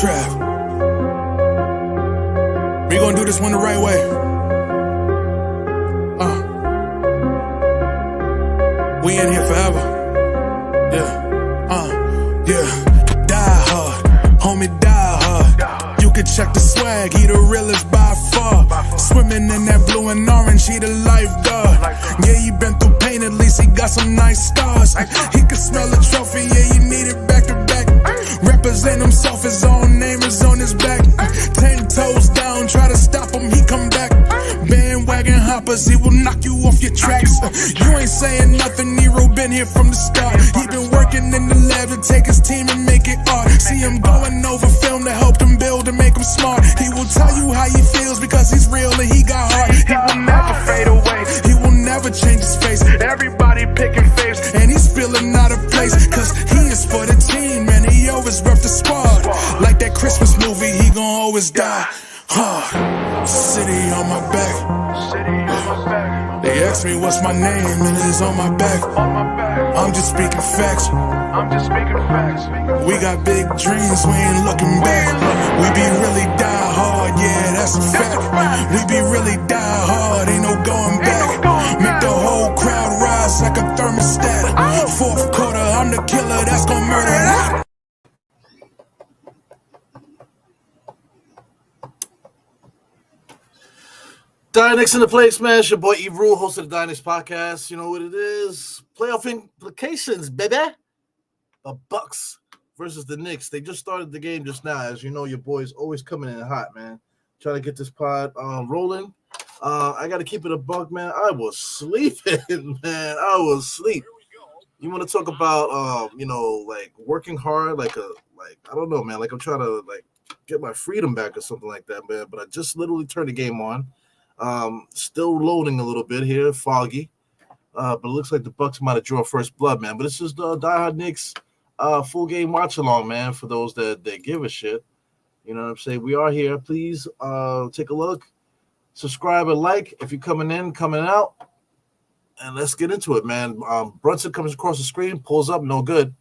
Trap. We gonna do this one the right way. We in here forever. Yeah. Die hard, homie, die hard. You can check the swag, he the realest by far. Swimming in that blue and orange, he the lifeguard. Yeah, he been through pain, at least he got some nice scars. He can smell a trophy, yeah, he need it back to back. Represent himself, his own name is on his back. 10 toes down, try to stop him, he come back. Bandwagon hoppers, he will knock you off your tracks. You ain't saying nothing, Nero been here from the start. He been working in the lab to take his team and make it art. See him going over film to help him build and make him smart. He will tell you how he feels because he's real and he got heart. He will never fade away, he will never change his face. Everybody picking faves and he's feeling out of place. Cause he is for the team and he always rep the squad. Like that Christmas movie, he gon' always die hard. City on my back. They ask me what's my name and it's on my back. I'm just speaking facts. We got big dreams, we ain't looking back. We be really die hard, yeah, that's a fact. We be really die hard, ain't no going back. Make the whole crowd rise like a thermostat. Fourth quarter, I'm the killer that's gonna murder that. Knicks in the place, man. It's your boy Eve Rule, host of the Knicks podcast. You know what it is. Playoff implications, baby. The Bucks versus the Knicks. They just started the game just now. As you know, your boy's always coming in hot, man. Trying to get this pod rolling. I got to keep it a buck, man. I was sleeping, man. I was asleep. You want to talk about, like working hard, I don't know, man. Like I'm trying to get my freedom back or something like that, man. But I just literally turned the game on. Still loading a little bit here, foggy. But it looks like the Bucks might have drawn first blood, man. But this is the Die Hard Knicks full game watch along, man, for those that give a shit. You know what I'm saying? We are here. Please take a look, subscribe and like if you're coming in, coming out. And let's get into it, man. Brunson comes across the screen, pulls up, no good.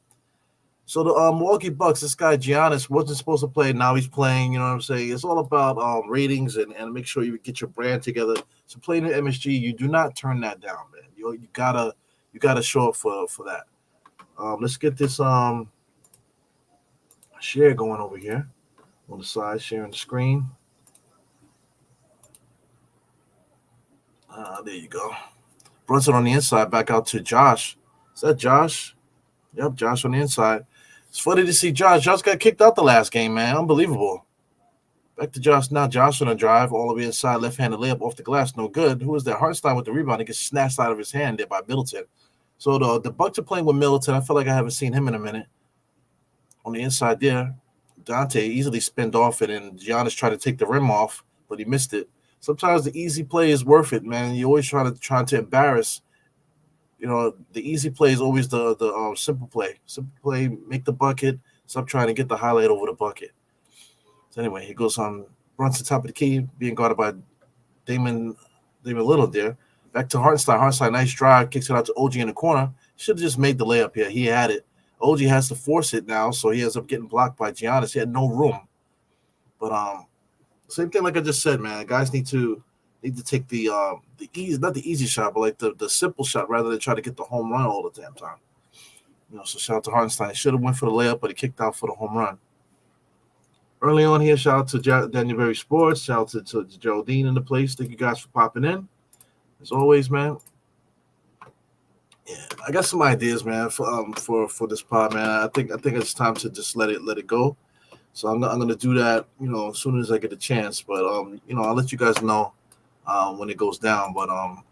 So the Milwaukee Bucks, this guy Giannis wasn't supposed to play. Now he's playing. You know what I'm saying? It's all about ratings and make sure you get your brand together. So playing at MSG, you do not turn that down, man. You gotta show up for that. Let's get this share going over here on the side, sharing the screen. There you go. Brunson on the inside, back out to Josh. Is that Josh? Yep, Josh on the inside. It's funny to see Josh. Josh got kicked out the last game, man. Unbelievable. Back to Josh now. Josh on a drive all the way inside, left-handed layup off the glass. No good. Who is that? Hartenstein with the rebound. It gets snatched out of his hand there by Middleton. So the Bucks are playing with Middleton. I feel like I haven't seen him in a minute. On the inside there, Dante easily spinned off it, and Giannis tried to take the rim off, but he missed it. Sometimes the easy play is worth it, man. You always try to embarrass. You know, the easy play is always the simple play. Simple play, make the bucket. Stop trying to get the highlight over the bucket. So anyway, he goes on Brunson top of the key, being guarded by Damon Lillard there. Back to Hartenstein. Hartenstein, nice drive, kicks it out to OG in the corner. Should have just made the layup here. He had it. OG has to force it now, so he ends up getting blocked by Giannis. He had no room. But same thing like I just said, man. Guys need to take the easy, not the easy shot, but like the simple shot rather than try to get the home run all the damn time. You know, so shout out to Hartenstein. He should have went for the layup, but he kicked out for the home run. Early on here, shout out to Daniel Berry Sports. Shout out to Geraldine in the place. Thank you guys for popping in. As always, man. Yeah, I got some ideas, man, for this pod, man. I think it's time to just let it go. So I'm gonna do that, you know, as soon as I get a chance. But you know, I'll let you guys know when it goes down. But I'm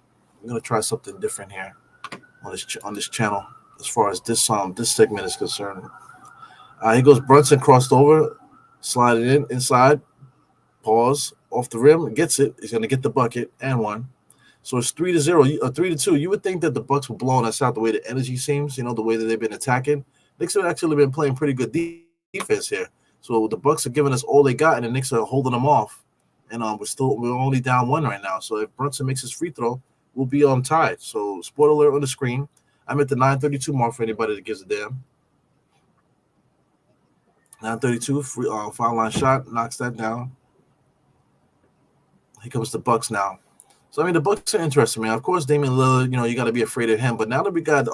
gonna try something different here on this channel as far as this segment is concerned. He goes Brunson crossed over, slide it in inside, pause off the rim, gets it. He's gonna get the bucket and one. So it's 3-0, 3-2. You would think that the Bucks were blowing us out the way the energy seems, you know, the way that they've been attacking. Knicks have actually been playing pretty good defense here. So the Bucks are giving us all they got, and the Knicks are holding them off. And we're only down one right now. So if Brunson makes his free throw, we'll be tied. So spoiler alert on the screen. I'm at the 9:32 mark for anybody that gives a damn. 9:32 free foul line shot, knocks that down. Here comes the Bucks now. So I mean, the Bucks are interesting, man. Of course, Damian Lillard, you got to be afraid of him. But now that we got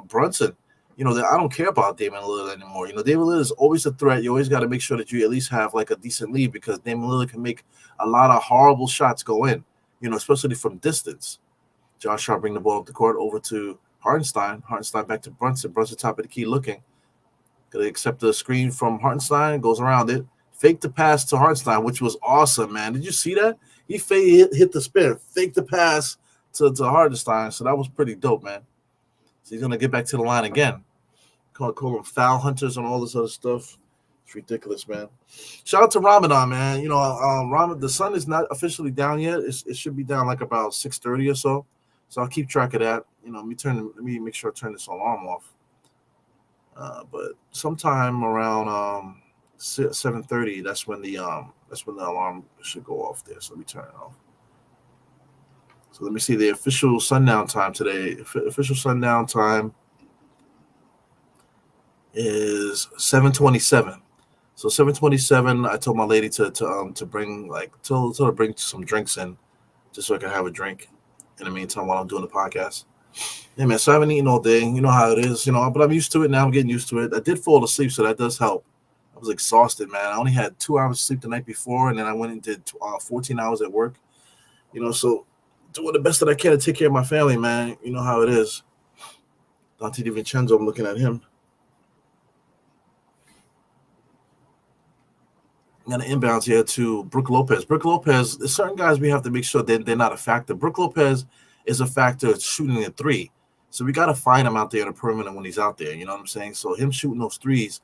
Brunson, I don't care about Damian Lillard anymore. Damian Lillard is always a threat. You always got to make sure that you at least have like a decent lead because Damian Lillard can make a lot of horrible shots go in. Especially from distance. Josh Hart bring the ball up the court over to Hartenstein. Hartenstein back to Brunson. Brunson top of the key looking. Gonna accept the screen from Hartenstein. Goes around it. Fake the pass to Hartenstein, which was awesome, man. Did you see that? He hit the spin, fake the pass to Hartenstein. So that was pretty dope, man. So he's going to get back to the line again. Call them foul hunters and all this other stuff. It's ridiculous, man. Shout out to Ramadan, man. The sun is not officially down yet. It should be down like about 6:30 or so. So I'll keep track of that. Let me make sure I turn this alarm off. But sometime around 7:30, that's when the alarm should go off there. So let me turn it off. So let me see the official sundown time today. Official sundown time is 7:27. So 7:27, I told my lady to bring tell her to bring some drinks in, just so I can have a drink in the meantime while I'm doing the podcast. Yeah, man. So I haven't eaten all day. You know how it is, but I'm used to it now. I'm getting used to it. I did fall asleep, so that does help. I was exhausted, man. I only had 2 hours of sleep the night before, and then I went and did 14 hours at work. So doing the best that I can to take care of my family, man. You know how it is. Dante DiVincenzo, I'm looking at him. I'm going to inbounds here to Brook Lopez. Brook Lopez, there's certain guys we have to make sure they're not a factor. Brook Lopez is a factor shooting a three. So we got to find him out there in the perimeter when he's out there. You know what I'm saying? So him shooting those threes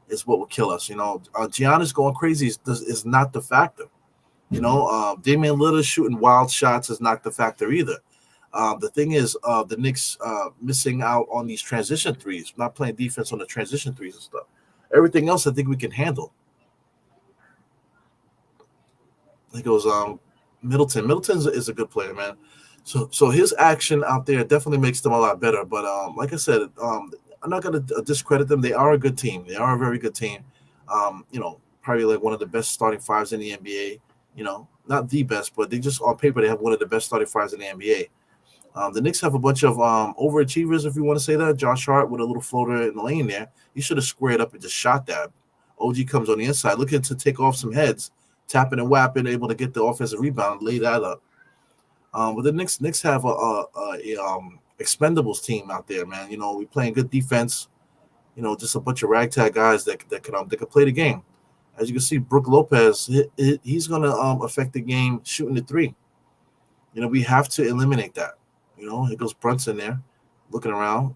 is what will kill us. Giannis going crazy is not the factor. Damian Lillard shooting wild shots is not the factor either. The thing is, the Knicks missing out on these transition threes, not playing defense on the transition threes and stuff. Everything else, I think we can handle. He goes, Middleton. Middleton is a good player, man. So his action out there definitely makes them a lot better. But like I said, I'm not going to discredit them. They are a good team. They are a very good team. Probably like one of the best starting fives in the NBA. Not the best, but they just on paper they have one of the best starting fives in the NBA. The Knicks have a bunch of overachievers, if you want to say that. Josh Hart with a little floater in the lane there. He should have squared up and just shot that. OG comes on the inside, looking to take off some heads, tapping and whapping, able to get the offensive rebound, lay that up. But the Knicks have a expendables team out there, man. We playing good defense. Just a bunch of ragtag guys that can play the game. As you can see, Brook Lopez, he's going to affect the game shooting the three. We have to eliminate that. Here goes Brunson there, looking around.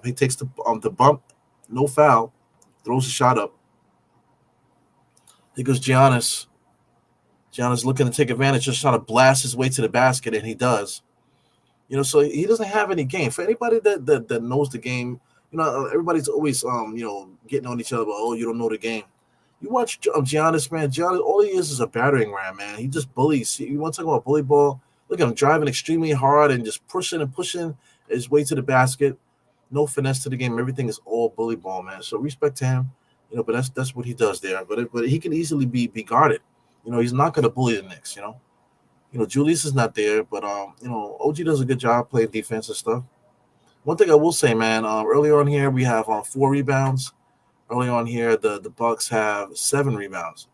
He takes the bump, no foul, throws the shot up. Here goes Giannis. Giannis looking to take advantage, just trying to blast his way to the basket, and he does. So he doesn't have any game. For anybody that knows the game, everybody's always getting on each other about, oh, you don't know the game. You watch Giannis, man. Giannis, all he is a battering ram, man. He just bullies. You want to talk about bully ball? Look at him driving extremely hard and just pushing his way to the basket. No finesse to the game. Everything is all bully ball, man. So respect to him. But that's what he does there. But he can easily be guarded. He's not going to bully the Knicks. Julius is not there, but OG does a good job playing defense and stuff. One thing I will say, man, earlier on here we have 4 rebounds. Early on here, the Bucks have 7 rebounds.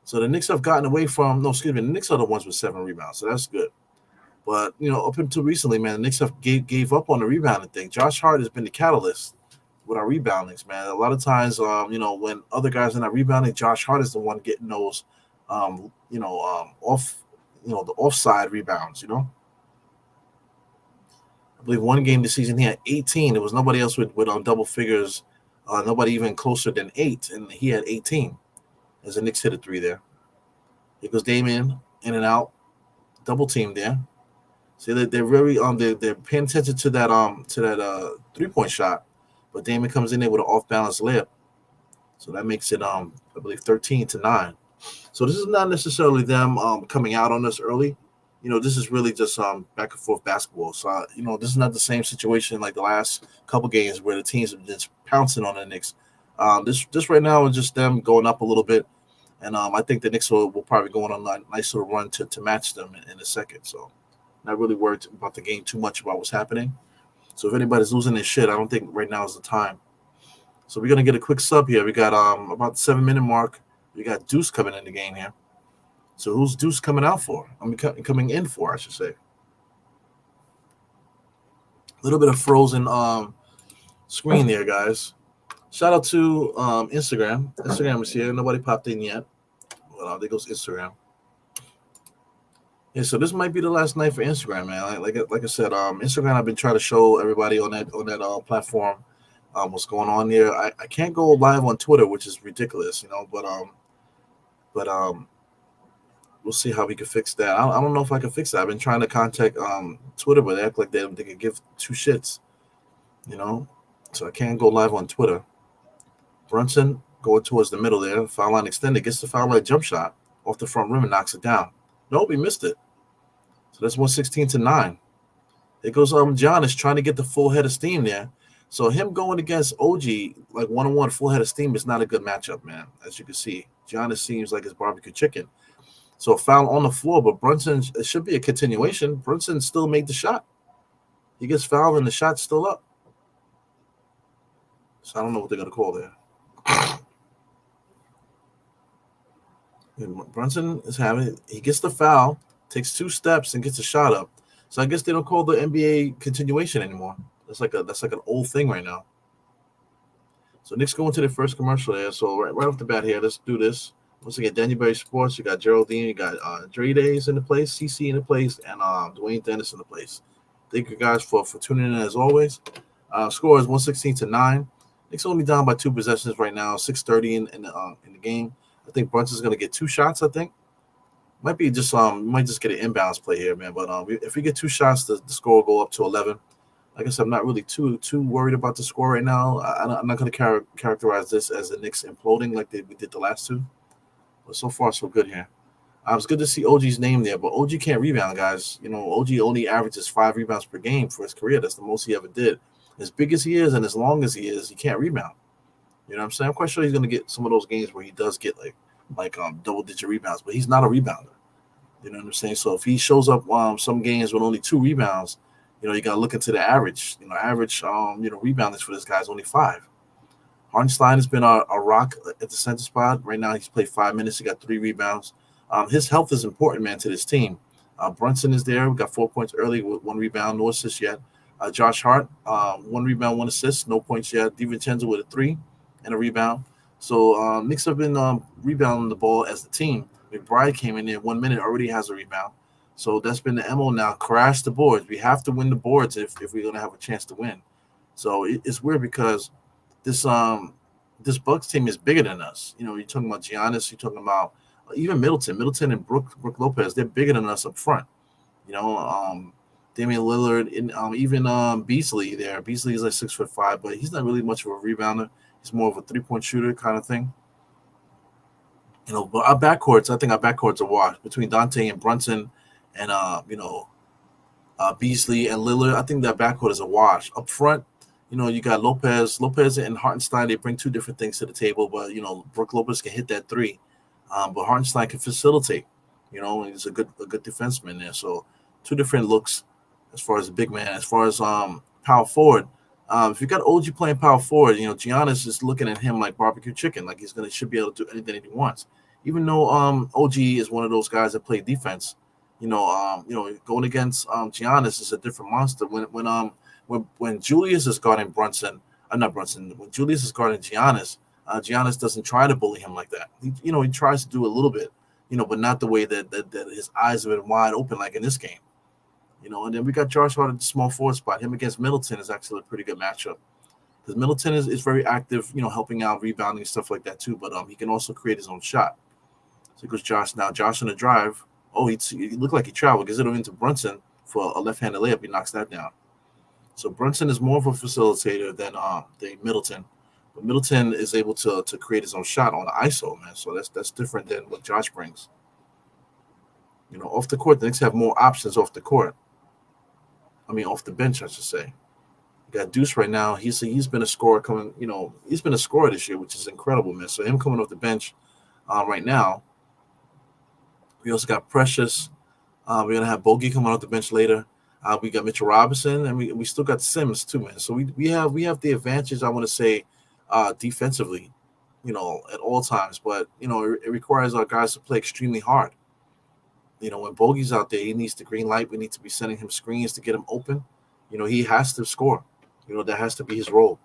So the Knicks have gotten away from the Knicks are the ones with 7 rebounds, so that's good. But up until recently, man, the Knicks have gave up on the rebounding thing. Josh Hart has been the catalyst with our reboundings, man. A lot of times, when other guys are not rebounding, Josh Hart is the one getting those, off, the offside rebounds. I believe one game this season he had 18. There was nobody else with double figures. Nobody even closer than 8, and he had 18. As the Knicks hit a 3 there. Here goes Damian in and out, double team there. See that they're very they're paying attention to that 3-point shot, but Damian comes in there with an off balance layup, so that makes it I believe 13-9. So this is not necessarily them coming out on us early. This is really just back and forth basketball. So this is not the same situation like the last couple games where the teams are just pouncing on the Knicks. This right now is just them going up a little bit, and I think the Knicks will probably go on a nice little run to match them in a second. So not really worried about the game too much about what's happening. So if anybody's losing their shit, I don't think right now is the time. So we're gonna get a quick sub here. We got about the 7 minute mark. We got Deuce coming in the game here. So who's Deuce coming out for? I mean, coming in for, I should say. A little bit of frozen screen there, guys. Shout out to Instagram. Instagram is here. Nobody popped in yet. Well, there goes Instagram. Yeah, so this might be the last night for Instagram, man. Like I said, Instagram. I've been trying to show everybody on that platform what's going on there. I can't go live on Twitter, which is ridiculous, but we'll see how we can fix that. I don't know if I can fix that. I've been trying to contact Twitter, but they act like they can give two shits, you know. So I can't go live on Twitter. Brunson going towards the middle there, foul line extended, gets the foul line jump shot off the front rim and knocks it down. Nope, he missed it. So that's 116-9. It goes Giannis trying to get the full head of steam there. So him going against OG like 1-on-1 full head of steam is not a good matchup, man. As you can see, Giannis seems like his barbecue chicken. So foul on the floor, but Brunson, it should be a continuation. Brunson still made the shot. He gets fouled and the shot's still up. So I don't know what they're going to call there. And Brunson is having it. He gets the foul, takes 2 steps, and gets a shot up. So I guess they don't call the NBA continuation anymore. That's like an old thing right now. So Knicks going to the first commercial there. So right off the bat here, let's do this. Once again, Daniel Berry Sports. You got Geraldine, you got Dre Days in the place, CC in the place, and Dwayne Dennis in the place. Thank you guys for tuning in as always. Score is 116-9. Knicks only down by 2 possessions right now. 6:30 in the game. I think Brunson's going to get 2 shots. I think might be just might just get an inbounds play here, man. But if we get 2 shots, the score will go up to 11. Like I said, I'm not really too worried about the score right now. I'm not going to characterize this as the Knicks imploding like we did the last 2. But so far, so good here. It's good to see OG's name there, but OG can't rebound, guys. You know, OG only averages 5 rebounds per game for his career. That's the most he ever did. As big as he is and as long as he is, he can't rebound. You know what I'm saying? I'm quite sure he's going to get some of those games where he does get like double-digit rebounds, but he's not a rebounder. You know what I'm saying? So if he shows up some games with only 2 rebounds, you know, you got to look into the average. You know, rebounders for this guy is only 5. Hartenstein has been a rock at the center spot. Right now, he's played 5 minutes. He got 3 rebounds. His health is important, man, to this team. Brunson is there. We got 4 points early with 1 rebound, no assist yet. Josh Hart, 1 rebound, 1 assist, no points yet. DiVincenzo with a 3 and a rebound. So Knicks have been rebounding the ball as the team. McBride came in there 1 minute, already has a rebound. So that's been the MO now. Crash the boards. We have to win the boards if we're going to have a chance to win. So it's weird because this Bucks team is bigger than us. You know, you're talking about Giannis. You're talking about even Middleton and Brook Lopez. They're bigger than us up front. You know, Damian Lillard and even Beasley there. Beasley is like 6'5", but he's not really much of a rebounder. He's more of a 3-point shooter kind of thing. You know, but I think our backcourt's a wash between Dante and Brunson and Beasley and Lillard. I think that backcourt is a wash. Up front, you know, you got Lopez and Hartenstein. They bring 2 different things to the table, but you know, Brook Lopez can hit that 3, but Hartenstein can facilitate. You know, and he's a good defenseman there. So 2 different looks as far as the big man. As far as power forward, if you got OG playing power forward, you know, Giannis is looking at him like barbecue chicken, like should be able to do anything that he wants. Even though OG is one of those guys that play defense, you know, going against Giannis is a different monster. When Julius is guarding when Julius is guarding Giannis, Giannis doesn't try to bully him like that. He tries to do a little bit, but not the way that his eyes have been wide open like in this game. And then we got Josh Hart at the small forward spot. Him against Middleton is actually a pretty good matchup because Middleton is very active, helping out, rebounding, stuff like that too. But he can also create his own shot. So it goes Josh now. Josh on the drive. Oh, he looked like he traveled. Gives it into Brunson for a left-handed layup. He knocks that down. So Brunson is more of a facilitator than Middleton. But Middleton is able to create his own shot on the ISO, man. So that's different than what Josh brings. Off the court, the Knicks have more options off the court. Off the bench, I should say. You got Deuce right now. He's been a scorer coming. He's been a scorer this year, which is incredible, man. So him coming off the bench right now. We also got Precious. We're gonna have Bogey coming off the bench later. We got Mitchell Robinson, and we still got Sims too, man. So we have the advantage, I want to say, defensively, at all times. But it requires our guys to play extremely hard. When Bogey's out there, he needs the green light. We need to be sending him screens to get him open. He has to score. That has to be his role.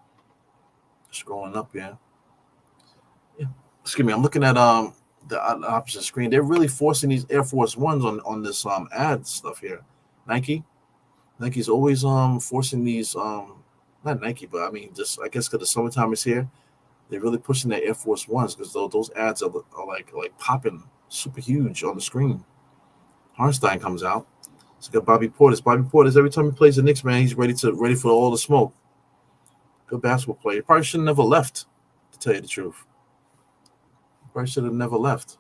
Scrolling up, yeah. Excuse me. I'm looking at the opposite screen. They're really forcing these Air Force Ones on this ad stuff here. Nike's always forcing these not Nike, but I mean just I guess because the summertime is here, they're really pushing their Air Force Ones because those ads are like popping super huge on the screen. Harnstein comes out. So got Bobby Portis. Bobby Portis, every time he plays the Knicks, man, he's ready for all the smoke. Good basketball player. He probably should have never left, to tell you the truth. Probably should have never left.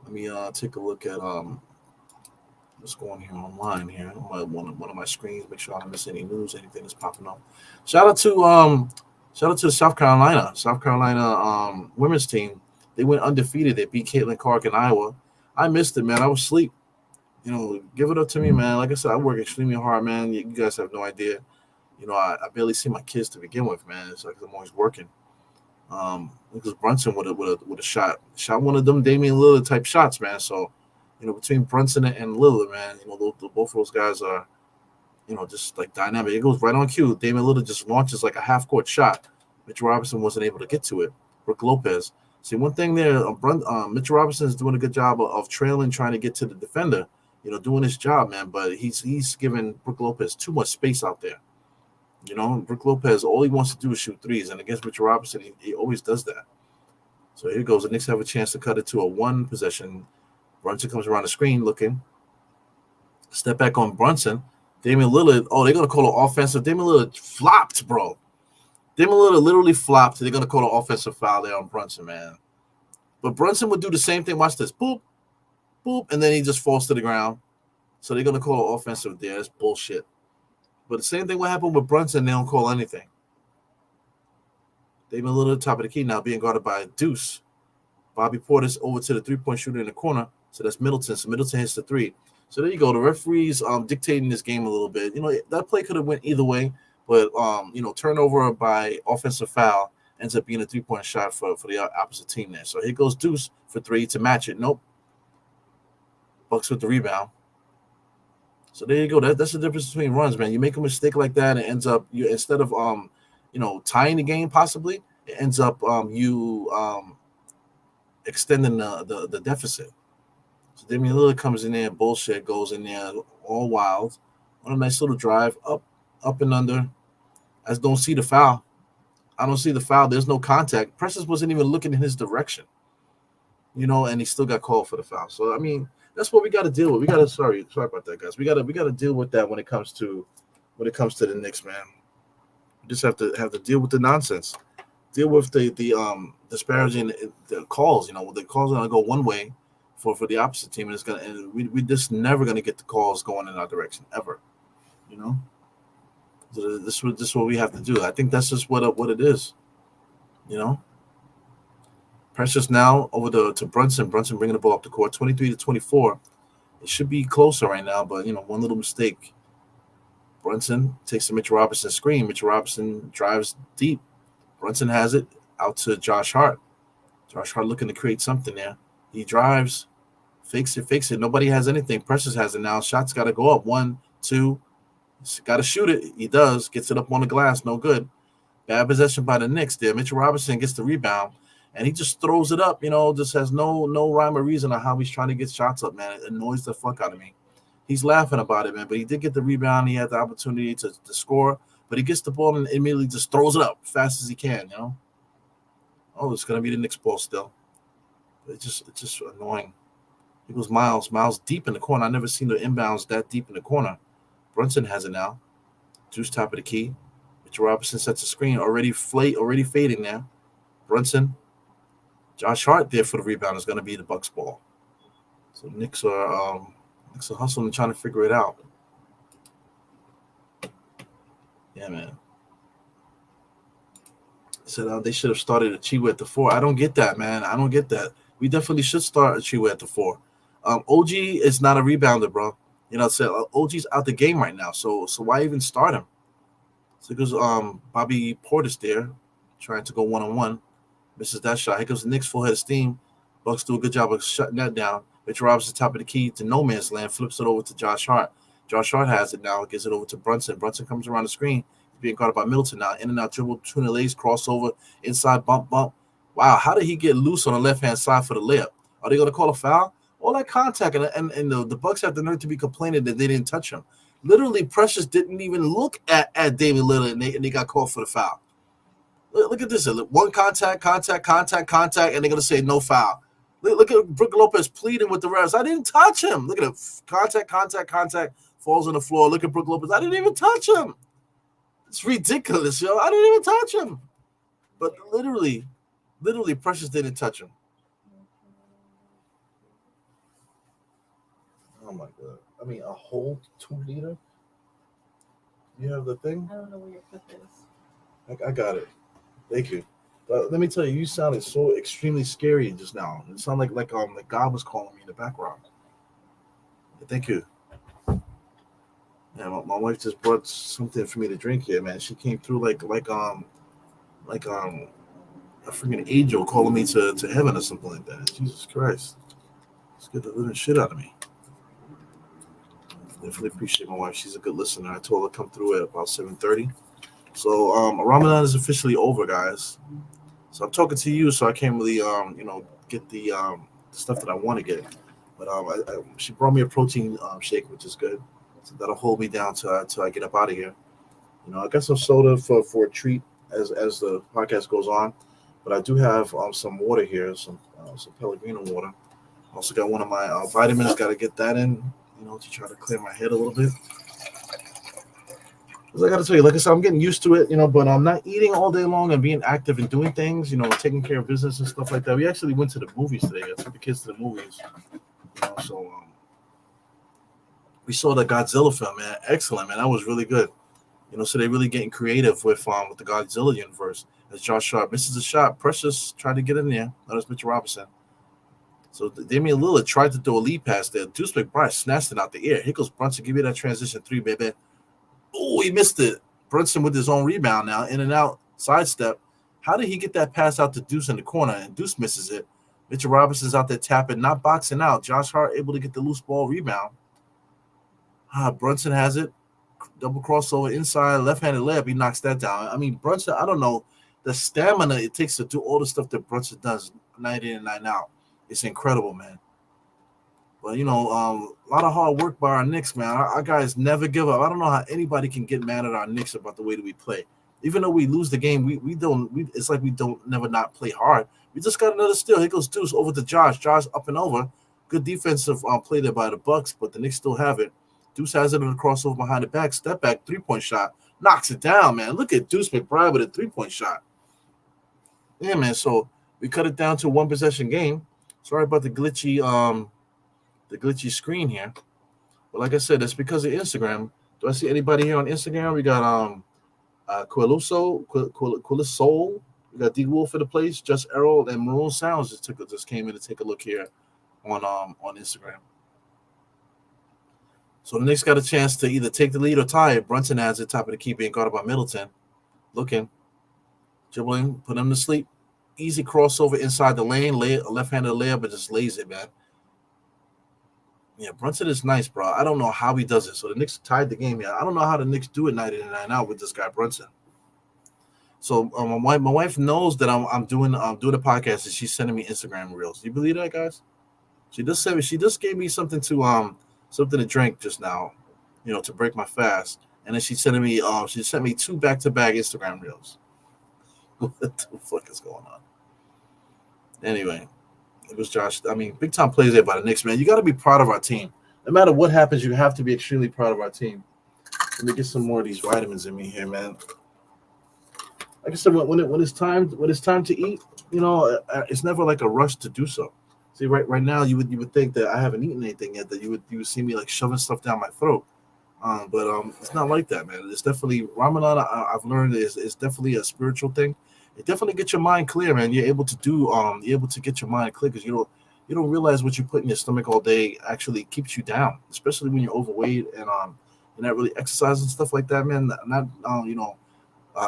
Let me take a look at what's going here online here. One of my screens, make sure I don't miss any news, anything that's popping up. Shout out to the South Carolina women's team. They went undefeated. They beat Caitlin Clark in Iowa. I missed it, man. I was asleep. Give it up to me, man. Like I said, I work extremely hard, man. You guys have no idea. I barely see my kids to begin with, man. It's like I'm always working. Because Brunson would have shot one of them Damian Lillard type shots, man. So, between Brunson and Lillard, man, both of those guys are, just like dynamic. It goes right on cue. Damian Lillard just launches like a half court shot. Mitchell Robinson wasn't able to get to it. Brook Lopez. See, one thing there, Mitchell Robinson is doing a good job of trailing, trying to get to the defender. Doing his job, man. But he's giving Brook Lopez too much space out there. Brook Lopez, all he wants to do is shoot threes, and against Mitchell Robinson, he always does that. So here goes. The Knicks have a chance to cut it to a one possession. Brunson comes around the screen looking. Step back on Brunson. Damian Lillard. Oh, they're going to call an offensive. Damian Lillard flopped, bro. Damian Lillard literally flopped. They're going to call an offensive foul there on Brunson, man. But Brunson would do the same thing. Watch this. Boop, boop, and then he just falls to the ground. So they're going to call an offensive there. That's bullshit. But the same thing will happen with Brunson. They don't call anything. Damian Lillard, top of the key now, being guarded by Deuce. Bobby Portis over to the three-point shooter in the corner. So that's Middleton. So Middleton hits the three. So there you go. The referees dictating this game a little bit. That play could have went either way. But, turnover by offensive foul ends up being a three-point shot for the opposite team there. So here goes Deuce for three to match it. Nope. Bucks with the rebound. So there you go. That's the difference between runs, man. You make a mistake like that, and it ends up you instead of tying the game possibly, it ends up you extending the deficit. So Damian Lillard comes in there, bullshit goes in there, all wild, on a nice little drive up and under. I don't see the foul. I don't see the foul. There's no contact. Precious wasn't even looking in his direction, and he still got called for the foul. So I mean. That's what we got to deal with. We got to sorry about that, guys. We got to deal with that when it comes to the Knicks, man. We just have to deal with the nonsense. Deal with the disparaging the calls. The calls are gonna go one way for the opposite team, and we just never gonna get the calls going in our direction ever. So this is what we have to do. I think that's just what it is. Precious now over to Brunson. Brunson bringing the ball up the court, 23-24. It should be closer right now, but one little mistake. Brunson takes the Mitchell Robinson screen. Mitchell Robinson drives deep. Brunson has it out to Josh Hart. Josh Hart looking to create something there. He drives, fakes it. Nobody has anything. Precious has it now. Shots got to go up. 1, 2. Got to shoot it. He does. Gets it up on the glass. No good. Bad possession by the Knicks there. Mitchell Robinson gets the rebound. And he just throws it up, just has no rhyme or reason on how he's trying to get shots up, man. It annoys the fuck out of me. He's laughing about it, man, but he did get the rebound. He had the opportunity to score, but he gets the ball and immediately just throws it up as fast as he can, Oh, it's going to be the Knicks ball still. It's just annoying. It goes Miles deep in the corner. I've never seen the inbounds that deep in the corner. Brunson has it now. Deuce top of the key. Mitchell Robinson sets a screen, already fading there. Brunson. Josh Hart there for the rebound is going to be the Bucks ball. So Knicks are hustling and trying to figure it out. Yeah, man. Said they should have started Achiwa at the 4. I don't get that, man. I don't get that. We definitely should start Achiwa at the 4. OG is not a rebounder, bro. You know, so OG's out the game right now. So why even start him? So because Bobby Portis there, trying to go 1-on-1, misses that shot. Here comes the Knicks full head of steam. Bucks do a good job of shutting that down. Mitchell Robinson top of the key to no man's land, flips it over to Josh Hart. Josh Hart has it now, gives it over to Brunson. Brunson comes around the screen. He's being guarded by Middleton now. In and out dribble, between the legs, crossover, inside bump. Wow, how did he get loose on the left-hand side for the layup? Are they going to call a foul? All that contact, and the Bucks have the nerve to be complaining that they didn't touch him. Literally, Precious didn't even look at Damian Lillard, and they got called for the foul. Look at this. One contact, and they're going to say no foul. Look at Brook Lopez pleading with the refs. I didn't touch him. Look at it. Contact, falls on the floor. Look at Brook Lopez. I didn't even touch him. It's ridiculous, yo. I didn't even touch him. But literally, Precious didn't touch him. Oh, my God. I mean, a whole 2 liter? You have the thing? I don't know where your cup is. I got it. Thank you. Let me tell you, you sounded so extremely scary just now. It sounded like God was calling me in the background. Thank you. Yeah, my wife just brought something for me to drink here, man. She came through like a freaking angel calling me to heaven or something like that. Jesus Christ. Scared the living shit out of me. Definitely appreciate my wife. She's a good listener. I told her to come through at about 7:30. So Ramadan is officially over, guys. So I'm talking to you, so I can't really get the stuff that I want to get. But she brought me a protein shake, which is good. So that'll hold me down till I get up out of here. You know, I got some soda for a treat as the podcast goes on. But I do have some water here, some Pellegrino water. Also got one of my vitamins. Got to get that in, to try to clear my head a little bit. I got to tell you, like I said, I'm getting used to it, but I'm not eating all day long and being active and doing things, taking care of business and stuff like that. We actually went to the movies today. I took the kids to the movies. So we saw the Godzilla film, man. Excellent, man. That was really good. So they're really getting creative with the Godzilla universe. As Josh Hart misses a shot, Precious tried to get in there. That was Mitchell Robinson. So Damian Lillard tried to throw a lead pass there. Deuce McBride snatched it out the air. Here goes Brunson. Give me that transition 3, baby. Oh, he missed it. Brunson with his own rebound now. In and out, sidestep. How did he get that pass out to Deuce in the corner? And Deuce misses it. Mitchell Robinson's out there tapping, not boxing out. Josh Hart able to get the loose ball rebound. Brunson has it. Double crossover inside, left-handed layup. He knocks that down. I mean, Brunson, I don't know. The stamina it takes to do all the stuff that Brunson does night in and night out. It's incredible, man. But, a lot of hard work by our Knicks, man. Our guys never give up. I don't know how anybody can get mad at our Knicks about the way that we play. Even though we lose the game, it's like we don't never not play hard. We just got another steal. Here goes Deuce over to Josh. Josh up and over. Good defensive play there by the Bucks, but the Knicks still have it. Deuce has it in the crossover behind the back. Step back, 3-point shot. Knocks it down, man. Look at Deuce McBride with a 3-point shot. Yeah, man. So we cut it down to a 1-possession game. Sorry about the glitchy screen here. But like I said, it's because of Instagram. Do I see anybody here on Instagram? We got Quilisol. We got D Wolf for the place. Just Errol and Maroon Sounds just came in to take a look here on Instagram. So the Knicks got a chance to either take the lead or tie it. Brunson has it, top of the key, being guarded by Middleton. Looking, dribbling, put him to sleep. Easy crossover inside the lane, left-handed layup, but just lays it, man. Yeah, Brunson is nice, bro. I don't know how he does it. So the Knicks tied the game here. I don't know how the Knicks do it night in and night out with this guy Brunson. So my wife knows that I'm doing the podcast, and she's sending me Instagram reels. Do you believe that, guys? She just gave me something to drink just now, to break my fast. And then she sent me 2 back-to-back Instagram reels. What the fuck is going on? Anyway, it was Josh. I mean, big time plays there by the Knicks, man. You got to be proud of our team. No matter what happens, you have to be extremely proud of our team. Let me get some more of these vitamins in me here, man. Like I said, when it's time to eat, it's never like a rush to do so. See, right now, you would think that I haven't eaten anything yet, that you would see me like shoving stuff down my throat. But it's not like that, man. It's definitely Ramadan. I've learned is definitely a spiritual thing. It definitely gets your mind clear, man. You're able to get your mind clear because you don't realize what you put in your stomach all day actually keeps you down, especially when you're overweight and you're not really exercising and stuff like that, man. Not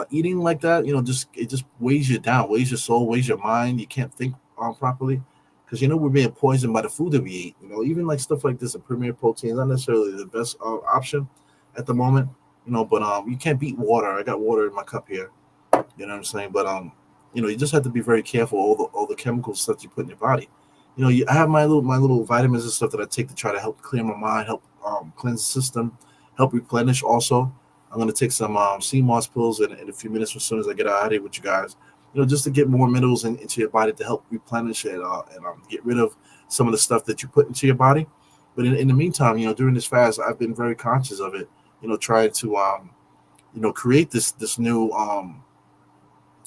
eating like that, just it just weighs you down, weighs your soul, weighs your mind. You can't think properly because we're being poisoned by the food that we eat. Even like stuff like this, a premier protein is not necessarily the best option at the moment. But you can't beat water. I got water in my cup here. You know what I'm saying? But you just have to be very careful all the chemical stuff you put in your body. I have my little vitamins and stuff that I take to try to help clear my mind, help cleanse the system, help replenish. Also, I'm gonna take some sea moss pills in a few minutes as soon as I get out of here with you guys. Just to get more minerals into your body to help replenish it and get rid of some of the stuff that you put into your body. But in the meantime, during this fast, I've been very conscious of it. Trying to create this new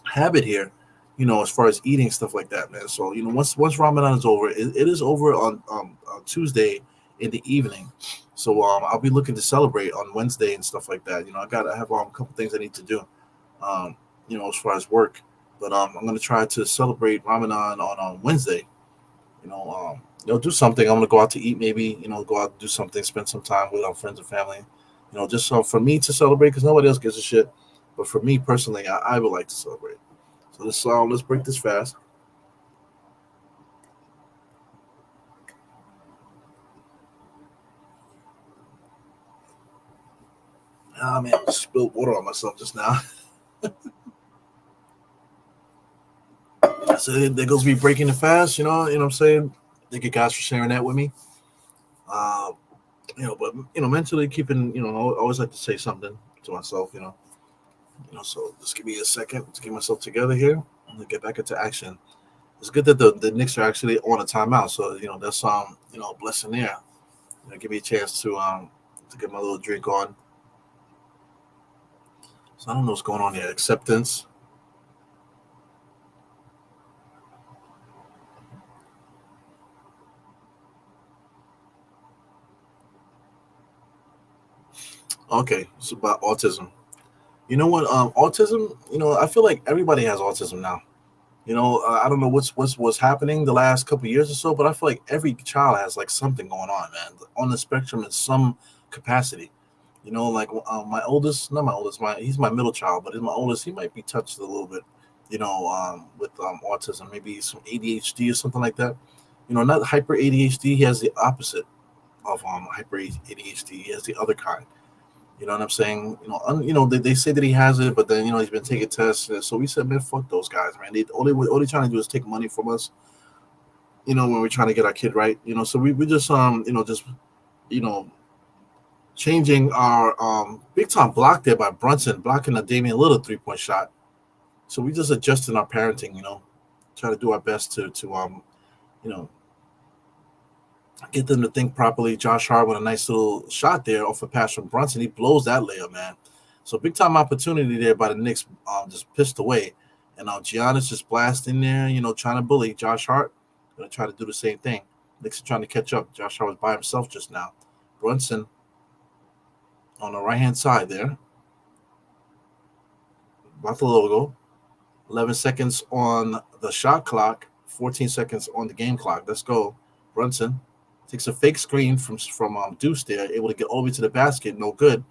habit here, as far as eating stuff like that, man. So once Ramadan is over, it is over on Tuesday in the evening. So I'll be looking to celebrate on Wednesday and stuff like that. I have a couple things I need to do, as far as work. But I'm gonna try to celebrate Ramadan on Wednesday. Do something. I'm gonna go out to eat, maybe. Go out and do something, spend some time with our friends and family. Just for me to celebrate because nobody else gives a shit. But for me personally, I would like to celebrate. So let's break this fast. Ah man, I spilled water on myself just now. So there goes me breaking the fast. You know what I'm saying. Thank you guys for sharing that with me. Uh, but mentally keeping. I always like to say something to myself. So just give me a second to get myself together here and get back into action. It's good that the Knicks are actually on a timeout, so that's a blessing there. Give me a chance to get my little drink on. So I don't know what's going on here. Acceptance. Okay, it's about autism. You know what? Autism. I feel like everybody has autism now. I don't know what's happening the last couple of years or so, but I feel like every child has like something going on, man, on the spectrum in some capacity. Like my oldest, not my oldest, he's my middle child, but my oldest, he might be touched a little bit, with autism, maybe some ADHD or something like that. Not hyper ADHD. He has the opposite of hyper ADHD. He has the other kind. You know what I'm saying? They say that he has it, but then he's been taking tests. So we said, man, fuck those guys, man. All they trying to do is take money from us. When we're trying to get our kid right. So we just you know changing our big time block there by Brunson blocking a Damian Lillard 3-point shot. So we just adjusting our parenting. Try to do our best to you know get them to think properly. Josh Hart with a nice little shot there off a pass from Brunson. He blows that layup, man. So big time opportunity there by the Knicks, just pissed away. And Giannis just blasting there, trying to bully Josh Hart. Gonna try to do the same thing. Knicks are trying to catch up. Josh Hart was by himself just now. Brunson on the right hand side there. About the logo. 11 seconds on the shot clock. 14 seconds on the game clock. Let's go. Brunson takes a fake screen from Deuce there, able to get all the way to the basket. No good.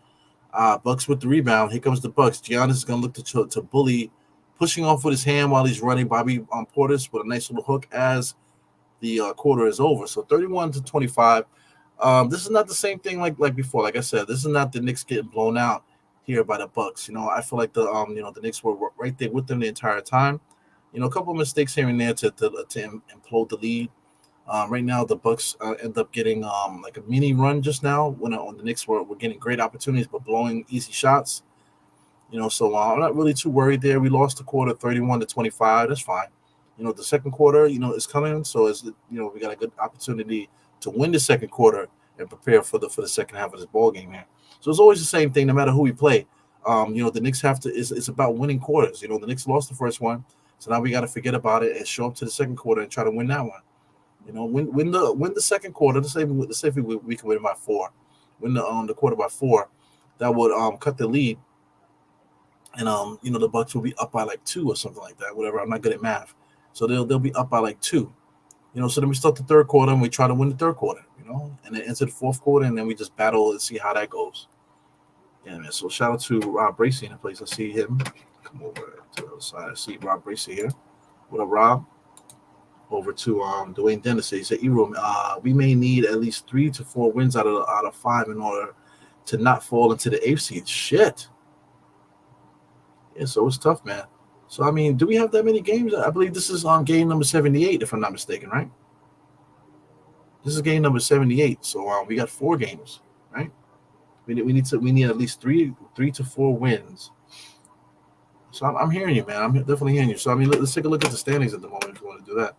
Bucks with the rebound. Here comes the Bucks. Giannis is going to look to bully, pushing off with his hand while he's running Bobby Portis with a nice little hook as the quarter is over. So 31-25. This is not the same thing like before. Like I said, this is not the Knicks getting blown out here by the Bucks. I feel like the Knicks were right there with them the entire time. A couple of mistakes here and there to implode the lead. Right now, the Bucks end up getting like a mini run just now when the Knicks were getting great opportunities but blowing easy shots. So I'm not really too worried there. We lost the quarter 31-25. That's fine. The second quarter, is coming. So we got a good opportunity to win the second quarter and prepare for the second half of this ball game here. So it's always the same thing, no matter who we play. The Knicks have to. It's about winning quarters. The Knicks lost the first one, so now we got to forget about it and show up to the second quarter and try to win that one. Win the second quarter. Let's say we can win by 4. win the quarter by 4, that would cut the lead, and the Bucks will be up by like 2 or something like that. Whatever. I'm not good at math, so they'll be up by like 2. So then we start the third quarter and we try to win the third quarter. And then enter the fourth quarter, and then we just battle and see how that goes. Yeah, man. So shout out to Rob Bracey in the place. I see him. Come over to the other side. I see Rob Bracey here. What up, Rob? Over to Dwayne Dennis. He said, "Ebro, we may need at least 3 to 4 wins out of 5 in order to not fall into the AFC." Shit. Yeah, so it's tough, man. So I mean, do we have that many games? I believe this is on game number 78, if I'm not mistaken, right? This is game number 78. So we got 4 games, right? We need at least 3 to 4 wins. So I'm hearing you, man. I'm definitely hearing you. So I mean, let's take a look at the standings at the moment if you want to do that.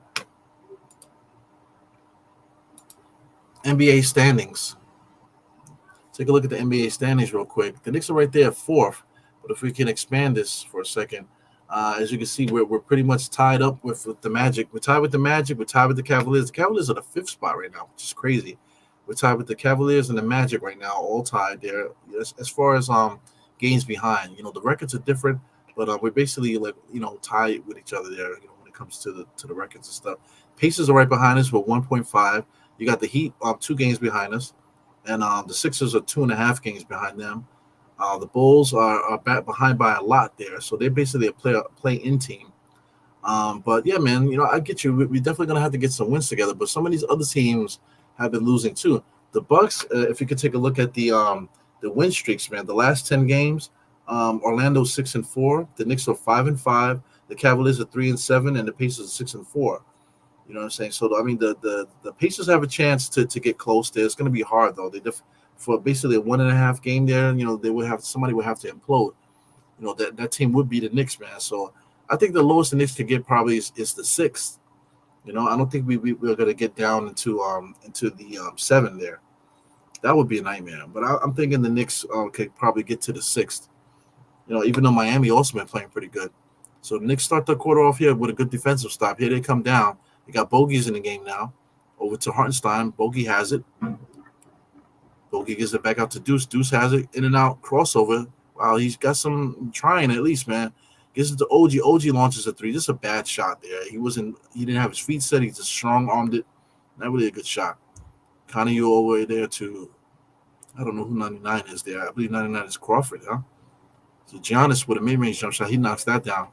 NBA standings. Take a look at the NBA standings real quick. The Knicks are right there at 4th, but if we can expand this for a second, as you can see, we're pretty much tied up with the Magic. We're tied with the Magic. We're tied with the Cavaliers. The Cavaliers are the 5th spot right now, which is crazy. We're tied with the Cavaliers and the Magic right now, all tied there. As far as games behind, the records are different, but we're basically tied with each other there. When it comes to the records and stuff. Pacers are right behind us with 1.5. You got the Heat 2 games behind us, and the Sixers are 2.5 games behind them. The Bulls are back behind by a lot there, so they're basically a play-in team. But yeah, man, I get you. We're definitely gonna have to get some wins together. But some of these other teams have been losing too. The Bucks, if you could take a look at the win streaks, man, the last 10 games, Orlando's 6-4, the Knicks are 5-5, the Cavaliers are 3-7, and the Pacers are 6-4. You know what I'm saying? So I mean, the Pacers have a chance to get close there. It's going to be hard though. For basically a 1.5 game there, somebody would have to implode. That team would be the Knicks, man. So I think the lowest the Knicks could get probably is the 6th. I don't think we're going to get down into the 7 there. That would be a nightmare. But I'm thinking the Knicks could probably get to the 6th. Even though Miami also been playing pretty good. So the Knicks start the quarter off here with a good defensive stop. Here they come down. They got Bogies in the game now. Over to Hartenstein. Bogey has it. Bogey gives it back out to Deuce. Deuce has it. In and out. Crossover. Wow, he's got some trying at least, man. Gives it to OG. OG launches a 3. Just a bad shot there. He didn't have his feet set. He just strong-armed it. Not really a good shot. Connie, you over there to, I don't know who 99 is there. I believe 99 is Crawford, huh? So Giannis with a mid-range jump shot. He knocks that down.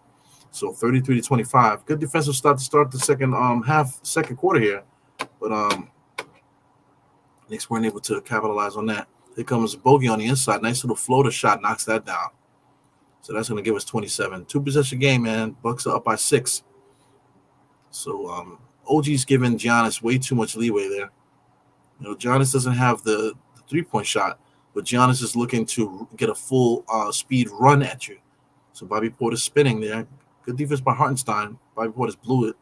So 33-25. Good defensive start to start the second quarter here. But Knicks weren't able to capitalize on that. Here comes Bogey on the inside. Nice little floater shot. Knocks that down. So that's going to give us 27. 2-possession game, man. Bucks are up by 6. So OG's giving Giannis way too much leeway there. Giannis doesn't have the 3-point shot, but Giannis is looking to get a full speed run at you. So Bobby Porter's spinning there. Good defense by Hartenstein. Bobby Porter's blew it.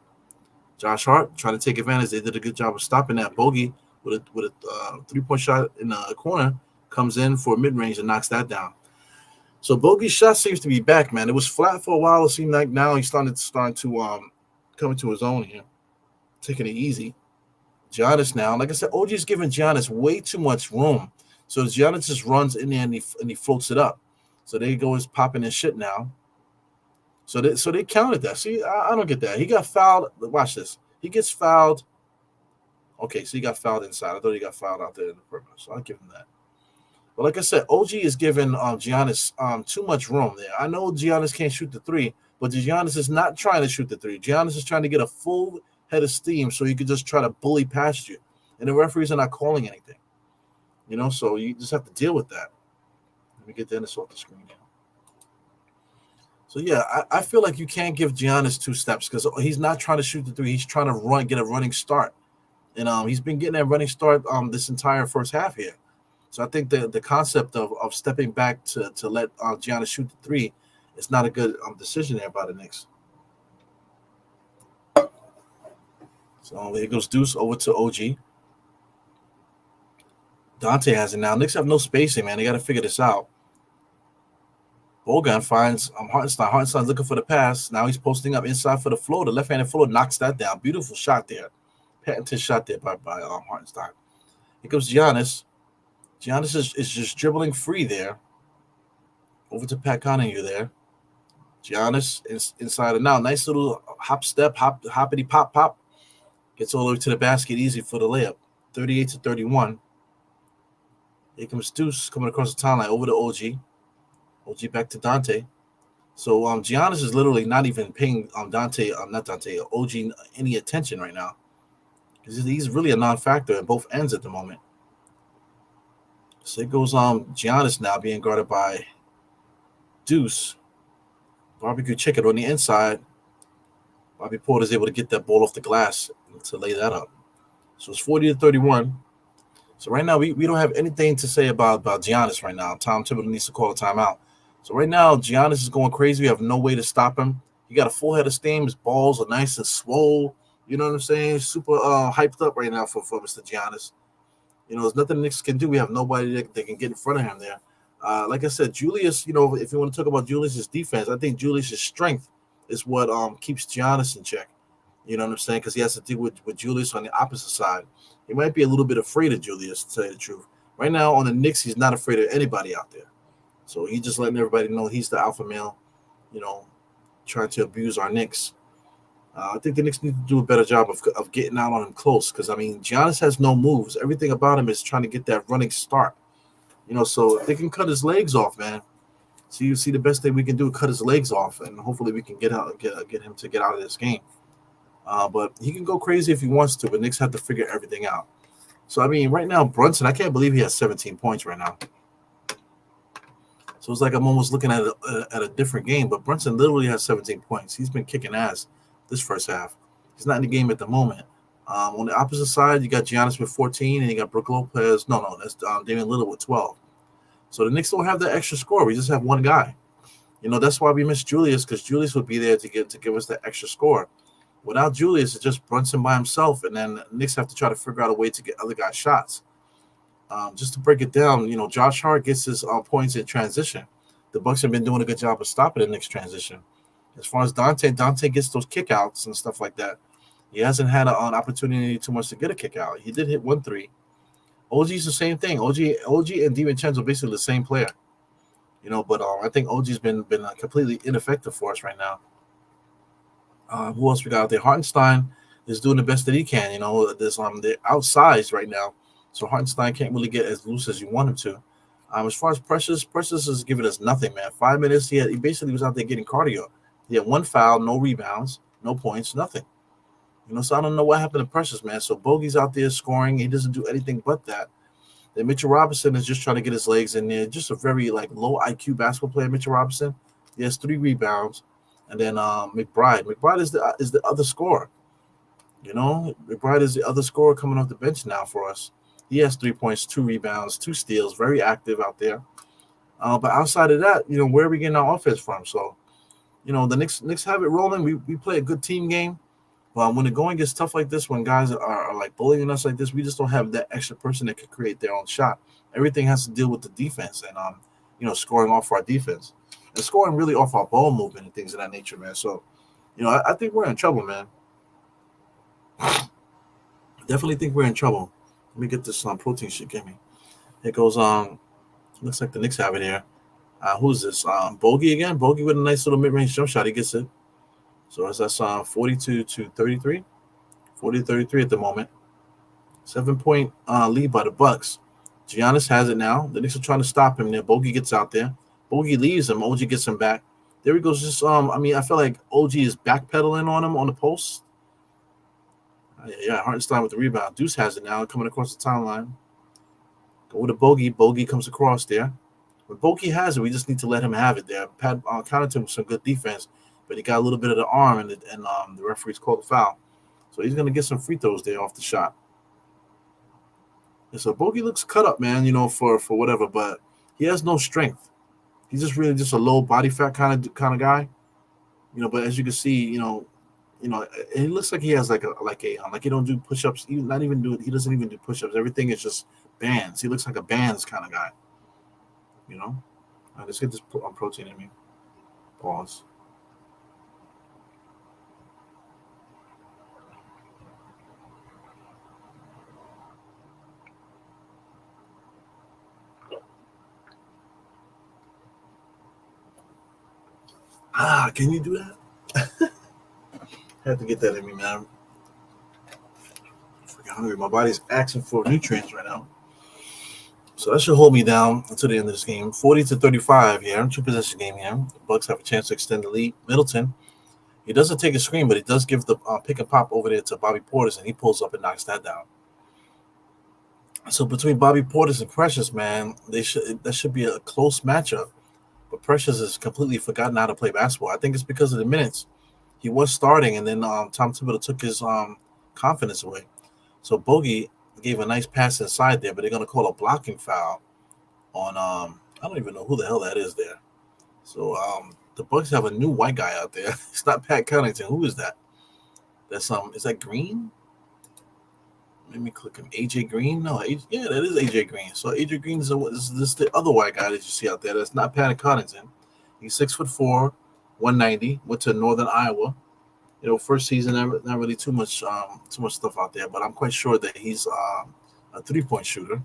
Josh Hart trying to take advantage. They did a good job of stopping that. Bogey with a 3-point shot in the corner comes in for mid-range and knocks that down. So Bogey's shot seems to be back, man. It was flat for a while. It seemed like now he's starting to come into his own here, taking it easy. Giannis now, like I said, OG's giving Giannis way too much room. So Giannis just runs in there and he floats it up. So there he goes popping his shit now. So they counted that. See, I don't get that. He got fouled. Watch this. He gets fouled. Okay, so he got fouled inside. I thought he got fouled out there in the perimeter. So I'll give him that. But like I said, OG is giving Giannis too much room there. I know Giannis can't shoot the 3, but Giannis is not trying to shoot the 3. Giannis is trying to get a full head of steam so he could just try to bully past you. And the referees are not calling anything. So you just have to deal with that. Let me get this off the screen now. So, yeah, I feel like you can't give Giannis 2 steps because he's not trying to shoot the 3. He's trying to get a running start. And he's been getting that running start this entire first half here. So I think the concept of stepping back to let Giannis shoot the 3 is not a good decision there by the Knicks. So here goes Deuce over to OG. Dante has it now. Knicks have no spacing, man. They got to figure this out. Bogan finds Hartenstein. Hartenstein's looking for the pass. Now he's posting up inside for the floater. Left-handed floater knocks that down. Beautiful shot there. Patented shot there by Hartenstein. Here comes Giannis. Giannis is just dribbling free there. Over to Pat Connaughton there. Giannis is inside and out. Nice little hop step, hoppity pop pop. Gets all the way to the basket, easy for the layup. 38-31. Here comes Deuce coming across the timeline over to OG. OG back to Dante. So Giannis is literally not even paying not Dante, OG any attention right now. He's really a non-factor at both ends at the moment. So it goes Giannis now being guarded by Deuce. Barbecue chicken on the inside. Bobby Porter's able to get that ball off the glass to lay that up. So it's 40-31. So right now we don't have anything to say about Giannis right now. Tom Thibodeau needs to call a timeout. So right now Giannis is going crazy. We have no way to stop him. He got a full head of steam. His balls are nice and swole. You know what I'm saying? Super hyped up right now for Mr. Giannis. You know, there's nothing the Knicks can do. We have nobody that can get in front of him there. Like I said, Julius, you know, if you want to talk about Julius's defense, I think Julius's strength is what keeps Giannis in check. You know what I'm saying? Because he has to deal with Julius on the opposite side. He might be a little bit afraid of Julius, to tell you the truth. Right now on the Knicks, he's not afraid of anybody out there. So he's just letting everybody know he's the alpha male, you know, trying to abuse our Knicks. I think the Knicks need to do a better job of getting out on him close because, I mean, Giannis has no moves. Everything about him is trying to get that running start. You know, so if they can cut his legs off, man. So you see the best thing we can do is cut his legs off, and hopefully we can get him to get out of this game. But he can go crazy if he wants to, but Knicks have to figure everything out. So, I mean, right now, Brunson, I can't believe he has 17 points right now. So it's like I'm almost looking at a different game, but Brunson literally has 17 points. He's been kicking ass this first half. He's not in the game at the moment. On the opposite side, you got Giannis with 14, and you got Brook Lopez. No, that's Damian Lillard with 12. So the Knicks don't have that extra score. We just have one guy. You know, that's why we miss Julius, because Julius would be there to give us that extra score. Without Julius, it's just Brunson by himself, and then the Knicks have to try to figure out a way to get other guys shots. Just to break it down, you know, Josh Hart gets his points in transition. The Bucks have been doing a good job of stopping the Knicks transition. As far as Dante gets those kickouts and stuff like that. He hasn't had an opportunity too much to get a kick out. He did hit 1-3. OG's the same thing. OG and DiVincenzo basically the same player. You know, but I think OG's been completely ineffective for us right now. Who else we got out there? Hartenstein is doing the best that he can. You know, they're outsized right now, so Hartenstein can't really get as loose as you want him to. As far as Precious is giving us nothing, man. 5 minutes, he basically was out there getting cardio. He had one foul, no rebounds, no points, nothing. You know, so I don't know what happened to Precious, man. So Bogey's out there scoring. He doesn't do anything but that. Then Mitchell Robinson is just trying to get his legs in there. Just a very low IQ basketball player, Mitchell Robinson. He has 3 rebounds. And then McBride is the other scorer. You know, McBride is the other scorer coming off the bench now for us. He has 3 points, 2 rebounds, 2 steals, very active out there. But outside of that, you know, where are we getting our offense from? So, you know, the Knicks have it rolling. We play a good team game. But when the going gets tough like this, when guys are like bullying us like this, we just don't have that extra person that could create their own shot. Everything has to deal with the defense and, you know, scoring off our defense. And scoring really off our ball movement and things of that nature, man. So, you know, I think we're in trouble, man. Definitely think we're in trouble. Let me get this protein shit. Give me. It goes looks like the Knicks have it here. Who's this? Bogey again. Bogey with a nice little mid-range jump shot. He gets it. So that's 42-33. 40-33 at the moment. 7-point lead by the Bucks. Giannis has it now. The Knicks are trying to stop him there. Bogey gets out there. Bogey leaves him. OG gets him back. There he goes. Just I mean, I feel like OG is backpedaling on him on the post. Yeah, Hartenstein with the rebound. Deuce has it now, coming across the timeline. Go with a Bogey. Bogey comes across there. When Bogey has it, we just need to let him have it there. Pat counted him with some good defense, but he got a little bit of the arm, and the referee's called a foul. So he's going to get some free throws there off the shot. And so Bogey looks cut up, man, you know, for whatever, but he has no strength. He's just really just a low body fat kind of guy, you know. But as you can see, you know, it looks like he has like he don't do push-ups. He doesn't even do push-ups. Everything is just bands. He looks like a bands kind of guy, you know. All right, let's get this protein in me. Pause. Can you do that? Have to get that in me, man. I'm freaking hungry. My body's asking for nutrients right now. So that should hold me down until the end of this game. 40-35 here. Two-possession game here. The Bucks have a chance to extend the lead. Middleton, he doesn't take a screen, but he does give the pick and pop over there to Bobby Portis, and he pulls up and knocks that down. So between Bobby Portis and Precious, man, that should be a close matchup. But Precious has completely forgotten how to play basketball. I think it's because of the minutes. He was starting, and then Tom Thibodeau took his confidence away. So Bogey gave a nice pass inside there, but they're going to call a blocking foul on I don't even know who the hell that is there. So the Bucks have a new white guy out there. It's not Pat Connaughton. Who is that? That's is that Green? Let me click him. AJ Green? No, yeah, that is AJ Green. So AJ Green is the other white guy that you see out there. That's not Pat Connaughton. He's 6'4", 190. Went to Northern Iowa. You know, first season, not really too much stuff out there, but I'm quite sure that he's a 3-point shooter.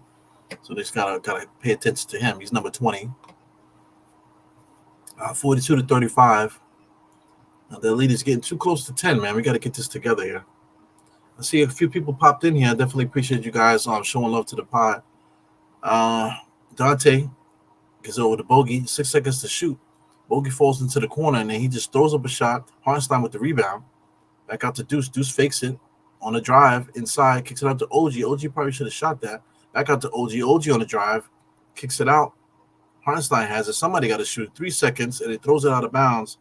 So they just gotta pay attention to him. He's number 20. 42-35. The lead is getting too close to 10, man. We got to get this together here. I see a few people popped in here. I definitely appreciate you guys showing love to the pod. Dante gets over to Bogey. 6 seconds to shoot. Bogey falls into the corner, and then he just throws up a shot. Hartenstein with the rebound. Back out to Deuce. Deuce fakes it on a drive inside. Kicks it out to OG. OG probably should have shot that. Back out to OG. OG on the drive. Kicks it out. Hartenstein has it. Somebody got to shoot 3 seconds, and it throws it out of bounds.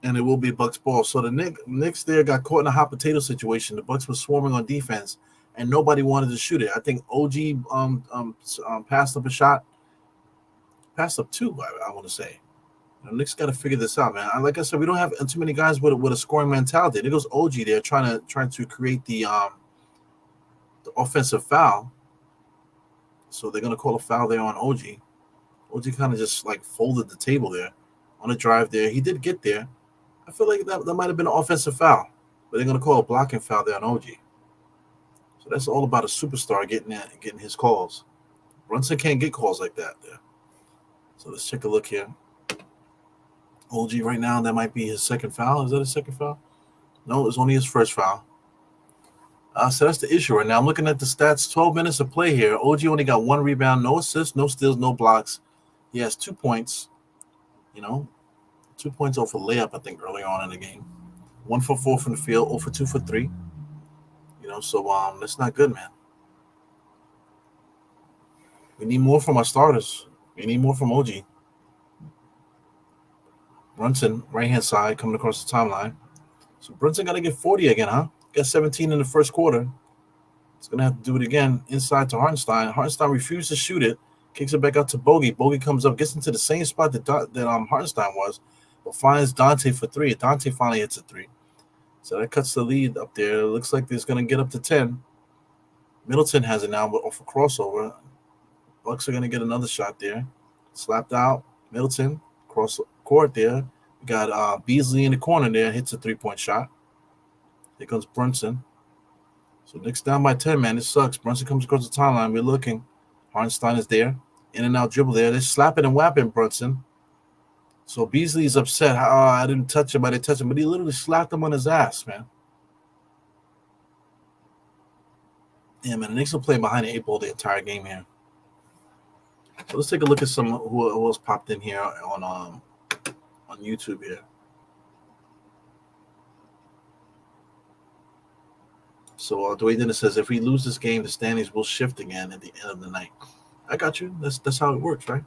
And it will be Bucks ball. So the Knicks there got caught in a hot potato situation. The Bucks were swarming on defense, and nobody wanted to shoot it. I think OG passed up a shot. Passed up two, I want to say. The Knicks got to figure this out, man. Like I said, we don't have too many guys with a scoring mentality. There goes OG there trying to create the offensive foul. So they're gonna call a foul there on OG. OG kind of just like folded the table there on a drive there. He did get there. I feel like that might have been an offensive foul, but they're gonna call a blocking foul there on OG. So that's all about a superstar getting his calls. Brunson can't get calls like that there. So let's take a look here. OG right now, that might be his second foul. Is that his second foul? No, it's only his first foul. So that's the issue right now. I'm looking at the stats. 12 minutes of play here. OG only got 1 rebound, no assists, no steals, no blocks. He has 2 points. 2 points off a layup, I think, early on in the game. 1 for 4 from the field, 0 for 2 for 3. So that's not good, man. We need more from our starters. We need more from OG. Brunson, right-hand side, coming across the timeline. So Brunson got to get 40 again, huh? Got 17 in the first quarter. He's going to have to do it again inside to Hartenstein. Hartenstein refused to shoot it. Kicks it back out to Bogey. Bogey comes up, gets into the same spot that Hartenstein was, but finds Dante for 3. Dante finally hits a 3. So that cuts the lead up there. It looks like it's going to get up to 10. Middleton has it now, but off a crossover. Bucks are going to get another shot there. Slapped out. Middleton, cross court there. We got Beasley in the corner there. Hits a 3-point shot. Here comes Brunson. So Knicks down by 10, man. It sucks. Brunson comes across the timeline. We're looking. Hartenstein is there. In and out dribble there. They're slapping and whapping Brunson. So Beasley's upset. I didn't touch him. I didn't touch him. But he literally slapped him on his ass, man. Yeah, man. The Knicks will play behind the 8 ball the entire game here. So let's take a look at some who else popped in here on YouTube here. So Dwayne Dennis says, if we lose this game, the standings will shift again at the end of the night. I got you. That's how it works, right?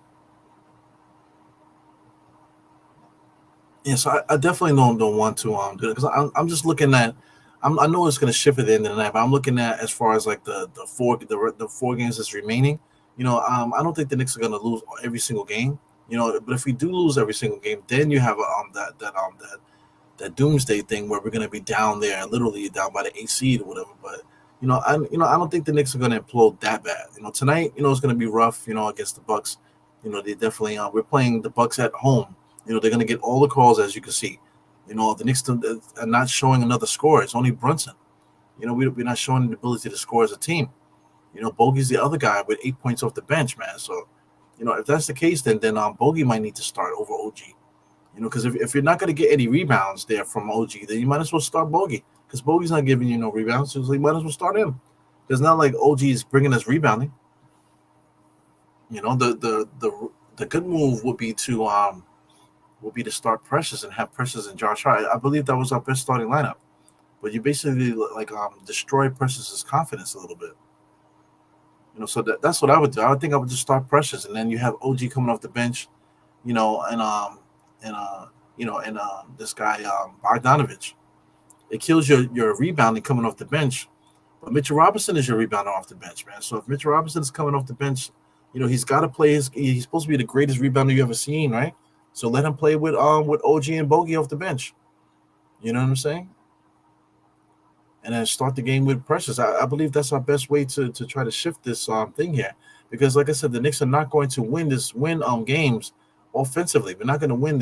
Yeah, so I definitely don't want to do it because I'm just looking at. I know it's going to shift at the end of the night, but I'm looking at as far as like the 4 games that's remaining. I don't think the Knicks are going to lose every single game. But if we do lose every single game, then you have that doomsday thing where we're going to be down there, literally down by the 8th seed or whatever. But I don't think the Knicks are going to implode that bad. Tonight, it's going to be rough. Against the Bucks. They definitely we're playing the Bucks at home. They're going to get all the calls, as you can see. The Knicks are not showing another score. It's only Brunson. We're not showing the ability to score as a team. Bogey's the other guy with 8 points off the bench, man. So, if that's the case, then Bogey might need to start over OG. Because if you're not going to get any rebounds there from OG, then you might as well start Bogey because Bogey's not giving you no rebounds. So you might as well start him. It's not like OG is bringing us rebounding. The good move would be to start Precious and have Precious and Josh Hart. I believe that was our best starting lineup. But you basically destroy Precious's confidence a little bit. So that's what I would do. I would think I would just start Precious, and then you have OG coming off the bench, and this guy Bogdanovich. It kills your rebounding coming off the bench, but Mitchell Robinson is your rebounder off the bench, man. So if Mitchell Robinson is coming off the bench, he's got to play he's supposed to be the greatest rebounder you ever seen, right? So let him play with OG and Bogey off the bench. You know what I'm saying? And then start the game with Precious. I believe that's our best way to try to shift this thing here, because like I said, the Knicks are not going to win games offensively. We're not going to win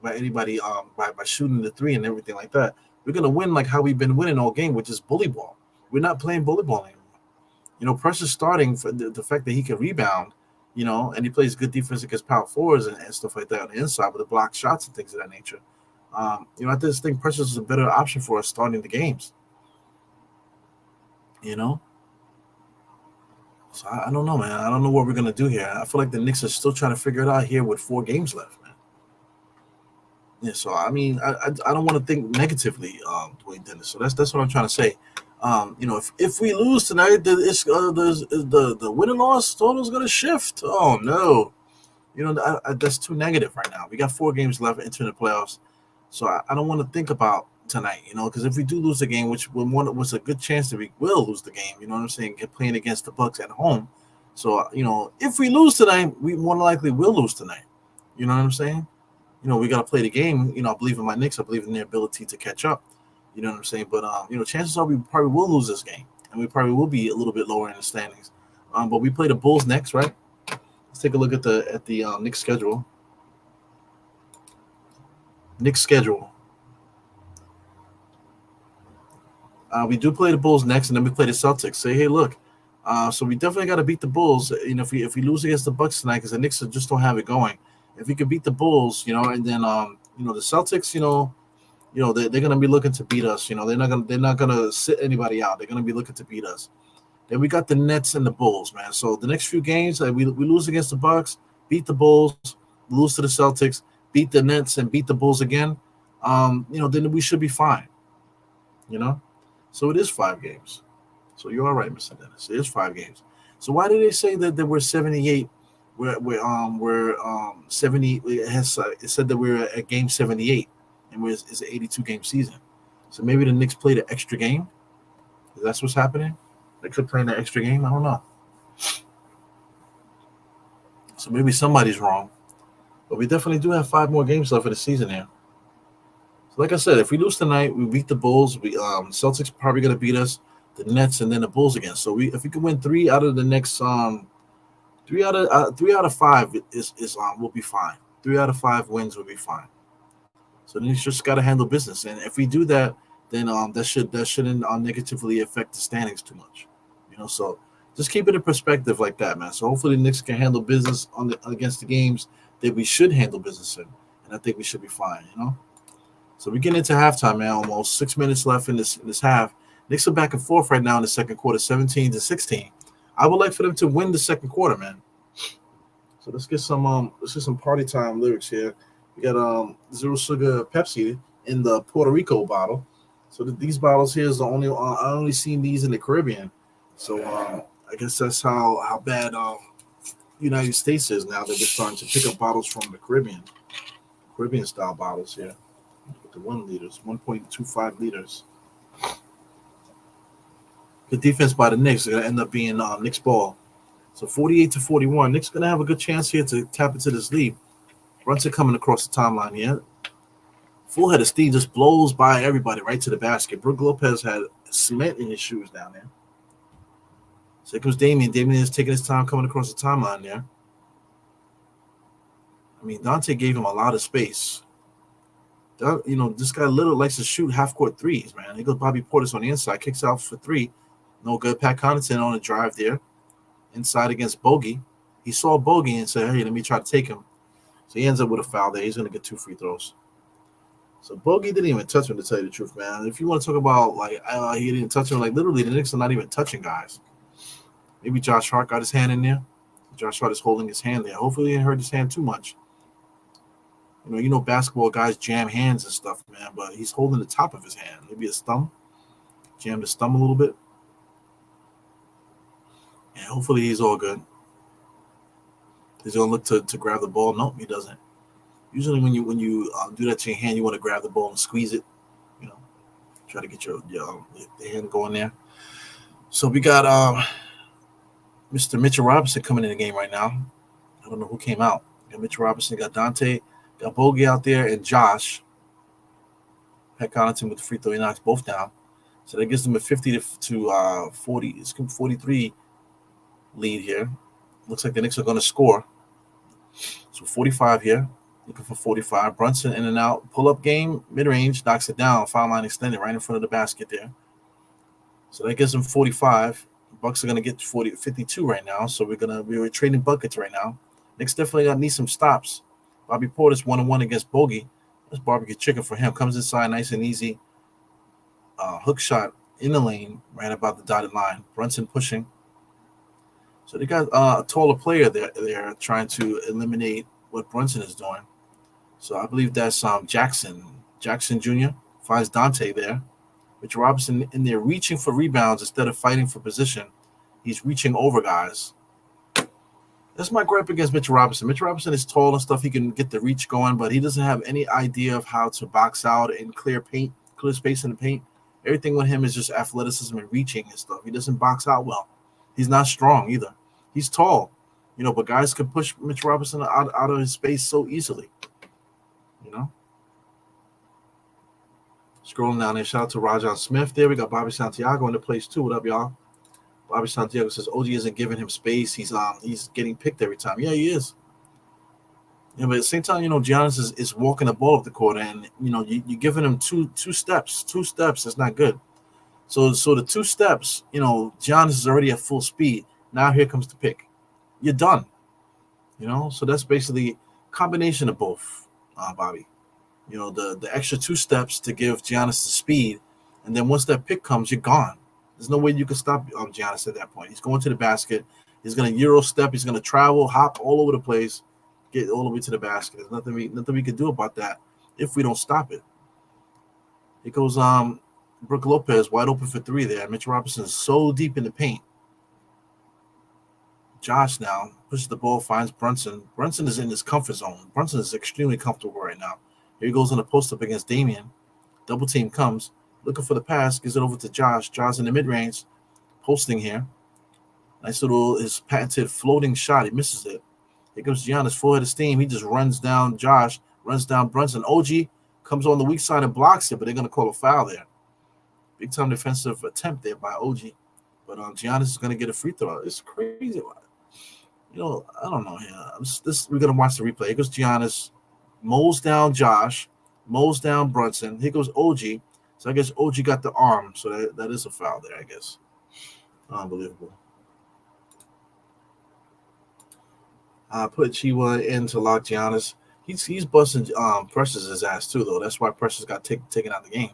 by anybody by shooting the three and everything like that. We're going to win like how we've been winning all game, which is bully ball. We're not playing bully ball anymore. Precious starting for the fact that he can rebound, and he plays good defense against power forwards and stuff like that on the inside with the block shots and things of that nature. I just think Precious is a better option for us starting the games. So I don't know, man. I don't know what we're going to do here. I feel like the Knicks are still trying to figure it out here with 4 games left, man. Yeah, so, I mean, I don't want to think negatively, Dwayne Dennis. So that's what I'm trying to say. If we lose tonight, the win and loss total is going to shift. Oh, no. That's too negative right now. We got 4 games left entering the playoffs. So I don't want to think about tonight, because if we do lose the game, which was a good chance that we will lose the game, you know what I'm saying, playing against the Bucks at home. So, if we lose tonight, we more likely will lose tonight. You know what I'm saying? We got to play the game. I believe in my Knicks. I believe in their ability to catch up. You know what I'm saying? But, chances are we probably will lose this game, and we probably will be a little bit lower in the standings. But we play the Bulls next, right? Let's take a look at the Knicks schedule. Knicks schedule. We do play the Bulls next, and then we play the Celtics. Say, hey, look, so we definitely got to beat the Bulls. If we lose against the Bucks tonight, because the Knicks just don't have it going. If we could beat the Bulls, and then the Celtics, they're gonna be looking to beat us. They're not gonna sit anybody out. They're gonna be looking to beat us. Then we got the Nets and the Bulls, man. So the next few games, we lose against the Bucks, beat the Bulls, lose to the Celtics, beat the Nets, and beat the Bulls again. Then we should be fine. So it is 5 games. So you're all right, Mr. Dennis. It is 5 games. So why did they say that we're 78? We're 70. It said that we're at game 78, and it's an 82 game season. So maybe the Knicks played an extra game. That's what's happening. They could play an extra game. I don't know. So maybe somebody's wrong, but we definitely do have 5 more games left of the season here. Like I said, if we lose tonight, we beat the Bulls. Celtics probably going to beat us, the Nets, and then the Bulls again. So if we can win 3 out of the next 3 out of 5 is we'll be fine. 3 out of 5 wins will be fine. So then you just got to handle business, and if we do that, then that shouldn't negatively affect the standings too much. So just keep it in perspective like that, man. So hopefully the Knicks can handle business against the games that we should handle business in, and I think we should be fine. So we get into halftime, man. Almost 6 minutes left in this half. Knicks are back and forth right now in the second quarter, 17-16. I would like for them to win the second quarter, man. So let's get some party time lyrics here. We got Zero Sugar Pepsi in the Puerto Rico bottle. So these bottles here is the only I only seen these in the Caribbean. So I guess that's how bad United States is now that we're starting to pick up bottles from the Caribbean style bottles here. The 1 liters, 1.25 liters. Good defense by the Knicks. It's going to end up being Knicks ball. So 48-41. Knicks going to have a good chance here to tap into this lead. Brunson coming across the timeline here. Full head of steam just blows by everybody right to the basket. Brook Lopez had cement in his shoes down there. So here comes Damian. Damian is taking his time coming across the timeline there. I mean, Dante gave him a lot of space. This guy Little likes to shoot half-court threes, man. He goes Bobby Portis on the inside, kicks out for 3. No good. Pat Connaughton on a drive there. Inside against Bogey. He saw Bogey and said, hey, let me try to take him. So he ends up with a foul there. He's going to get 2 free throws. So Bogey didn't even touch him, to tell you the truth, man. If you want to talk about, like, he didn't touch him, like, literally the Knicks are not even touching guys. Maybe Josh Hart got his hand in there. Josh Hart is holding his hand there. Hopefully he didn't hurt his hand too much. You know, basketball guys jam hands and stuff, man, but he's holding the top of his hand. Maybe his thumb. Jammed his thumb a little bit. And hopefully he's all good. He's going to look to grab the ball. Nope, he doesn't. Usually when you do that to your hand, you want to grab the ball and squeeze it. You know, try to get your hand going there. So we got Mr. Mitchell Robinson coming in the game right now. I don't know who came out. Got Mitchell Robinson, got Dante, got Bogey out there, and Josh. Pat Connaughton with the free throw. He knocks both down. So that gives them a 50 to 40. It's 43 lead here. Looks like the Knicks are going to score. So 45 here. Looking for 45. Brunson in and out. Pull-up game, mid-range, knocks it down. Foul line extended right in front of the basket there. So that gives them 45. Bucks are going to get 52 right now. So we're trading buckets right now. Knicks definitely need some stops. Bobby Porter's 1-1 against Bogey. That's barbecue chicken for him. Comes inside nice and easy. Hook shot in the lane right about the dotted line. Brunson pushing. So they got a taller player there. They're trying to eliminate what Brunson is doing. So I believe that's Jackson Jr. finds Dante there. Mitchell Robinson in there reaching for rebounds instead of fighting for position. He's reaching over guys. That's my gripe against Mitchell Robinson. Mitchell Robinson is tall and stuff. He can get the reach going, but he doesn't have any idea of how to box out and clear space in the paint. Everything with him is just athleticism and reaching and stuff. He doesn't box out well. He's not strong either. He's tall, but guys can push Mitchell Robinson out of his space so easily. Scrolling down there, shout out to Rajon Smith there. We got Bobby Santiago in the place too. What up, y'all? Bobby Santiago says OG isn't giving him space. He's getting picked every time. Yeah, he is. Yeah, but at the same time, Giannis is walking the ball up the court, and you're giving him two steps. 2 steps, that's not good. So the 2 steps, Giannis is already at full speed. Now here comes the pick. You're done. So that's basically a combination of both, Bobby. The extra 2 steps to give Giannis the speed, and then once that pick comes, you're gone. There's no way you can stop Giannis at that point. He's going to the basket. He's going to Euro step. He's going to travel, hop all over the place, get all the way to the basket. There's nothing we can do about that if we don't stop it. It goes Brook Lopez wide open for 3 there. Mitchell Robinson is so deep in the paint. Josh now pushes the ball, finds Brunson. Brunson is in his comfort zone. Brunson is extremely comfortable right now. Here he goes on a post-up against Damian. Double team comes. Looking for the pass. Gives it over to Josh. Josh in the mid-range. Posting here. Nice little his patented floating shot. He misses it. Here comes Giannis, full head of steam. He just runs down Josh. Runs down Brunson. OG comes on the weak side and blocks it, but they're going to call a foul there. Big-time defensive attempt there by OG. But Giannis is going to get a free throw. It's crazy. I don't know here. We're going to watch the replay. Here goes Giannis. Mows down Josh. Mows down Brunson. Here goes OG. So I guess OG got the arm. So that is a foul there, I guess. Unbelievable. Put Chiwa in to lock Giannis. He's busting Precious' ass too, though. That's why Precious got taken out of the game.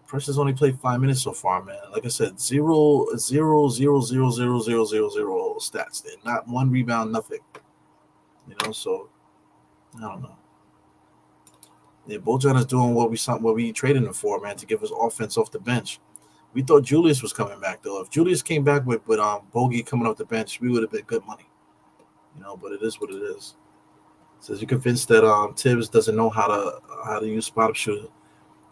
Precious only played 5 minutes so far, man. Like I said, 0 stats there. Not 1 rebound, nothing. So I don't know. Yeah, Bojan is doing what we traded him for, man, to give us offense off the bench. We thought Julius was coming back, though. If Julius came back with Bogey coming off the bench, we would have been good money. But it is what it is. Says you're convinced that Tibbs doesn't know how to use spot up shooter.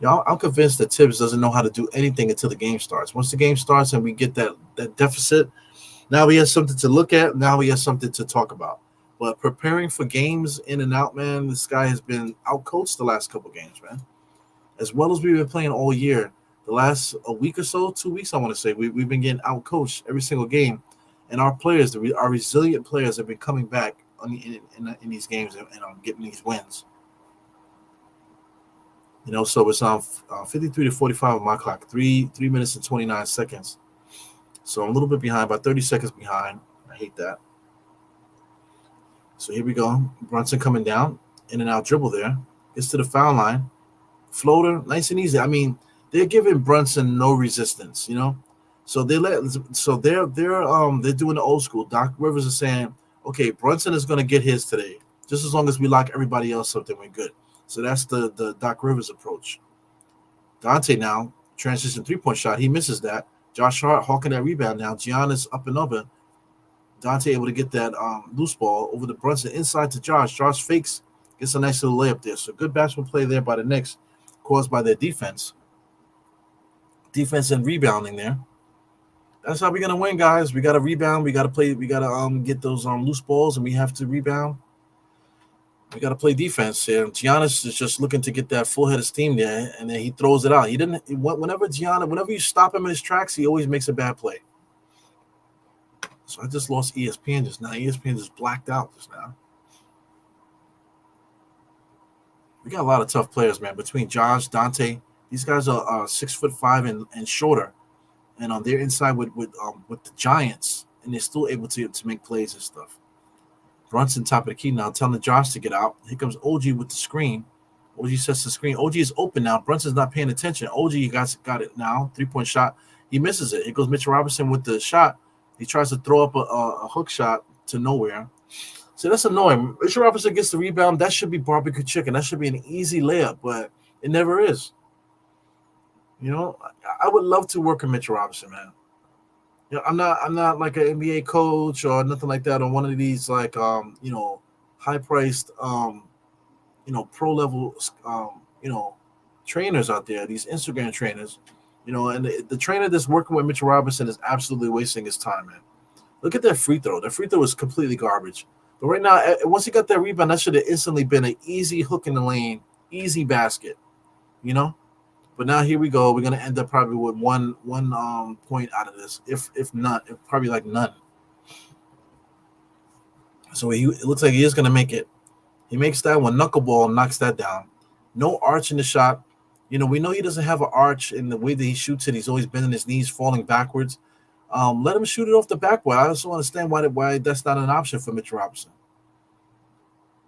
I'm convinced that Tibbs doesn't know how to do anything until the game starts. Once the game starts and we get that deficit, now we have something to look at. Now we have something to talk about. But preparing for games in and out, man, this guy has been outcoached the last couple games, man. As well as we've been playing all year, the last a week or so, 2 weeks, I want to say, we've been getting outcoached every single game. And our players, our resilient players, have been coming back in these games and getting these wins. So it's 53 to 45 on my clock, 3 minutes and 29 seconds. So I'm a little bit behind, about 30 seconds behind. I hate that. So here we go. Brunson coming down, in and out dribble there. Gets to the foul line. Floater, nice and easy. I mean, they're giving Brunson no resistance, So they're doing the old school. Doc Rivers is saying, okay, Brunson is gonna get his today. Just as long as we lock everybody else up, then we're good. So that's the Doc Rivers approach. Dante now, transition 3-point shot. He misses that. Josh Hart hawking that rebound now. Giannis up and over. Dante able to get that loose ball over to Brunson inside to Josh. Josh fakes, gets a nice little layup there. So good basketball play there by the Knicks, caused by their defense. Defense and rebounding there. That's how we're gonna win, guys. We gotta rebound. We gotta play. We gotta get those loose balls, and we have to rebound. We gotta play defense. And Giannis is just looking to get that full head of steam there, and then he throws it out. He didn't. Whenever you stop him in his tracks, he always makes a bad play. So I just lost ESPN just now. ESPN just blacked out just now. We got a lot of tough players, man. Between Josh, Dante, these guys are 6'5" and shorter, and they're inside with the Giants, and they're still able to make plays and stuff. Brunson top of the key now, telling Josh to get out. Here comes OG with the screen. OG sets the screen. OG is open now. Brunson's not paying attention. OG got it now. 3-point shot. He misses it. Here goes Mitchell Robinson with the shot. He tries to throw up a hook shot to nowhere. So that's annoying. Mitchell Robinson gets the rebound. That should be barbecue chicken. That should be an easy layup, but it never is. I would love to work with Mitchell Robinson, man. I'm not like an NBA coach or nothing like that, or one of these like high priced pro level trainers out there, these Instagram trainers, and the trainer that's working with Mitchell Robinson is absolutely wasting his time, man. Look at that free throw. That free throw was completely garbage. But right now, once he got that rebound, that should have instantly been an easy hook in the lane, easy basket, But now here we go. We're gonna end up probably with one point out of this, if not, probably like none. So it looks like he is gonna make it. He makes that one, knuckleball, knocks that down. No arch in the shot. We know he doesn't have an arch in the way that he shoots it. He's always bending his knees, falling backwards. Let him shoot it off the backboard. I just don't understand why that's not an option for Mitch Robinson.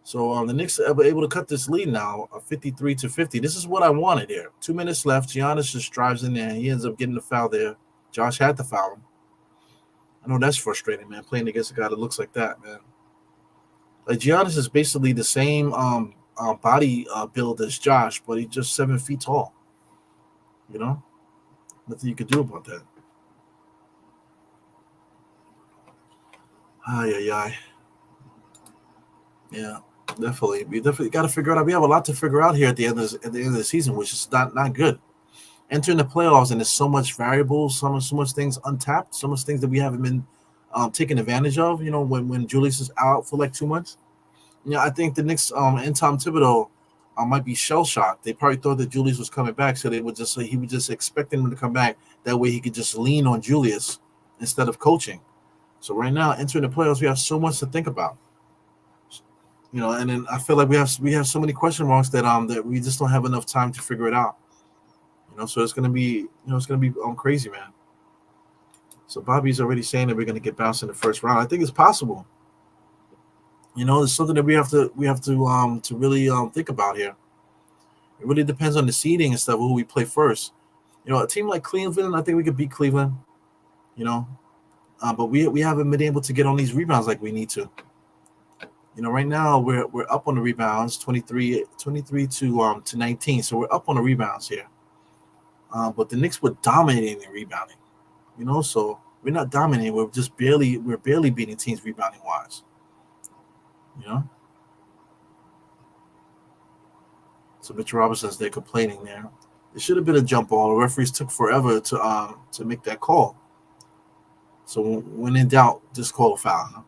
So the Knicks are able to cut this lead now, 53-50. This is what I wanted here. 2 minutes left. Giannis just drives in there. He ends up getting the foul there. Josh had to foul him. I know that's frustrating, man, playing against a guy that looks like that, man. Like Giannis is basically the same body build as Josh, but he's just 7 feet tall. Nothing you could do about that. Ay. Yeah, definitely. We definitely got to figure it out. We have a lot to figure out here at the end of the season, which is not good. Entering the playoffs, and there's so much variables, so much things untapped, so much things that we haven't been taken advantage of. When Julius is out for like 2 months. I think the Knicks and Tom Thibodeau might be shell shocked. They probably thought that Julius was coming back, so he would just expect him to come back. That way he could just lean on Julius instead of coaching. So right now, entering the playoffs, we have so much to think about. And then I feel like we have so many question marks that we just don't have enough time to figure it out. So it's gonna be crazy, man. So Bobby's already saying that we're gonna get bounced in the first round. I think it's possible. It's something that we have to really think about here. It really depends on the seeding and stuff, who we play first. A team like Cleveland, I think we could beat Cleveland. But we haven't been able to get on these rebounds like we need to. Right now we're up on the rebounds, 23 to 19. So we're up on the rebounds here. But the Knicks were dominating in rebounding. So we're not dominating. We're barely beating teams rebounding wise. So Mitch Robinson's there complaining there. It should have been a jump ball. The referees took forever to make that call. So when in doubt, just call a foul.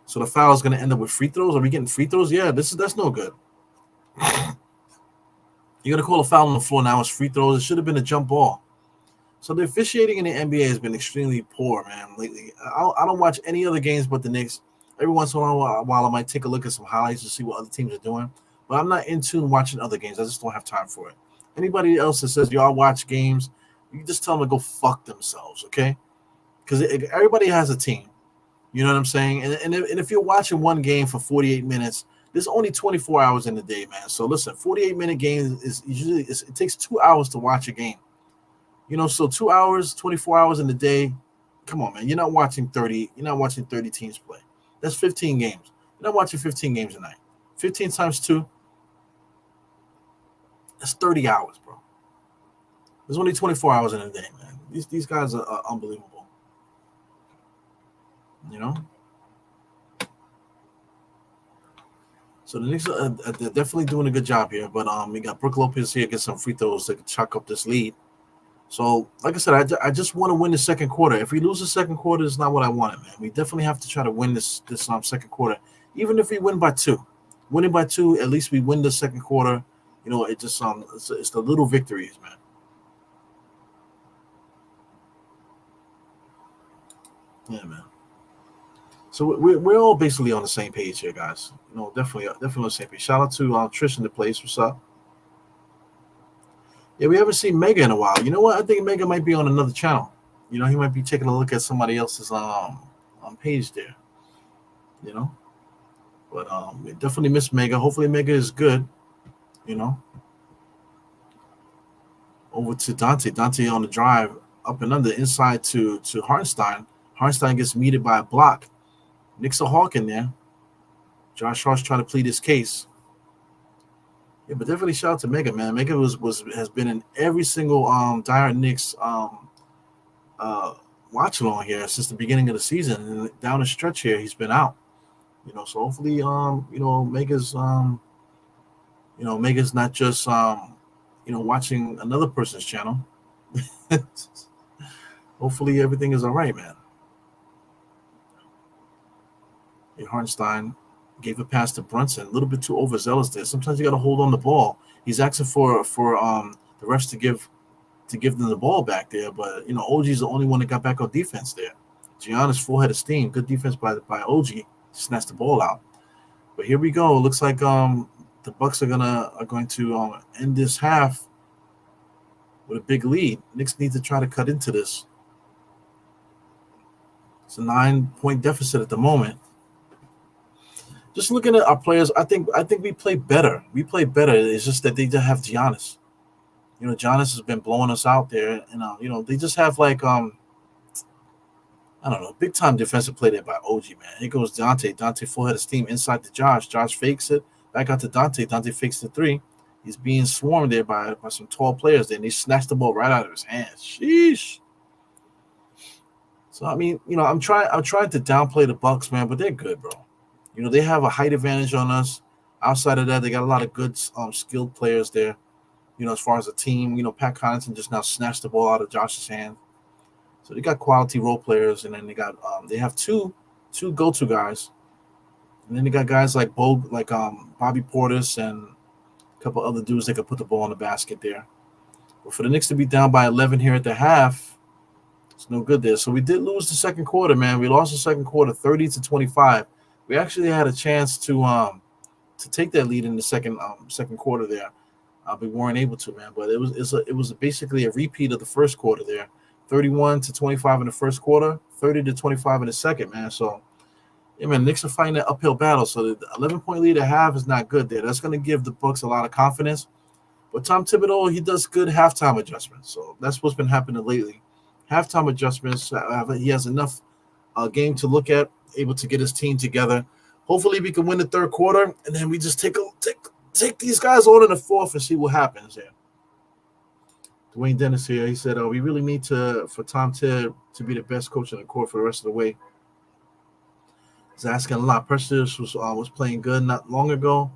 So the foul is going to end up with free throws. Are we getting free throws? Yeah, that's no good. You're going to call a foul on the floor now. It's free throws. It should have been a jump ball. So the officiating in the NBA has been extremely poor, man, lately. I don't watch any other games but the Knicks. Every once in a while, I might take a look at some highlights to see what other teams are doing. But I'm not in tune watching other games. I just don't have time for it. Anybody else that says y'all watch games, you just tell them to go fuck themselves, okay? Because everybody has a team. You know what I'm saying? And if you're watching one game for 48 minutes, there's only 24 hours in the day, man. So listen, 48-minute game is usually it takes 2 hours to watch a game. So 2 hours, 24 hours in the day. Come on, man. You're not watching 30. You're not watching 30 teams play. That's 15 games. You're not watching 15 games a night. 15 times 2. That's 30 hours, bro. There's only 24 hours in a day, man. These guys are unbelievable. So the Knicks are they're definitely doing a good job here. But we got Brook Lopez here, get some free throws to chalk up this lead. So, like I said, I just want to win the second quarter. If we lose the second quarter, it's not what I wanted, man. We definitely have to try to win this second quarter. Even if we win by 2. Winning by 2, at least we win the second quarter. It just it's the little victories, man. Yeah, man. So we're all basically on the same page here, guys. Definitely on the same page. Shout out to Trish in the place. What's up? Yeah, we haven't seen Mega in a while. You know what? I think Mega might be on another channel. He might be taking a look at somebody else's page there. But we definitely miss Mega. Hopefully Mega is good. Over to Dante. Dante on the drive up and under inside to Hartenstein. Hartenstein gets meted by a block. Knicks are hawking there. Josh Hart's trying to plead his case. Yeah, but definitely shout out to Mega, man. Mega has been in every single Dire Knicks watch along here since the beginning of the season. And down the stretch here, he's been out. So hopefully Mega's Mega's not just watching another person's channel. Hopefully everything is all right, man. Hartenstein gave a pass to Brunson, a little bit too overzealous there. Sometimes you got to hold on the ball. He's asking for the refs to give them the ball back there, but OG's the only one that got back on defense there. Giannis full head of steam, good defense by OG, snatched the ball out. But here we go. It looks like the Bucks are going to end this half with a big lead. Knicks need to try to cut into this. It's a 9-point deficit at the moment. Just looking at our players, I think we play better. We play better. It's just that they just have Giannis. Giannis has been blowing us out there, and they just have I don't know, big time defensive play there by OG, man. Here goes Dante. Dante full head of steam inside to Josh. Josh fakes it. Back out to Dante. Dante fakes the 3. He's being swarmed there by some tall players there, and they snatched the ball right out of his hands. Sheesh. So I'm trying to downplay the Bucks, man, but they're good, bro. They have a height advantage on us. Outside of that, they got a lot of good, skilled players there. As far as a team, Pat Connaughton just now snatched the ball out of Josh's hand. So they got quality role players, and then they have two go-to guys, and then they got guys like Bobby Portis and a couple other dudes that could put the ball in the basket there. But for the Knicks to be down by 11 here at the half, it's no good there. So we did lose the second quarter, man. We lost the second quarter, 30-25. We actually had a chance to take that lead in the second quarter there. We weren't able to, man. But it was basically a repeat of the first quarter there. 31-25 in the first quarter, 30-25 in the second, man. So, yeah, man, Knicks are fighting that uphill battle. So the 11-point lead at half is not good there. That's going to give the Bucks a lot of confidence. But Tom Thibodeau, he does good halftime adjustments. So that's what's been happening lately. Halftime adjustments. He has enough game to look at, able to get his team together. Hopefully we can win the third quarter, and then we just take these guys on in the fourth and see what happens there. Dwayne Dennis here. He said, we really need for Tom Tibb to be the best coach on the court for the rest of the way. He's asking a lot. Precious was playing good not long ago.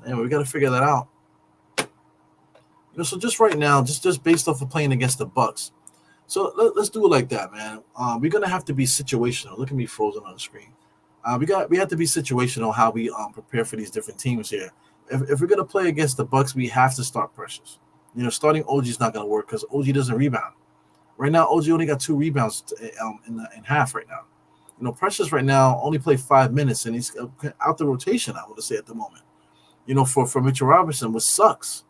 And we got to figure that out. So just right now, just based off of playing against the Bucks. So let's do it like that, man. We're going to have to be situational. Look at me frozen on the screen. We have to be situational how we prepare for these different teams here. If we're going to play against the Bucks, we have to start Precious. Starting OG is not going to work because OG doesn't rebound. Right now, OG only got 2 rebounds in half right now. Precious right now only played 5 minutes, and he's out the rotation, I would say, at the moment. For Mitchell Robinson, which sucks.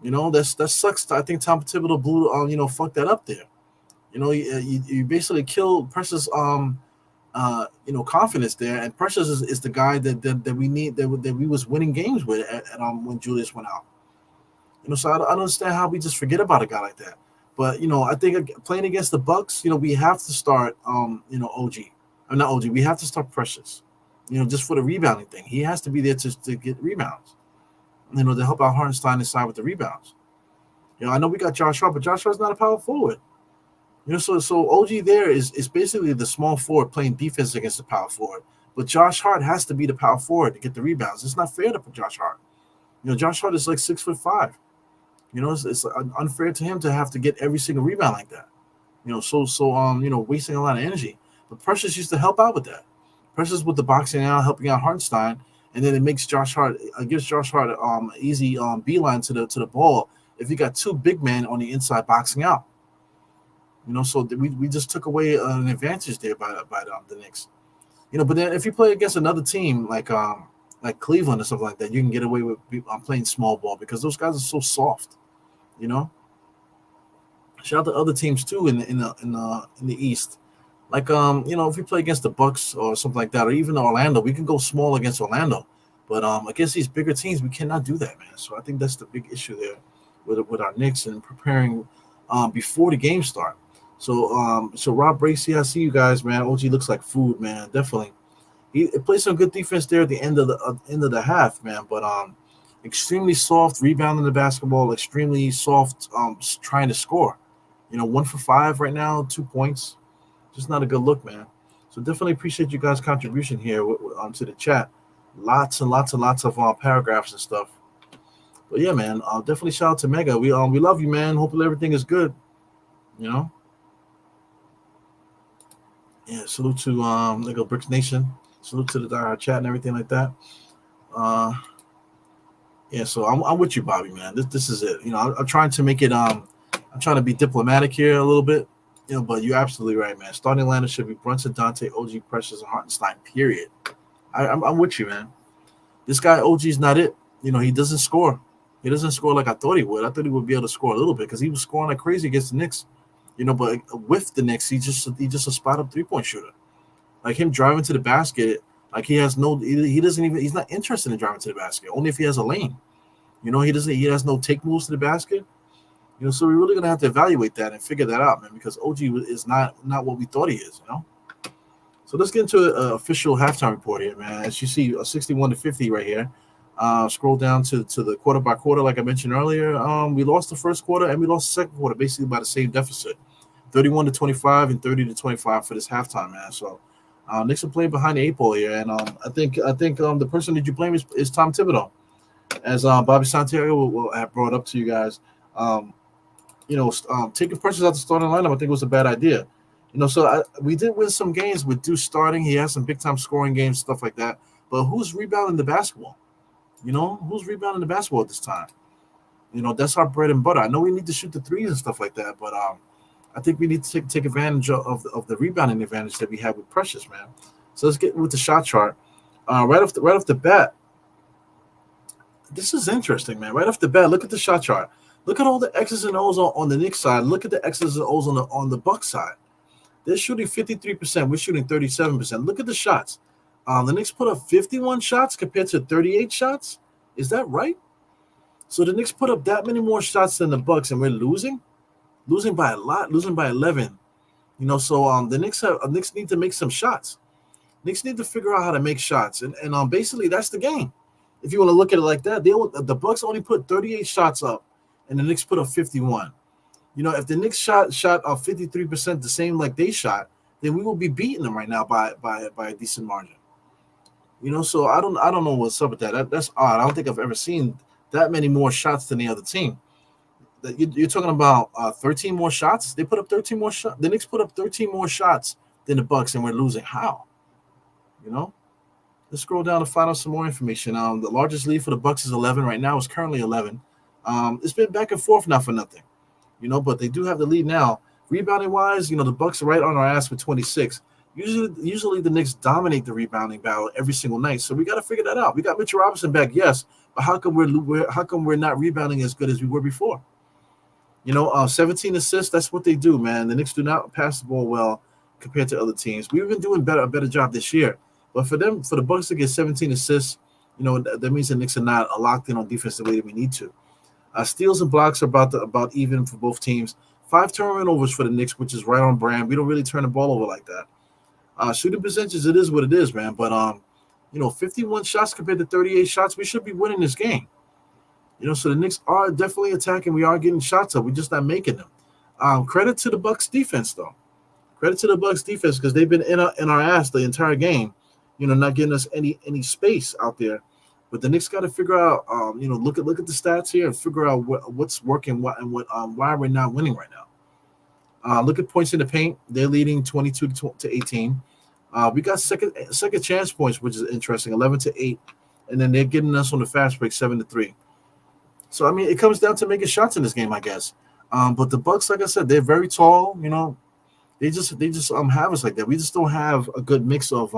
That sucks. I think Tom Thibodeau blew, fucked that up there. You basically killed Precious confidence there. And Precious is the guy that we need that we was winning games with when Julius went out. So I don't understand how we just forget about a guy like that. But I think playing against the Bucks, we have to start OG. I'm not OG. We have to start Precious. Just for the rebounding thing, he has to be there to get rebounds. To help out Hartenstein inside with the rebounds. I know we got Josh Hart, but Josh Hart's not a power forward. So OG there is basically the small forward playing defense against the power forward. But Josh Hart has to be the power forward to get the rebounds. It's not fair to put Josh Hart. Josh Hart is like 6'5". It's unfair to him to have to get every single rebound like that. Wasting a lot of energy. But Precious used to help out with that. Precious with the boxing out, helping out Hartenstein, and then it makes gives Josh Hart easy beeline to the ball if you got two big men on the inside boxing out. So we just took away an advantage there by the Knicks. But then if you play against another team like Cleveland or something like that, you can get away with playing small ball because those guys are so soft. Shout out to other teams too in the East. Like if we play against the Bucks or something like that, or even Orlando, we can go small against Orlando. But against these bigger teams, we cannot do that, man. So I think that's the big issue there with our Knicks and preparing before the game start. So Rob Bracey, I see you guys, man. OG looks like food, man. Definitely, he played some good defense there at the end of the half, man. But extremely soft rebounding the basketball, extremely soft trying to score. 1 for 5 right now, 2 points. Just not a good look, man. So definitely appreciate you guys' contribution here to the chat. Lots and lots and lots of paragraphs and stuff. But yeah, man, definitely shout out to Mega. We love you, man. Hopefully everything is good. Yeah, salute to Lego Bricks Nation. Salute to the chat and everything like that. So I'm with you, Bobby, man. This is it. I'm trying to make it. I'm trying to be diplomatic here a little bit. But you're absolutely right, man. Starting lineup should be Brunson, Dante, OG, Precious, and Hartenstein. Period. I'm with you, man. This guy OG's not it. He doesn't score. He doesn't score like I thought he would. I thought he would be able to score a little bit because he was scoring like crazy against the Knicks. But with the Knicks, he's just a spot up 3-point shooter. Like him driving to the basket, like he has no. He doesn't even. He's not interested in driving to the basket. Only if he has a lane. He doesn't. He has no take moves to the basket. So we're really gonna have to evaluate that and figure that out, man, because OG is not what we thought he is. So let's get into an official halftime report here, man. As you see, 61-50 right here. Scroll down to the quarter by quarter, like I mentioned earlier. We lost the first quarter and we lost the second quarter, basically by the same deficit, 31-25 and 30-25 for this halftime, man. So Knicks are playing behind the 8 ball here, and I think the person that you blame is Tom Thibodeau, as Bobby Santiago will have brought up to you guys. Taking Precious out the starting lineup, I think was a bad idea. We did win some games with Deuce starting. He has some big time scoring games, stuff like that. But who's rebounding the basketball? Who's rebounding the basketball at this time? That's our bread and butter. I know we need to shoot the threes and stuff like that, but I think we need to take advantage of the rebounding advantage that we have with Precious, man. So let's get with the shot chart. Right off the bat, this is interesting, man. Right off the bat, look at the shot chart. Look at all the X's and O's on the Knicks side. Look at the X's and O's on the Bucks side. They're shooting 53%. We're shooting 37%. Look at the shots. The Knicks put up 51 shots compared to 38 shots. Is that right? So the Knicks put up that many more shots than the Bucks, and we're losing by a lot, losing by 11. So the Knicks need to make some shots. Knicks need to figure out how to make shots, and basically that's the game. If you want to look at it like that, the Bucks only put 38 shots up, and the Knicks put up 51. If the Knicks shot 53% the same like they shot, then we will be beating them right now by a decent margin. So I don't know what's up with that. That's odd. I don't think I've ever seen that many more shots than the other team. You're talking about 13 more shots. They put up 13 more shots. The Knicks put up 13 more shots than the Bucks, and we're losing. How? Let's scroll down to find out some more information. The largest lead for the Bucks is 11 right now. It's currently 11. It's been back and forth now for nothing. But they do have the lead now. Rebounding wise, the Bucks are right on our ass with 26. Usually the Knicks dominate the rebounding battle every single night. So we got to figure that out. We got Mitchell Robinson back, yes, but how come we're not rebounding as good as we were before? 17 assists. That's what they do, man. The Knicks do not pass the ball well. compared to other teams. We've been doing a better job this year. But for the Bucks to get 17 assists, that means the Knicks are not locked in on defense the way that we need to. Steals and blocks are about even for both teams. 5 turnovers for the Knicks, which is right on brand. We don't really turn the ball over like that. Shooting percentages, it is what it is, man. But 51 shots compared to 38 shots, we should be winning this game. So the Knicks are definitely attacking. We are getting shots up. We're just not making them. Credit to the Bucks defense, though. Credit to the Bucks defense because they've been in our ass the entire game. Not giving us any space out there. But the Knicks got to figure out, look at the stats here and figure out what's working, why we're not winning right now. Look at points in the paint. They're leading 22 to 18. We got second chance points, which is interesting, 11 to 8, and then they're getting us on the fast break 7 to 3. So I mean, it comes down to making shots in this game, I guess. But the Bucks, like I said, they're very tall. They just have us like that. We just don't have a good mix of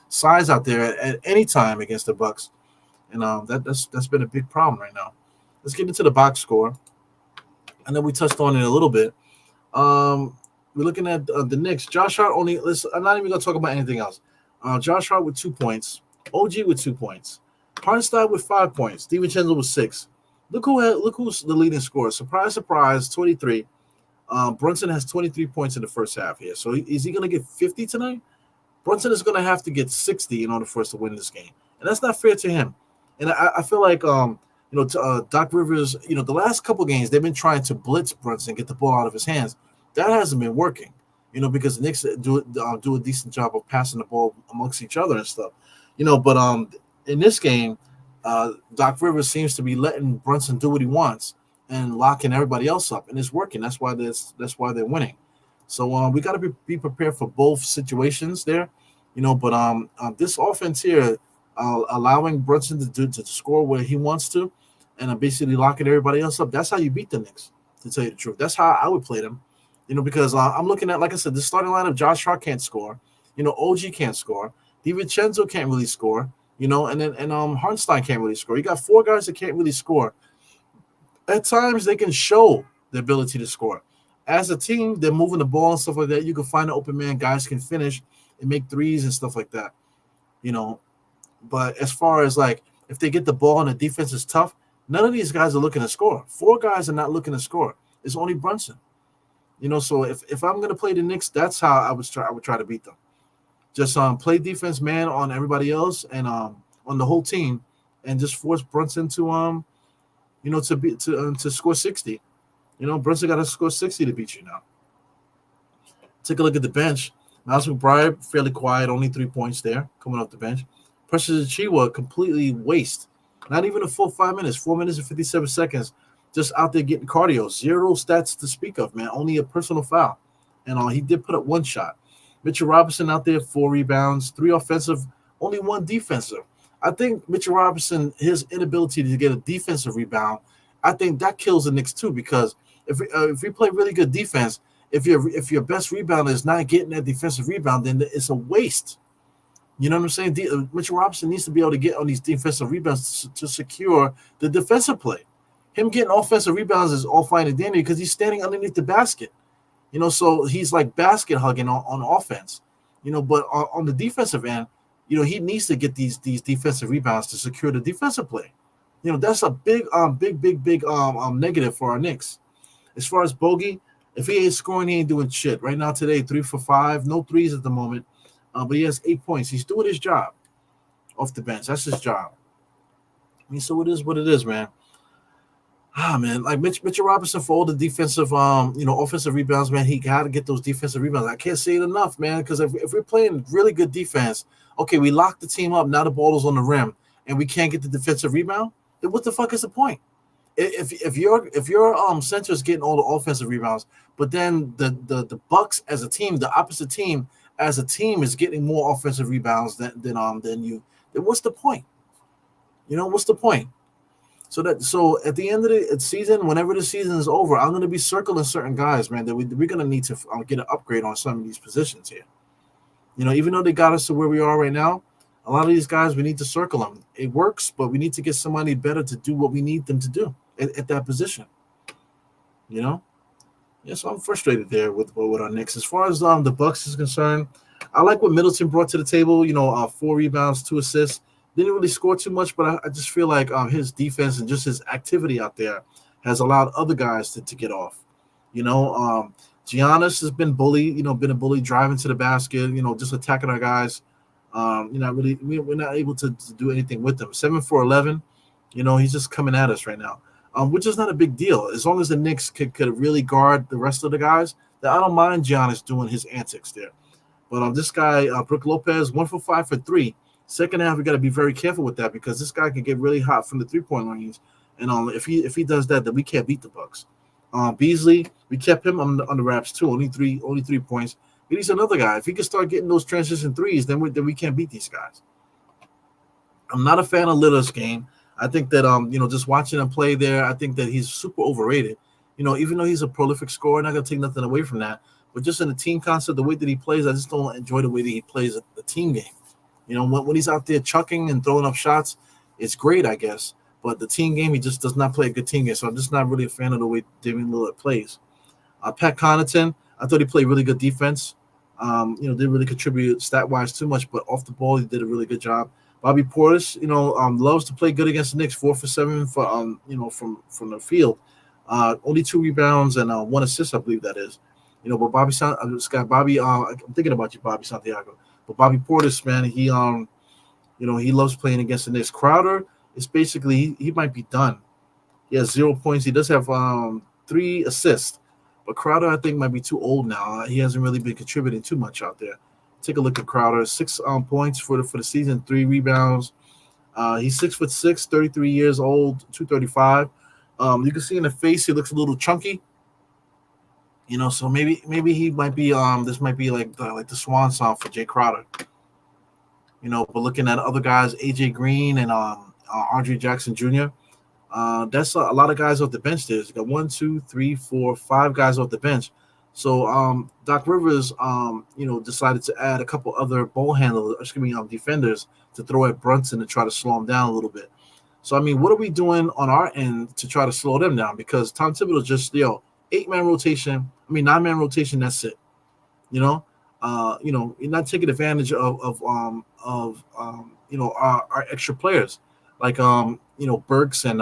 size out there at any time against the Bucks, and that's been a big problem right now. Let's get into the box score. I know we touched on it a little bit. We're looking at the Knicks. Josh Hart only. Listen, I'm not even gonna talk about anything else. Josh Hart with 2 points. OG with 2 points. Hartenstein with 5 points. DiVincenzo with 6. Look who's the leading scorer. Surprise, surprise, 23. Brunson has 23 points in the first half here. So is he going to get 50 tonight? Brunson is going to have to get 60 in order for us to win this game. And that's not fair to him. And I feel like, Doc Rivers, the last couple games, they've been trying to blitz Brunson, get the ball out of his hands. That hasn't been working, because the Knicks do a decent job of passing the ball amongst each other and stuff. But in this game, Doc Rivers seems to be letting Brunson do what he wants and locking everybody else up, and it's working. That's why they're winning. So we got to be prepared for both situations there, But this offense here, allowing Brunson to score where he wants to, and basically locking everybody else up. That's how you beat the Knicks. To tell you the truth, that's how I would play them. Because I'm looking at, like I said, the starting lineup. Josh Hart can't score. OG can't score. DiVincenzo can't really score. And Hartenstein can't really score. You got 4 guys that can't really score. At times, they can show the ability to score. As a team, they're moving the ball and stuff like that. You can find an open man. Guys can finish and make threes and stuff like that. But as far as, like, if they get the ball and the defense is tough, none of these guys are looking to score. 4 guys are not looking to score. It's only Brunson. So if I'm going to play the Knicks, that's how I would try to beat them. Just play defense man on everybody else and on the whole team, and just force Brunson to to score 60. Brunson got to score 60 to beat you now. Take a look at the bench. Miles McBride, fairly quiet, only 3 points there coming off the bench. Precious Achiuwa, completely waste. Not even a full 5 minutes, 4 minutes and 57 seconds, just out there getting cardio. 0 stats to speak of, man. Only a personal foul. And he did put up 1 shot. Mitchell Robinson out there, 4 rebounds, 3 offensive, only 1 defensive. I think Mitchell Robinson, his inability to get a defensive rebound, I think that kills the Knicks too. Because if we play really good defense, if your best rebounder is not getting that defensive rebound, then it's a waste. You know what I'm saying? Mitchell Robinson needs to be able to get on these defensive rebounds to secure the defensive play. Him getting offensive rebounds is all fine and dandy because he's standing underneath the basket. So he's like basket hugging on offense, but on the defensive end, he needs to get these defensive rebounds to secure the defensive play. That's a big negative for our Knicks. As far as Bogey, if he ain't scoring, he ain't doing shit. Right now today, 3 for 5, no threes at the moment, but he has 8 points. He's doing his job off the bench. That's his job. So it is what it is, man. Man, like Mitchell Robinson for all the defensive, offensive rebounds, man, he got to get those defensive rebounds. I can't say it enough, man, because if we're playing really good defense, okay, we lock the team up, now the ball is on the rim, and we can't get the defensive rebound, then what the fuck is the point? If your center is getting all the offensive rebounds, but then the Bucks as a team, the opposite team as a team is getting more offensive rebounds than you, then what's the point? What's the point? So at the end of the season, whenever the season is over, I'm going to be circling certain guys, man, that we're going to need to get an upgrade on some of these positions here. Even though they got us to where we are right now, a lot of these guys, we need to circle them. It works, but we need to get somebody better to do what we need them to do at that position. Yeah, so I'm frustrated there with our Knicks. As far as the Bucks is concerned, I like what Middleton brought to the table. 4 rebounds, 2 assists. Didn't really score too much, but I just feel like his defense and just his activity out there has allowed other guys to get off. You know, Giannis has been bullied. Been a bully driving to the basket. Just attacking our guys. We're not able to do anything with them. 7 for 11. He's just coming at us right now. Which is not a big deal. As long as the Knicks could really guard the rest of the guys, that I don't mind Giannis doing his antics there. But this guy, Brook Lopez, 1 for 5 for 3. Second half, we got to be very careful with that because this guy can get really hot from the 3-point range. And if he does that, then we can't beat the Bucks. Beasley, we kept him on the wraps too. Only 3 points. But he's another guy. If he can start getting those transition threes, then we can't beat these guys. I'm not a fan of Lillard's game. I think that just watching him play there, I think that he's super overrated. Even though he's a prolific scorer, not gonna take nothing away from that. But just in the team concept, the way that he plays, I just don't enjoy the way that he plays the team game. When he's out there chucking and throwing up shots, it's great, I guess. But the team game, he just does not play a good team game. So I'm just not really a fan of the way Damian Lillard plays. Pat Connaughton, I thought he played really good defense. Didn't really contribute stat-wise too much, but off the ball, he did a really good job. Bobby Portis, loves to play good against the Knicks. 4 for 7 for from the field. Only 2 rebounds and 1 assist, I believe that is. But I'm thinking about you, Bobby Santiago. But Bobby Portis, man, he loves playing against the Knicks. Crowder is basically he might be done. He has 0 points. He does have 3 assists, but Crowder I think might be too old now. He hasn't really been contributing too much out there. Take a look at Crowder. 6 points for the season, 3 rebounds. He's 6'6", 33 years old, 235. You can see in the face he looks a little chunky. So maybe he might be this might be like the swan song for Jay Crowder. But looking at other guys, AJ Green and Andre Jackson Jr. That's a lot of guys off the bench there. You got 1, 2, 3, 4, 5 guys off the bench. So Doc Rivers, decided to add a couple other ball handlers, defenders to throw at Brunson to try to slow him down a little bit. So what are we doing on our end to try to slow them down? Because Tom Thibodeau just 8-man rotation. 9-man rotation. That's it. You're not taking advantage of our extra players like Burks and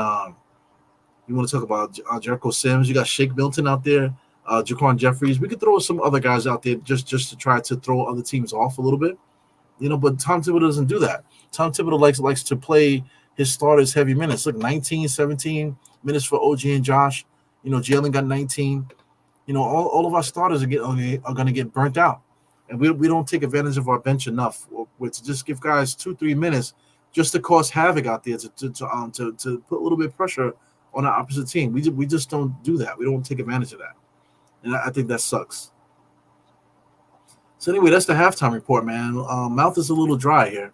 you want to talk about Jericho Sims. You got Shake Milton out there. Jaquan Jeffries. We could throw some other guys out there just to try to throw other teams off a little bit, but Tom Thibodeau doesn't do that. Tom Thibodeau likes to play his starters heavy minutes. Look, 19, 17 minutes for OG and Josh. Jalen got 19. All of our starters are going to get burnt out, and we don't take advantage of our bench enough. To just give guys 2-3 minutes just to cause havoc out there to put a little bit of pressure on our opposite team. We just don't do that. We don't take advantage of that. And I think that sucks. So anyway, that's the halftime report, man. Mouth is a little dry here,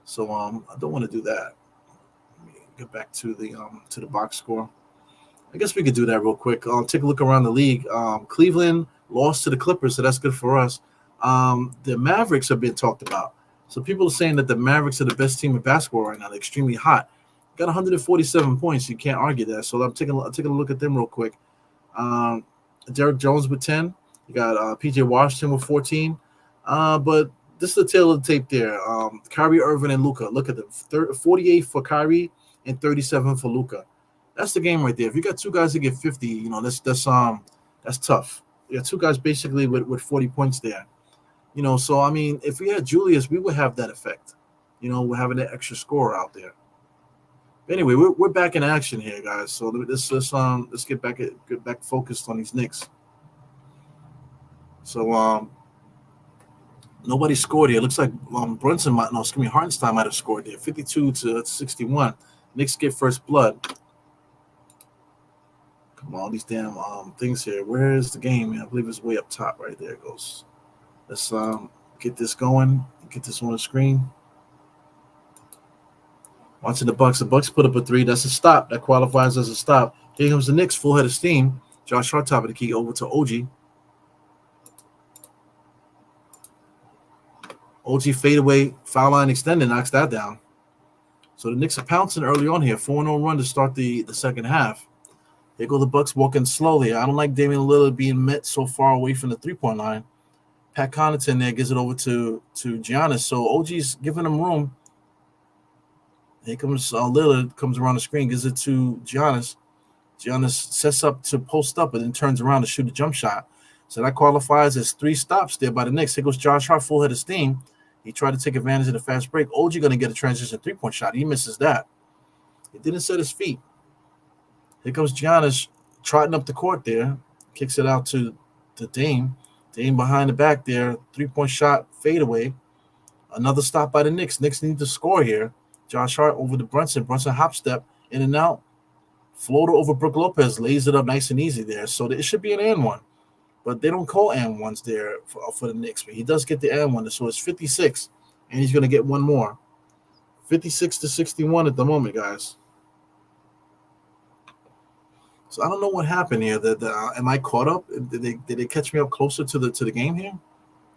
so I don't want to do that. Let me get back to the box score. I guess we could do that real quick. Take a look around the league. Cleveland lost to the Clippers, so that's good for us. The Mavericks are being talked about. So people are saying that the Mavericks are the best team in basketball right now. They're extremely hot. Got 147 points. You can't argue that. So I'm taking a look at them real quick. Derek Jones with 10. You got P.J. Washington with 14. But this is the tail of the tape there. Kyrie Irving and Luka. Look at them. 48 for Kyrie and 37 for Luka. That's the game right there. If you got 2 guys that get 50, that's tough. You got 2 guys basically with 40 points there. So if we had Julius, we would have that effect. We're having that extra score out there. Anyway, we're back in action here, guys. So let's get back focused on these Knicks. So nobody scored here. It looks like Hartenstein might have scored there, 52-61. Knicks get first blood. Come on, these damn things here. Where is the game, man? I believe it's way up top. Right there it goes. Let's get this going. Get this on the screen. Watching the Bucks. The Bucks put up a 3. That's a stop. That qualifies as a stop. Here comes the Knicks, full head of steam. Josh Hart, top of the key, over to OG. OG fadeaway, foul line extended, knocks that down. So the Knicks are pouncing early on here. 4-0 run to start the second half. Here go the Bucks walking slowly. I don't like Damian Lillard being met so far away from the three-point line. Pat Connaughton there gives it over to Giannis. So OG's giving him room. Here comes Lillard, comes around the screen, gives it to Giannis. Giannis sets up to post up and then turns around to shoot a jump shot. So that qualifies as 3 stops there by the Knicks. Here goes Josh Hart, full head of steam. He tried to take advantage of the fast break. OG going to get a transition three-point shot. He misses that. He didn't set his feet. Here comes Giannis trotting up the court there. Kicks it out to Dame. Dame behind the back there. Three-point shot, fadeaway. Another stop by the Knicks. Knicks need to score here. Josh Hart over to Brunson. Brunson hop step in and out. Floater over Brook Lopez. Lays it up nice and easy there. So it should be an and one. But they don't call and ones there for the Knicks. But he does get the and one. So it's 56. And he's going to get one more. 56-61 at the moment, guys. So I don't know what happened here. Am I caught up? Did they catch me up closer to the game here?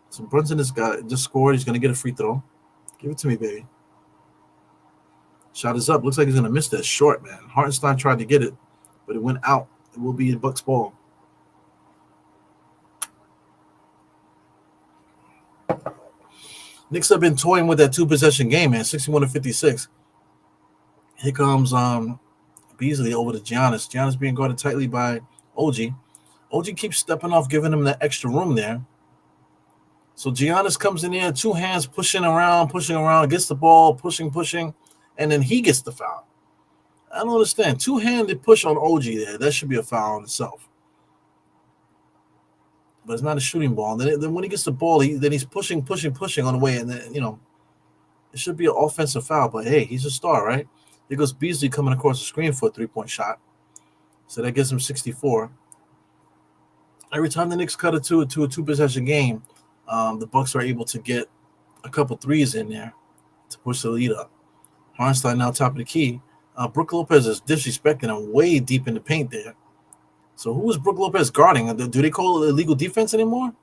So Brunson just scored. He's going to get a free throw. Give it to me, baby. Shot is up. Looks like he's going to miss that short, man. Hartenstein tried to get it, but it went out. It will be a Bucks ball. Knicks have been toying with that 2-possession game, man. 61-56. Here comes Beasley over to Giannis. Giannis being guarded tightly by OG. OG keeps stepping off, giving him that extra room there. So Giannis comes in there, 2 hands pushing around, gets the ball, pushing, and then he gets the foul. I don't understand. 2-handed push on OG there. That should be a foul in itself. But it's not a shooting ball. Then when he gets the ball, he's pushing on the way, and then, it should be an offensive foul. But, hey, he's a star, right? Here goes Beasley coming across the screen for a 3-point shot. So that gives him 64. Every time the Knicks cut it to a 2-possession game, the Bucks are able to get a couple threes in there to push the lead up. Hartenstein now top of the key. Brook Lopez is disrespecting him way deep in the paint there. So who is Brook Lopez guarding? Do they call it illegal defense anymore?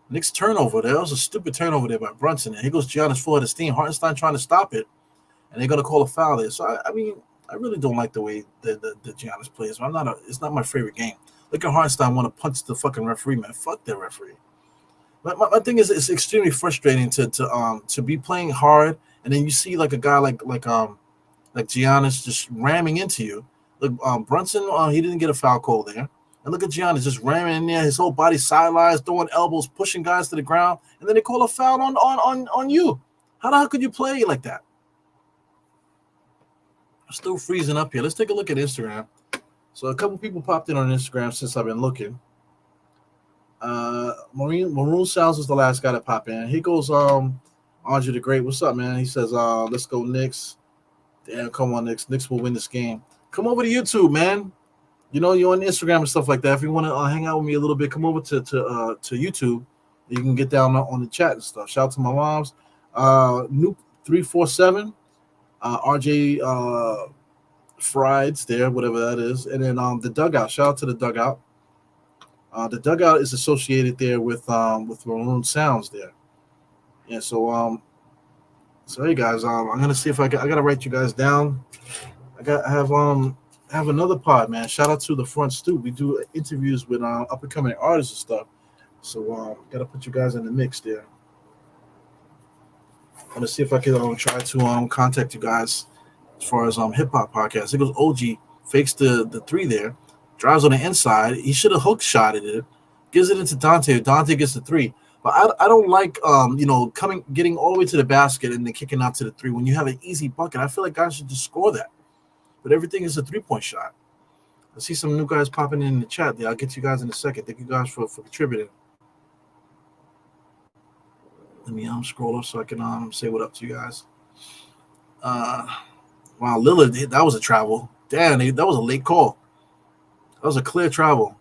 Knicks turnover there. That was a stupid turnover there by Brunson. Here goes Giannis full head of steam. Hartenstein trying to stop it. And they're going to call a foul there. So, I really don't like the way the Giannis plays. It's not my favorite game. Look at Hartenstein want to punch the fucking referee, man. Fuck that referee. My thing is, it's extremely frustrating to be playing hard, and then you see like a guy like Giannis just ramming into you. Look, Brunson, he didn't get a foul call there. And look at Giannis just ramming in there, his whole body sidelines, throwing elbows, pushing guys to the ground, and then they call a foul on you. How the hell could you play like that? I'm still freezing up here. Let's take a look at Instagram. So a couple people popped in on Instagram since I've been looking. Maroon Sounds was the last guy to pop in. Here goes Andre the Great. What's up, man? He says, let's go Knicks. Damn, come on, Knicks. Knicks will win this game. Come over to YouTube, man. You're on Instagram and stuff like that. If you want to hang out with me a little bit, come over to YouTube. You can get down on the chat and stuff. Shout out to my moms. Nuke 347. RJ Frieds there, whatever that is. And then the Dugout. Shout out to the Dugout. The Dugout is associated there with Maroon Sounds there. Yeah, so hey guys, I'm gonna see if I gotta write you guys down. I have another pod, man. Shout out to the Front Stoop. We do interviews with up and coming artists and stuff. So gotta put you guys in the mix there. I'm gonna see if I can try to contact you guys as far as hip hop podcast. It goes OG fakes the 3 there, drives on the inside. He should have hook shotted it, gives it into Dante. Dante gets the 3. But I don't like getting all the way to the basket and then kicking out to the 3 when you have an easy bucket. I feel like guys should just score that. But everything is a 3-point shot. I see some new guys popping in the chat there. I'll get you guys in a second. Thank you guys for contributing. Let me scroll up so I can say what up to you guys. Wow, Lillard, that was a travel. Damn, that was a late call. That was a clear travel.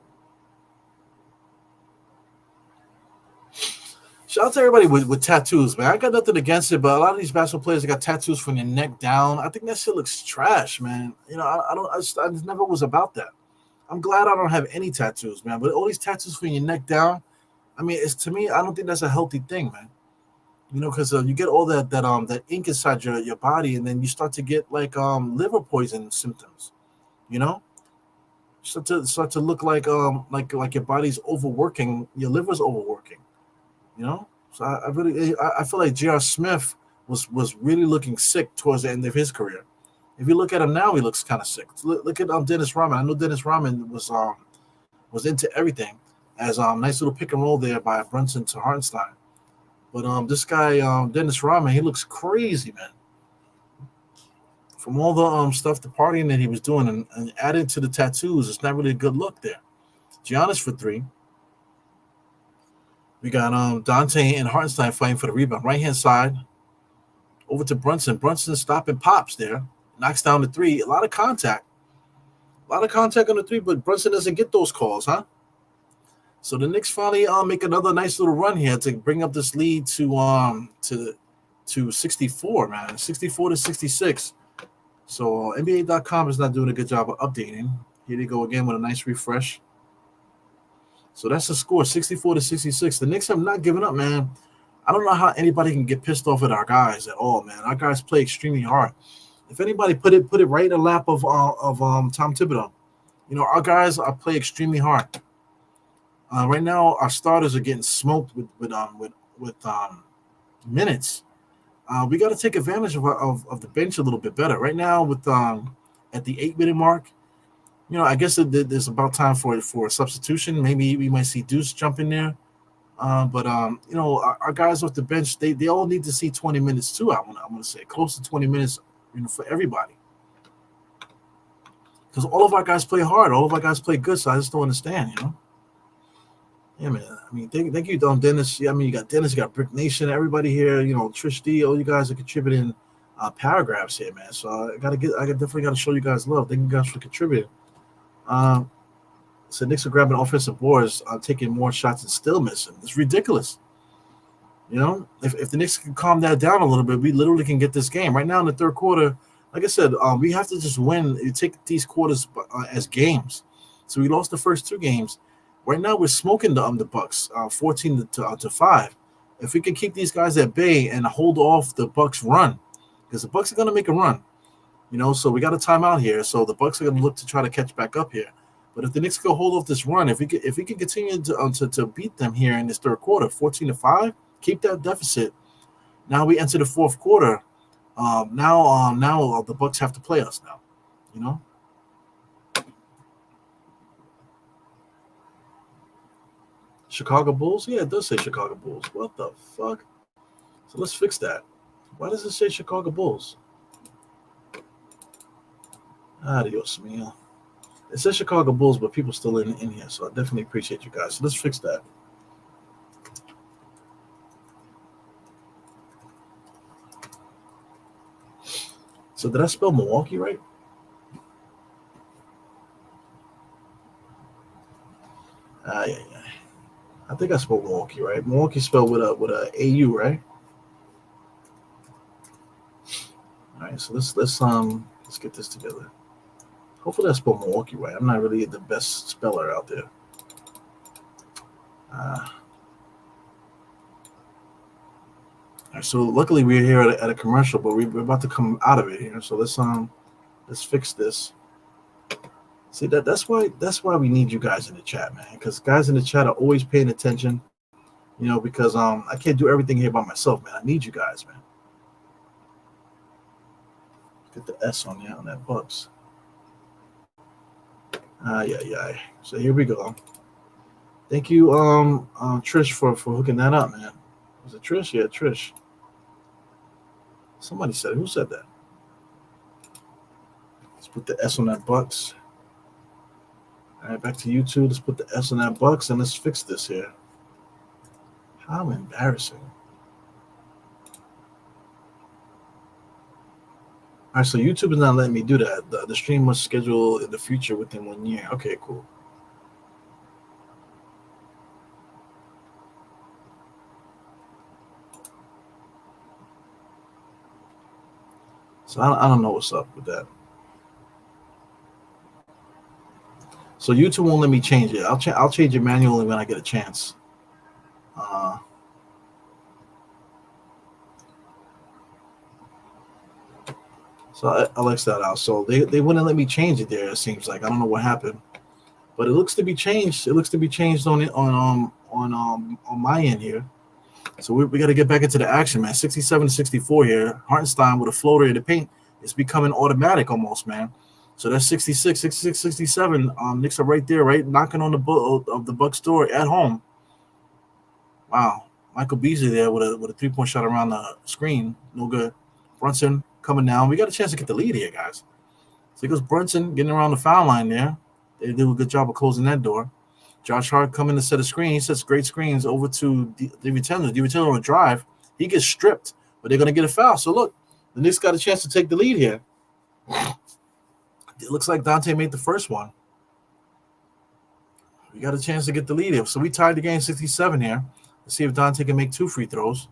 Shout out to everybody with tattoos, man. I got nothing against it, but a lot of these basketball players that got tattoos from their neck down. I think that shit looks trash, man. I just never was about that. I'm glad I don't have any tattoos, man. But all these tattoos from your neck down, I mean, to me, I don't think that's a healthy thing, man. Because you get all that ink inside your body, and then you start to get like liver poison symptoms. start to look like your body's overworking, your liver's overworking. You know, so I feel like J.R. Smith was really looking sick towards the end of his career. If you look at him now, he looks kind of sick. Look at Dennis Rodman. I know Dennis Rodman was into everything, as nice little pick and roll there by Brunson to Hartenstein. But this guy Dennis Rodman, he looks crazy, man. From all the stuff, the partying that he was doing, and added to the tattoos, it's not really a good look there. Giannis for three. We got Dante and Hartenstein fighting for the rebound. Right hand side, over to Brunson. Brunson stopping pops there, knocks down the three. A lot of contact on the three, but Brunson doesn't get those calls, huh? So the Knicks finally make another nice little run here to bring up this lead to 64, man, 64-66. So NBA.com is not doing a good job of updating. Here they go again with a nice refresh. So that's the score, 64-66. The Knicks have not given up, man. I don't know how anybody can get pissed off at our guys at all, man. Our guys play extremely hard. If anybody put it right in the lap of Tom Thibodeau, you know, our guys play extremely hard. Right now, our starters are getting smoked with minutes. We got to take advantage of the bench a little bit better. Right now, with at the 8-minute mark, you know, I guess there's about time for a substitution. Maybe we might see Deuce jump in there. But you know, our guys off the bench, they all need to see 20 minutes too. I'm gonna say close to 20 minutes, you know, for everybody. Because all of our guys play hard, all of our guys play good. So I just don't understand, you know. Yeah, man. I mean, thank you, Dennis. Yeah, I mean, you got Dennis, you got Brick Nation, everybody here. You know, Trish D, all you guys are contributing paragraphs here, man. So I definitely got to show you guys love. Thank you guys for contributing. So Knicks are grabbing offensive boards, taking more shots and still missing. It's ridiculous. You know, if the Knicks can calm that down a little bit, we literally can get this game. Right now in the third quarter, like I said, we have to just win. You take these quarters as games. So we lost the first two games. Right now we're smoking the Bucks, 14 to 5. If we can keep these guys at bay and hold off the Bucks run, because the Bucks are going to make a run. You know, so we got a timeout here. So the Bucks are going to look to try to catch back up here. But if the Knicks can hold off this run, if we can continue to beat them here in this third quarter, 14 to 5, keep that deficit. Now we enter the fourth quarter. Now the Bucks have to play us now. You know. Chicago Bulls? Yeah, it does say Chicago Bulls. What the fuck? So let's fix that. Why does it say Chicago Bulls? Adios, mio. It says Chicago Bulls, but people still in here, so I definitely appreciate you guys. So let's fix that. So did I spell Milwaukee right? Yeah. I think I spelled Milwaukee right. Milwaukee spelled with a AU, right? All right, so let's get this together. Hopefully I spelled Milwaukee right. I'm not really the best speller out there. All right, so luckily we're here at a commercial, but we're about to come out of it here. So let's fix this. See that's why we need you guys in the chat, man. Because guys in the chat are always paying attention, you know. Because I can't do everything here by myself, man. I need you guys, man. Get the S on that Bucks. Yeah. So here we go. Thank you, Trish, for hooking that up, man. Was it Trish? Yeah, Trish. Somebody said it. Who said that? Let's put the S on that Bucks. All right, back to YouTube. Let's put the S on that Bucks and let's fix this here. How embarrassing. All right, so YouTube is not letting me do that. The stream must schedule in the future within 1 year. Okay, cool. So I don't know what's up with that. So YouTube won't let me change it. I'll change it manually when I get a chance. So I'll X that out. So they wouldn't let me change it there, it seems like. I don't know what happened. but it looks to be changed. It looks to be changed on my end here. So we got to get back into the action, man. 67-64 here. Hartenstein with a floater in the paint. It's becoming automatic almost, man. So that's 66, 66, 67. Knicks are right there, right, knocking on the of the Bucks door at home. Wow, Michael Beasley there with a 3-point shot around the screen, no good. Brunson coming down. We got a chance to get the lead here, guys. So here goes Brunson getting around the foul line there. They do a good job of closing that door. Josh Hart coming to set a screen. He sets great screens over to DiVincenzo. DiVincenzo on a drive. He gets stripped, but they're going to get a foul. So, look, the Knicks got a chance to take the lead here. It looks like Dante made the first one. We got a chance to get the lead here. So, we tied the game 67 here. Let's see if Dante can make 2 free throws.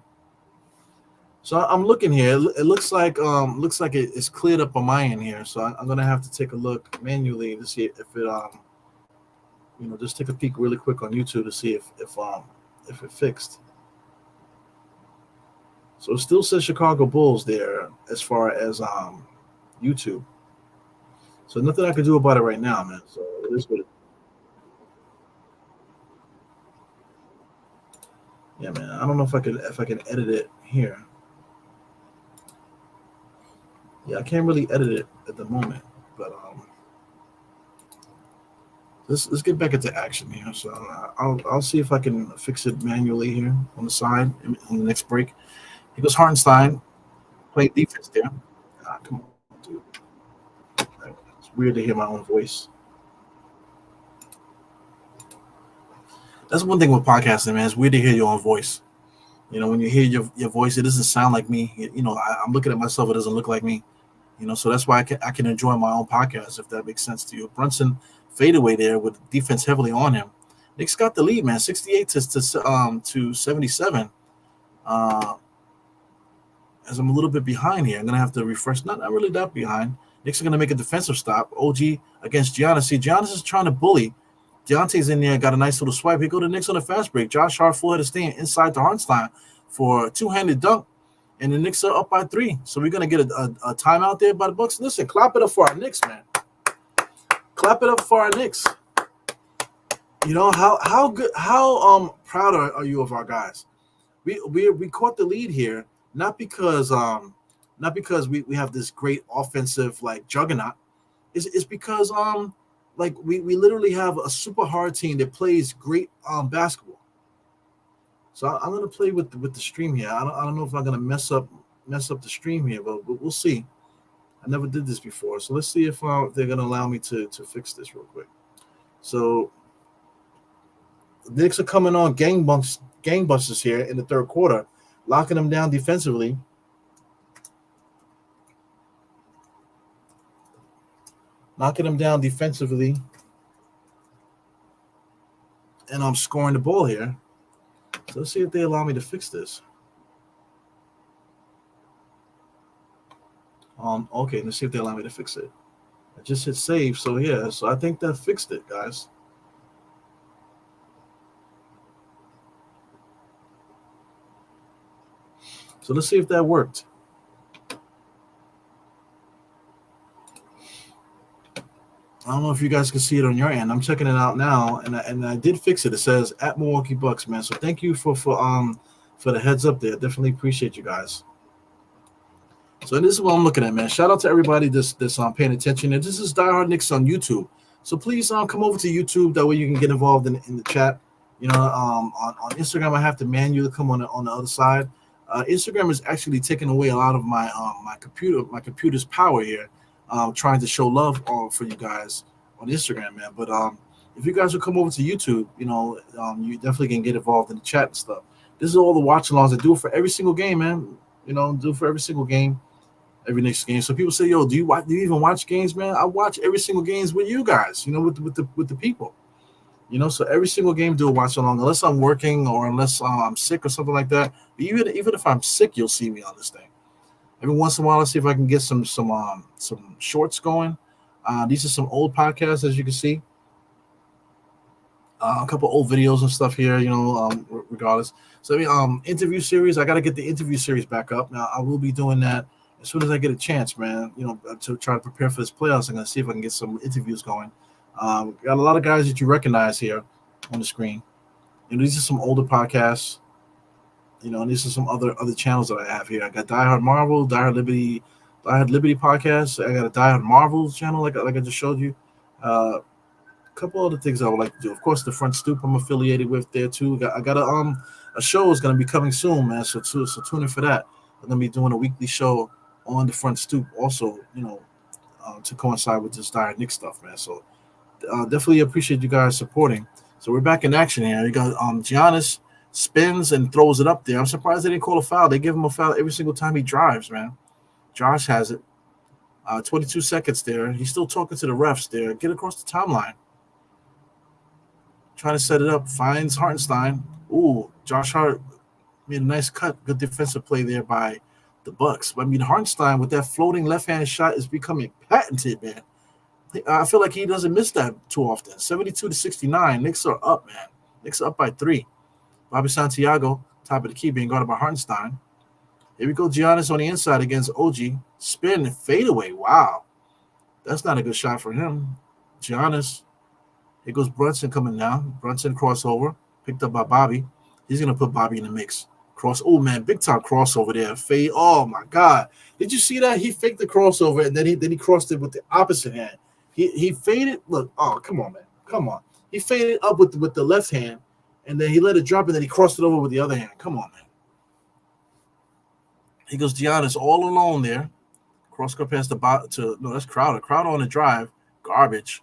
So, I'm looking here. It looks like it's cleared up on my end here. So, I'm going to have to take a look manually to see if it just take a peek really quick on YouTube to see if it fixed. So it still says Chicago Bulls there as far as YouTube. So nothing I can do about it right now, man. So it is what it. Yeah, man. I don't know if I can edit it here. Yeah, I can't really edit it at the moment, but Let's get back into action here. So I'll see if I can fix it manually here on the side on the next break. Here goes Hartenstein playing defense there. Come on, dude. It's weird to hear my own voice. That's one thing with podcasting, man. It's weird to hear your own voice. When you hear your voice, it doesn't sound like me. I'm looking at myself. It doesn't look like me. So that's why I can enjoy my own podcast, if that makes sense to you. Brunson fadeaway there with defense heavily on him. Knicks got the lead, man, 68 to 77. As I'm a little bit behind here, I'm gonna have to refresh. Not really that behind. Knicks are gonna make a defensive stop. OG against Giannis. See, Giannis is trying to bully. Deontay's in there, got a nice little swipe. Here go the Knicks on a fast break. Josh Hart full-headed stand inside to Hartenstein for a 2-handed dunk, and the Knicks are up by 3. So we're gonna get a timeout there by the Bucks. Listen, clap it up for our Knicks, man. Clap it up for our Knicks. How good, how proud are you of our guys? We caught the lead here, not because we have this great offensive like juggernaut. It's because we literally have a super hard team that plays great basketball. So I'm gonna play with the stream here. I don't know if I'm gonna mess up the stream here, but we'll see. I never did this before, so let's see if they're gonna allow me to fix this real quick. So the Knicks are coming on gangbusters here in the third quarter, locking them down defensively. And I'm scoring the ball here. So let's see if they allow me to fix this. Okay, let's see if they allow me to fix it. I just hit save, so yeah, so I think that fixed it, guys. So let's see if that worked. I don't know if you guys can see it on your end. I'm checking it out now, and I did fix it. It says at Milwaukee Bucks, man. So thank you for the heads up there. Definitely appreciate you guys. So this is what I'm looking at, man. Shout out to everybody that's paying attention. And this is Diehard Knicks on YouTube. So please come over to YouTube. That way you can get involved in the chat. On Instagram, I have to manually come on the other side. Instagram is actually taking away a lot of my computer's power here. Trying to show love for you guys on Instagram, man. But if you guys will come over to YouTube, you definitely can get involved in the chat and stuff. This is all the watch-alongs. I do it for every single game, man. Do it for every single game, every Knicks game. So people say, "Yo, do you even watch games, man?" I watch every single games with you guys, with the people. So every single game do a watch-along, unless I'm working or unless I'm sick or something like that. But even if I'm sick, you'll see me on this thing. Every once in a while, I'll see if I can get some shorts going. These are some old podcasts, as you can see. A couple old videos and stuff here, regardless. So, interview series. I got to get the interview series back up. Now, I will be doing that as soon as I get a chance, man. To try to prepare for this playoffs. I'm going to see if I can get some interviews going. Got a lot of guys that you recognize here on the screen. These are some older podcasts. And these are some other channels that I have here. I got Die Hard Marvel, Die Hard Liberty podcast. I got a Die Hard Marvel channel, like I just showed you. A couple other things I would like to do. Of course, the Front Stoop I'm affiliated with there too. I got a show is going to be coming soon, man. So tune in for that. I'm going to be doing a weekly show on the Front Stoop, also, to coincide with this Die Hard Knicks stuff, man. So definitely appreciate you guys supporting. So we're back in action here. You got Giannis spins and throws it up there. I'm surprised they didn't call a foul. They give him a foul every single time he drives, man. Josh has it. 22 seconds there. He's still talking to the refs there. Get across the timeline. Trying to set it up. Finds Hartenstein. Ooh, Josh Hart made a nice cut. Good defensive play there by the Bucks. But I mean, Hartenstein with that floating left-handed shot is becoming patented, man. I feel like he doesn't miss that too often. 72-69. Knicks are up, man. Knicks are up by 3. Bobby Santiago, top of the key, being guarded by Hartenstein. Here we go, Giannis on the inside against OG. Spin and fade away. Wow. That's not a good shot for him. Giannis. Here goes Brunson coming down. Brunson crossover. Picked up by Bobby. He's going to put Bobby in the mix. Oh, man, big time crossover there. Fade. Oh, my God. Did you see that? He faked the crossover, and then he crossed it with the opposite hand. He faded. Look, oh, come on, man. Come on. He faded up with the left hand, and then he let it drop, and then he crossed it over with the other hand. Come on, man. He goes Giannis all alone there. Cross court pass no, that's Crowder. Crowder on the drive. Garbage.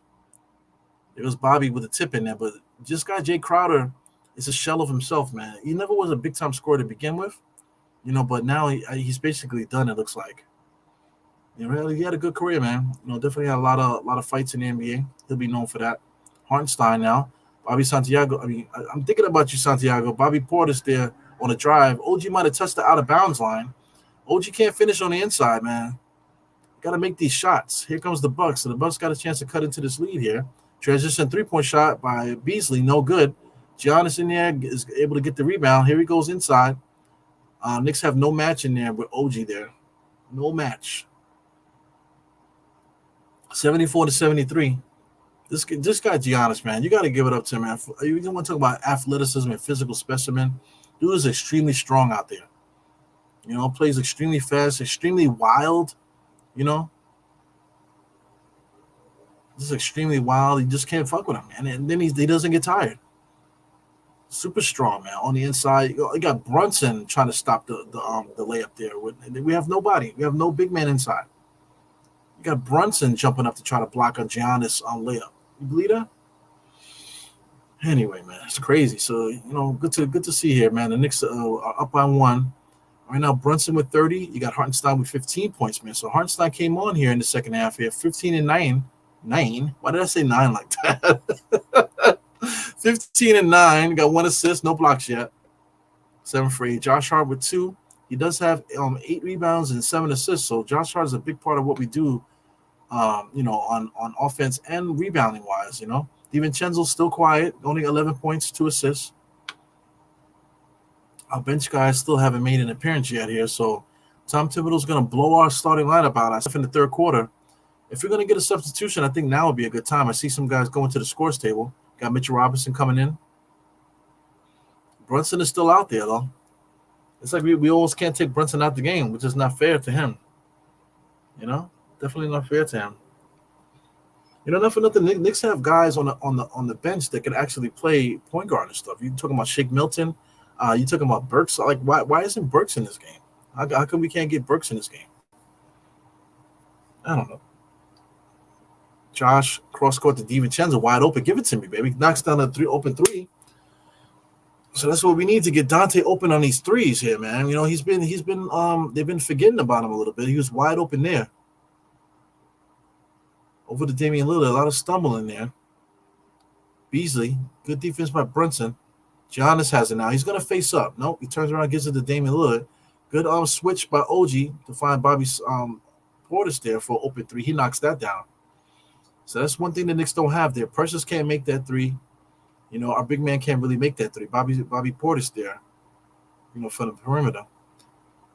There was Bobby with a tip in there, but this guy, Jay Crowder, is a shell of himself, man. He never was a big-time scorer to begin with, but now he's basically done, it looks like. Really, he had a good career, man. Definitely had a lot of fights in the NBA. He'll be known for that. Hartenstein now. Bobby Santiago. I mean, I'm thinking about you, Santiago. Bobby Portis there on a drive. OG might have touched the out-of-bounds line. OG can't finish on the inside, man. Got to make these shots. Here comes the Bucks. So the Bucks got a chance to cut into this lead here. Transition three-point shot by Beasley. No good. Giannis in there is able to get the rebound. Here he goes inside. Knicks have no match in there with OG there. No match. 74-73. This guy Giannis, man, you got to give it up to him, man. You want to talk about athleticism and physical specimen? Dude is extremely strong out there. Plays extremely fast, extremely wild. This is extremely wild. You just can't fuck with him, man. And then he doesn't get tired. Super strong, man. On the inside, you got Brunson trying to stop the layup there. We have nobody. We have no big man inside. You got Brunson jumping up to try to block a Giannis layup. You believe that? Anyway, man, it's crazy. So good to see here, man. The Knicks are up by 1. Right now, Brunson with 30. You got Hartenstein with 15 points, man. So Hartenstein came on here in the second half here, 15 and 9. 9? Why did I say 9 like that? 15 and 9. Got 1 assist, no blocks yet. 7 for 8. Josh Hart with 2. He does have 8 rebounds and 7 assists. So Josh Hart is a big part of what we do, on offense and rebounding wise. DiVincenzo's still quiet, only 11 points, 2 assists. Our bench guys still haven't made an appearance yet here. So Tom Thibodeau's going to blow our starting lineup out in the third quarter. If you're going to get a substitution, I think now would be a good time. I see some guys going to the scores table. Got Mitchell Robinson coming in. Brunson is still out there, though. It's like we almost can't take Brunson out the game, which is not fair to him. Definitely not fair to him. Not for nothing. Knicks have guys on the bench that can actually play point guard and stuff. You talking about Shake Milton? You talking about Burks? Like, why isn't Burks in this game? How come we can't get Burks in this game? I don't know. Josh cross court to DiVincenzo, wide open. Give it to me, baby. Knocks down a open three. So that's what we need to get Dante open on these threes here, man. He's been they've been forgetting about him a little bit. He was wide open there. Over to Damian Lillard, a lot of stumbling there. Beasley, good defense by Brunson. Giannis has it now. He's going to face up. Nope, he turns around, gives it to Damian Lillard. Good switch by OG to find Bobby Portis there for open three. He knocks that down. So that's one thing the Knicks don't have there. Precious can't make that three. Our big man can't really make that three. Bobby Portis there, for the perimeter.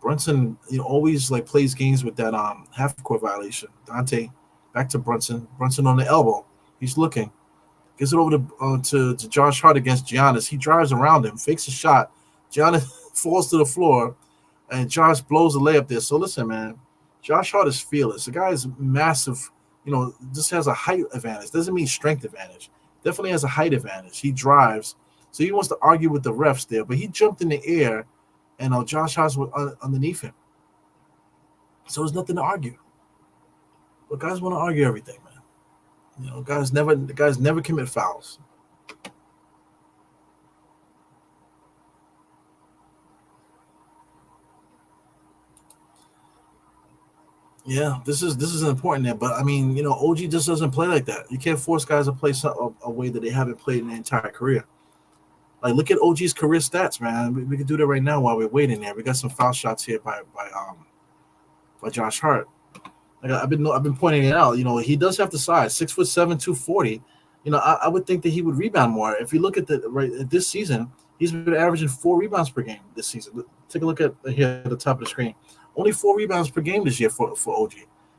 Brunson, always plays games with that half court violation. Dante back to Brunson. Brunson on the elbow. He's looking. Gets it over to Josh Hart against Giannis. He drives around him, fakes a shot. Giannis falls to the floor, and Josh blows the layup there. So listen, man, Josh Hart is fearless. The guy is massive. Just has a height advantage. Doesn't mean strength advantage. Definitely has a height advantage. He drives. So he wants to argue with the refs there, but he jumped in the air, and Josh Hart was underneath him. So there's nothing to argue. But guys want to argue everything, man. Guys never commit fouls. Yeah, this is important there, but I mean, OG just doesn't play like that. You can't force guys to play a way that they haven't played in their entire career. Like, look at OG's career stats, man. We can do that right now while we're waiting there. We got some foul shots here by Josh Hart. Like I've been pointing it out. He does have the size, 6'7", 240. I would think that he would rebound more. If you look at this season, he's been averaging 4 rebounds per game this season. Take a look at here at the top of the screen. Only 4 rebounds per game this year for OG.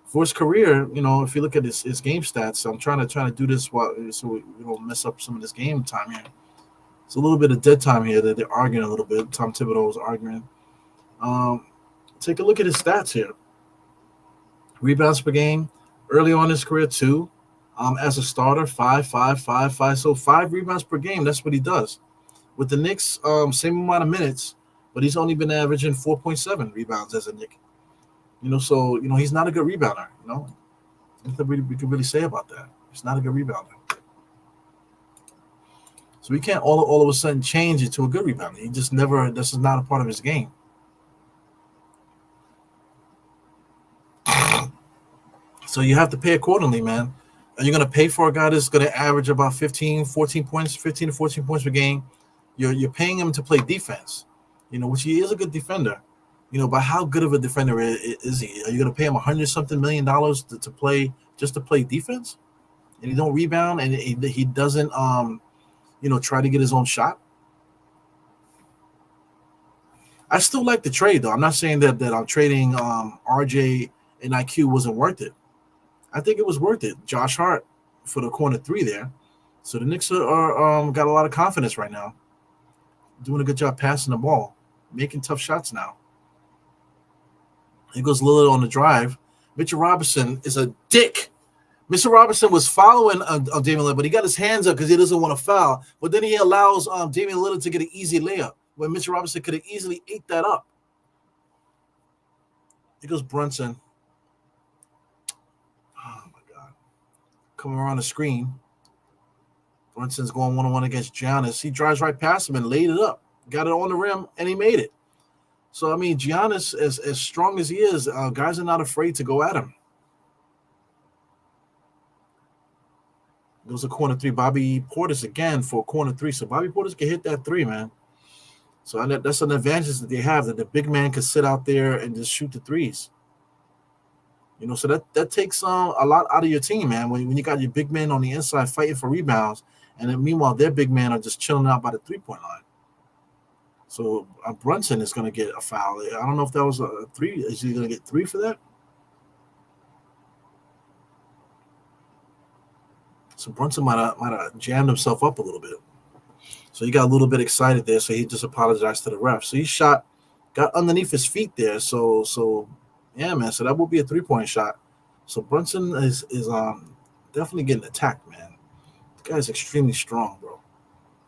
For his career, if you look at his game stats, I'm trying to do this so we don't mess up some of this game time here. It's a little bit of dead time here that they're arguing a little bit. Tom Thibodeau was arguing. Take a look at his stats here. Rebounds per game, early on in his career, 2. As a starter, 5. So 5 rebounds per game. That's what he does. With the Knicks, same amount of minutes, but he's only been averaging 4.7 rebounds as a Knick. So he's not a good rebounder. Nothing we can really say about that. He's not a good rebounder. So we can't all of a sudden change it to a good rebounder. He just never. This is not a part of his game. So you have to pay accordingly, man. Are you going to pay for a guy that's going to average about 15 to 14 points per game? You're paying him to play defense, which he is a good defender. But how good of a defender is he? Are you going to pay him $100-something million to play defense? And he don't rebound, and he doesn't try to get his own shot? I still like the trade, though. I'm not saying that I'm trading RJ and IQ wasn't worth it. I think it was worth it. Josh Hart for the corner 3 there. So the Knicks are got a lot of confidence right now. Doing a good job passing the ball, making tough shots now. Here goes Lillard on the drive. Mitchell Robinson is a dick. Mr. Robinson was following Damian Lillard, but he got his hands up because he doesn't want to foul. But then he allows Damian Lillard to get an easy layup when Mitchell Robinson could have easily ate that up. Here goes Brunson. Oh, my God. Coming around the screen. Brunson's going one-on-one against Giannis. He drives right past him and laid it up. Got it on the rim, and he made it. So, I mean, Giannis, as strong as he is, guys are not afraid to go at him. Goes a corner 3. Bobby Portis again for a corner 3. So Bobby Portis can hit that 3, man. So that's an advantage that they have, that the big man can sit out there and just shoot the 3s. So that takes a lot out of your team, man. When you got your big men on the inside fighting for rebounds, and then meanwhile their big men are just chilling out by the 3-point line. So Brunson is going to get a foul. I don't know if that was a 3. Is he going to get 3 for that? So Brunson might have jammed himself up a little bit. So he got a little bit excited there, so he just apologized to the ref. So he got underneath his feet there. So yeah, man. So that will be a 3-point shot. So Brunson is definitely getting attacked, man. This guy is extremely strong, bro.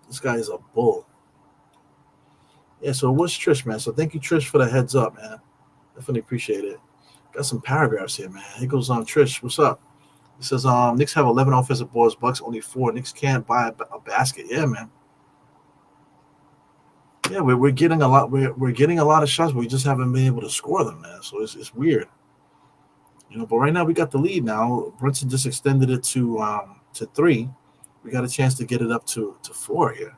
This guy is a bull. Yeah, so it was Trish, man. So thank you, Trish, for the heads up, man. Definitely appreciate it. Got some paragraphs here, man. Here goes Trish. What's up? It says Knicks have 11 offensive boards, Bucks only 4. Knicks can't buy a basket. Yeah, man. Yeah, we're getting a lot. We're getting a lot of shots, but we just haven't been able to score them, man. So it's weird, But right now we got the lead. Now Brunson just extended it to 3. We got a chance to get it up to 4 here.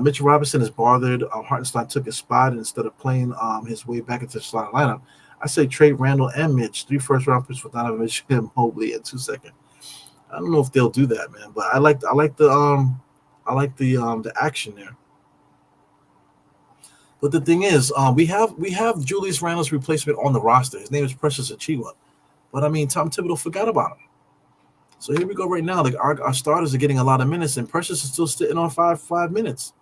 Mitchell Robinson is bothered. Hartenstein took his spot instead of playing his way back into the starting lineup. I say trade Randall and Mitch, 3 first-round picks for Donovan Mitchell and Mobley in 2 seconds. I don't know if they'll do that, man, but I like the action there. But the thing is, we have Julius Randle's replacement on the roster. His name is Precious Achiuwa. But I mean, Tom Thibodeau forgot about him. So here we go right now. Like our starters are getting a lot of minutes, and Precious is still sitting on five minutes.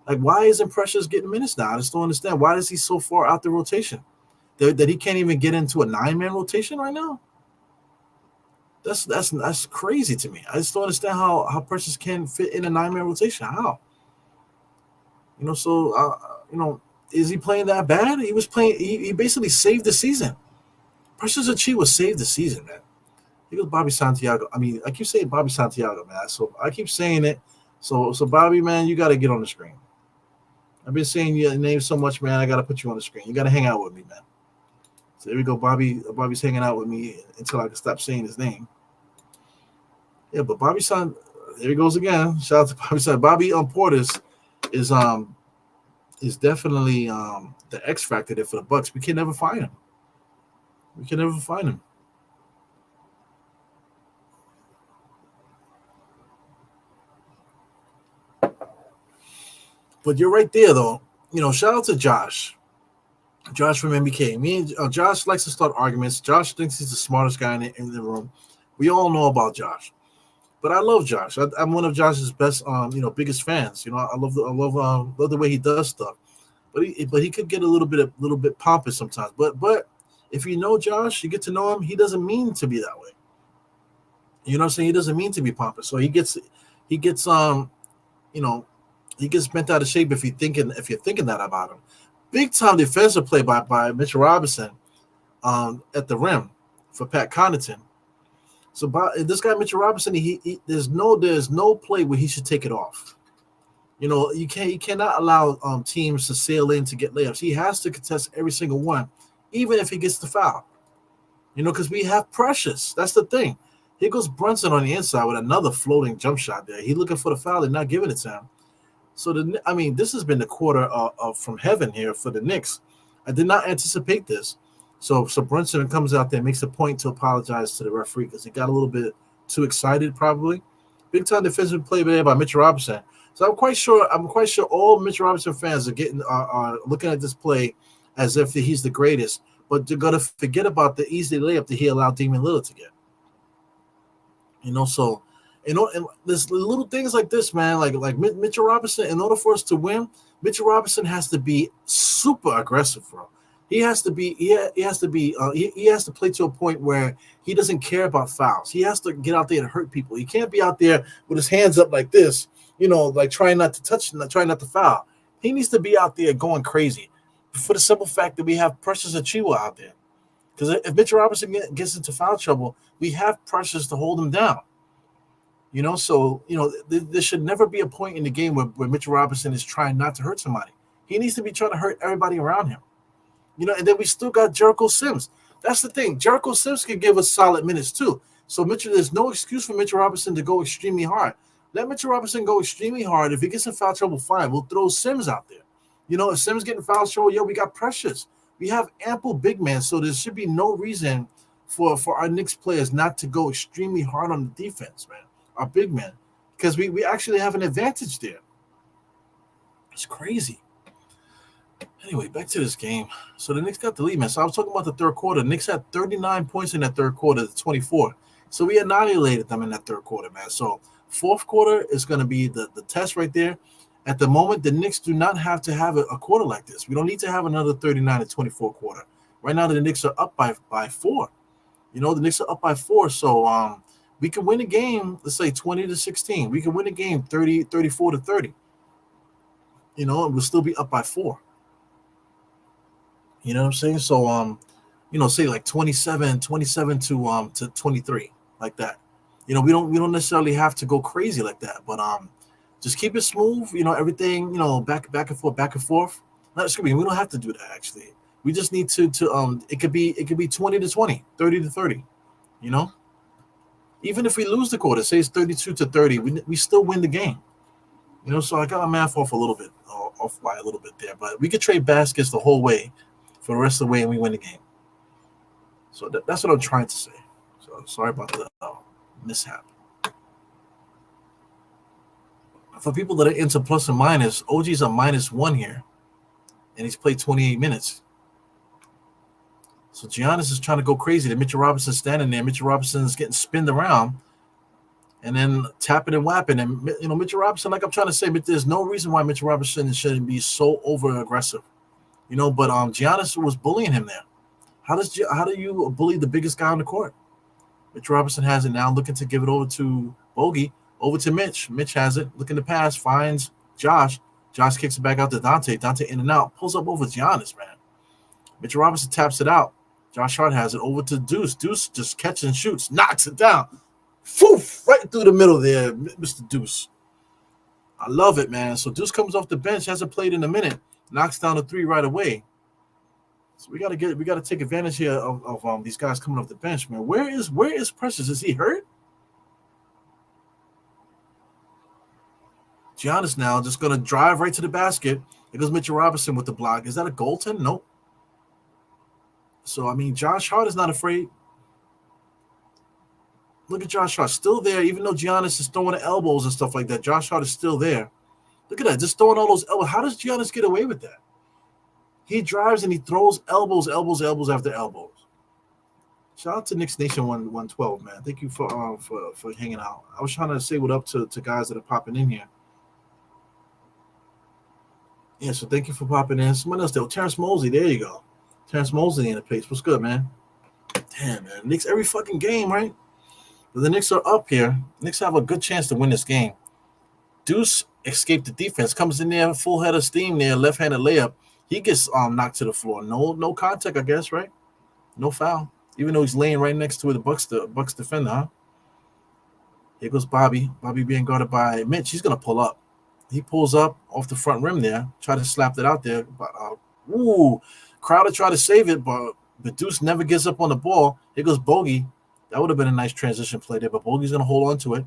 Like, why isn't Precious getting minutes now? I just don't understand. Why is he so far out the rotation that he can't even get into a 9-man rotation right now? That's crazy to me. I just don't understand how Precious can fit in a 9-man rotation. How? Is he playing that bad? He was playing. He basically saved the season. Precious Achiuwa saved the season, man. He goes Bobby Santiago. I mean, I keep saying Bobby Santiago, man. So I keep saying it. So Bobby, man, you got to get on the screen. I've been saying your name so much, man. I got to put you on the screen. You got to hang out with me, man. So there we go. Bobby's hanging out with me until I can stop saying his name. Yeah, but Bobby San, there he goes again. Shout out to Bobby San. Bobby Portis is definitely the X factor there for the Bucks. We can never find him. But you're right there, though. Shout out to Josh. Josh from MBK. Me and Josh likes to start arguments. Josh thinks he's the smartest guy in the room. We all know about Josh. But I love Josh. I'm one of Josh's best, biggest fans. I love the way he does stuff. But he could get a little bit pompous sometimes. But if you know Josh, you get to know him. He doesn't mean to be that way. You know what I'm saying? He doesn't mean to be pompous. So he gets bent out of shape if you're thinking that about him. Big time defensive play by Mitchell Robinson at the rim for Pat Connaughton. So this guy Mitchell Robinson, there's no play where he should take it off. You cannot allow teams to sail in to get layups. He has to contest every single one, even if he gets the foul. Because we have Precious. That's the thing. Here goes Brunson on the inside with another floating jump shot there. He looking for the foul and not giving it to him. So this has been the quarter from heaven here for the Knicks. I did not anticipate this. So Brunson comes out there and makes a point to apologize to the referee because he got a little bit too excited, probably. Big time defensive play there by Mitchell Robinson. So I'm quite sure all Mitchell Robinson fans are looking at this play as if he's the greatest, but they're gonna forget about the easy layup that he allowed Damian Lillard to get. And there's little things like this, man. Like Mitchell Robinson. In order for us to win, Mitchell Robinson has to be super aggressive, bro. He has to play to a point where he doesn't care about fouls. He has to get out there and hurt people. He can't be out there with his hands up like this, like trying not to touch, trying not to foul. He needs to be out there going crazy for the simple fact that we have Precious Achiuwa out there. Because if Mitchell Robinson gets into foul trouble, we have Precious to hold him down. There should never be a point in the game where Mitchell Robinson is trying not to hurt somebody. He needs to be trying to hurt everybody around him. And then we still got Jericho Sims. That's the thing. Jericho Sims can give us solid minutes too. So there's no excuse for Mitchell Robinson to go extremely hard. Let Mitchell Robinson go extremely hard. If he gets in foul trouble, fine. We'll throw Sims out there. If Sims getting foul trouble, we got Precious. We have ample big men, so there should be no reason for our Knicks players not to go extremely hard on the defense, man. Our big men, because we actually have an advantage there. It's crazy. Anyway, back to this game. So the Knicks got the lead, man. So I was talking about the third quarter. The Knicks had 39 points in that third quarter, 24. So we annihilated them in that third quarter, man. So fourth quarter is going to be the test right there. At the moment, the Knicks do not have to have a quarter like this. We don't need to have another 39-24 quarter. Right now, the Knicks are up by 4. The Knicks are up by 4. So we can win a game, let's say 20-16. We can win a game 34-30. And we'll still be up by 4. You know what I'm saying? So say like 27 to 23, like that. We don't necessarily have to go crazy like that, but just keep it smooth. Everything. Back and forth. No, excuse me. We don't have to do that actually. We just need to. It could be 20-20, 30-30. Even if we lose the quarter, say it's 32-30, we still win the game. So I got my math off by a little bit there, but we could trade baskets the whole way for the rest of the way, and we win the game. So that's what I'm trying to say. So sorry about the mishap. For people that are into plus and minus, OG's a -1 here, and he's played 28 minutes. So Giannis is trying to go crazy. Then Mitchell Robinson's standing there. Mitchell Robinson is getting spinned around. and then tapping and whapping. And Mitchell Robinson, like I'm trying to say, but there's no reason why Mitchell Robinson shouldn't be so over aggressive. But Giannis was bullying him there. How do you bully the biggest guy on the court? Mitch Robinson has it now, looking to give it over to Bogey, over to Mitch. Mitch has it, looking to pass, finds Josh. Josh kicks it back out to Dante. Dante in and out, pulls up over Giannis, man. Mitch Robinson taps it out. Josh Hart has it over to Deuce. Deuce just catches and shoots, knocks it down. Foof, right through the middle there, Mr. Deuce. I love it, man. So Deuce comes off the bench, hasn't played in a minute, knocks down a three right away. So we gotta take advantage here of these guys coming off the bench, man. Where is Precious? Is he hurt? Giannis now just gonna drive right to the basket. There goes Mitchell Robinson with the block. Is that a goaltend? Nope. So I mean, Josh Hart is not afraid. Look at Josh Hart still there, even though Giannis is throwing the elbows and stuff like that. Josh Hart is still there. Look at that, just throwing all those elbows. How does Giannis get away with that? He drives and he throws elbows after elbows. Shout out to Knicks Nation 112, man. Thank you for hanging out. I was trying to say what up to guys that are popping in here. Yeah, so thank you for popping in. Someone else there. Terrence Mosley, there you go. Terrence Mosley in the place. What's good, man? Damn, man. Knicks every fucking game, right? But the Knicks are up here. Knicks have a good chance to win this game. Deuce escaped the defense. Comes in there, full head of steam there, left-handed layup. He gets knocked to the floor. No contact, I guess, right? No foul. Even though he's laying right next to the Bucks defender, huh? Here goes Bobby. Bobby being guarded by Mitch. He's going to pull up. He pulls up off the front rim there. Try to slap it out there. But, Crowder tried to save it, but Deuce never gets up on the ball. Here goes Bogey. That would have been a nice transition play there, but Bogey's going to hold on to it.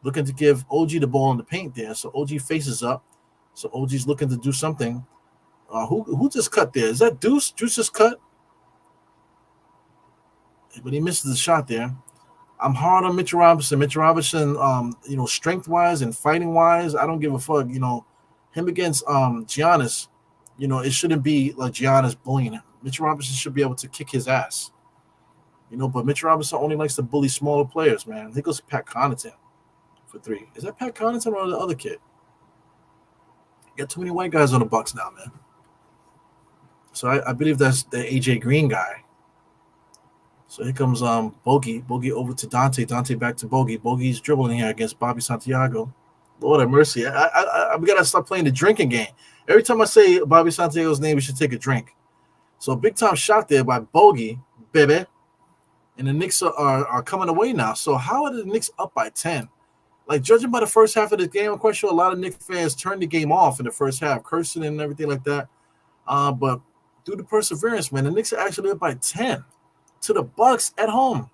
Looking to give OG the ball in the paint there. So OG faces up. So OG's looking to do something. Who just cut there? Is that Deuce? Deuce just cut? But he misses the shot there. I'm hard on Mitchell Robinson. Mitchell Robinson, strength-wise and fighting-wise, I don't give a fuck. Him against Giannis, it shouldn't be like Giannis bullying him. Mitchell Robinson should be able to kick his ass. But Mitchell Robinson only likes to bully smaller players, man. He goes Pat Connaughton for three. Is that Pat Connaughton or the other kid? You got too many white guys on the Bucks now, man. So I believe that's the AJ Green guy. So here comes Bogey. Bogey over to Dante. Dante back to Bogey. Bogey's dribbling here against Bobby Santiago. Lord have mercy. We got to stop playing the drinking game. Every time I say Bobby Santiago's name, we should take a drink. So a big-time shot there by Bogey, baby. And the Knicks are coming away now. So how are the Knicks up by 10? Like, judging by the first half of the game, I'm quite sure a lot of Knicks fans turned the game off in the first half, cursing and everything like that. But through the perseverance, man, the Knicks are actually up by 10 to the Bucks at home.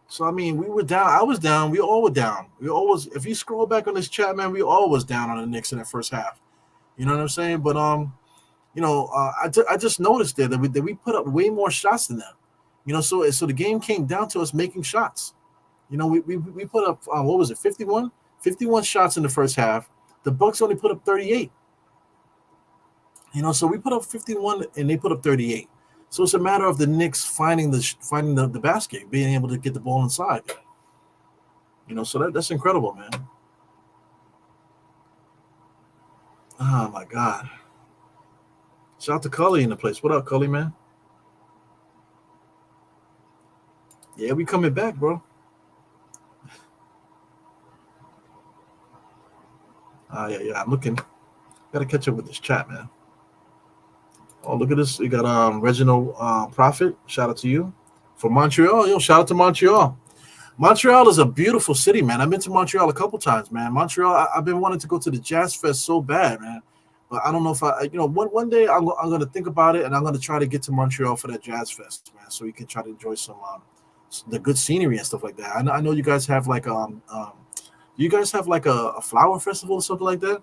So, I mean, we were down. I was down. We all were down. If you scroll back on this chat, man, we all was down on the Knicks in that first half. You know what I'm saying? But, I just noticed there that we put up way more shots than them. So the game came down to us making shots. We put up, 51? 51 shots in the first half. The Bucks only put up 38. So we put up 51 and they put up 38. So it's a matter of the Knicks finding the basket, being able to get the ball inside. So that's incredible, man. Oh my God. Shout out to Cully in the place. What up, Cully, man? Yeah, we coming back, bro. Yeah. I'm looking. Gotta catch up with this chat, man. Oh, look at this. We got Reginald Prophet. Shout out to you. For Montreal. Yo, shout out to Montreal. Montreal is a beautiful city, man. I've been to Montreal a couple times, man. Montreal, I've been wanting to go to the Jazz Fest so bad, man. But I don't know if one day I'm going to think about it, and I'm going to try to get to Montreal for that Jazz Fest, man, so we can try to enjoy some the good scenery and stuff like that. I know you guys have like a flower festival or something like that,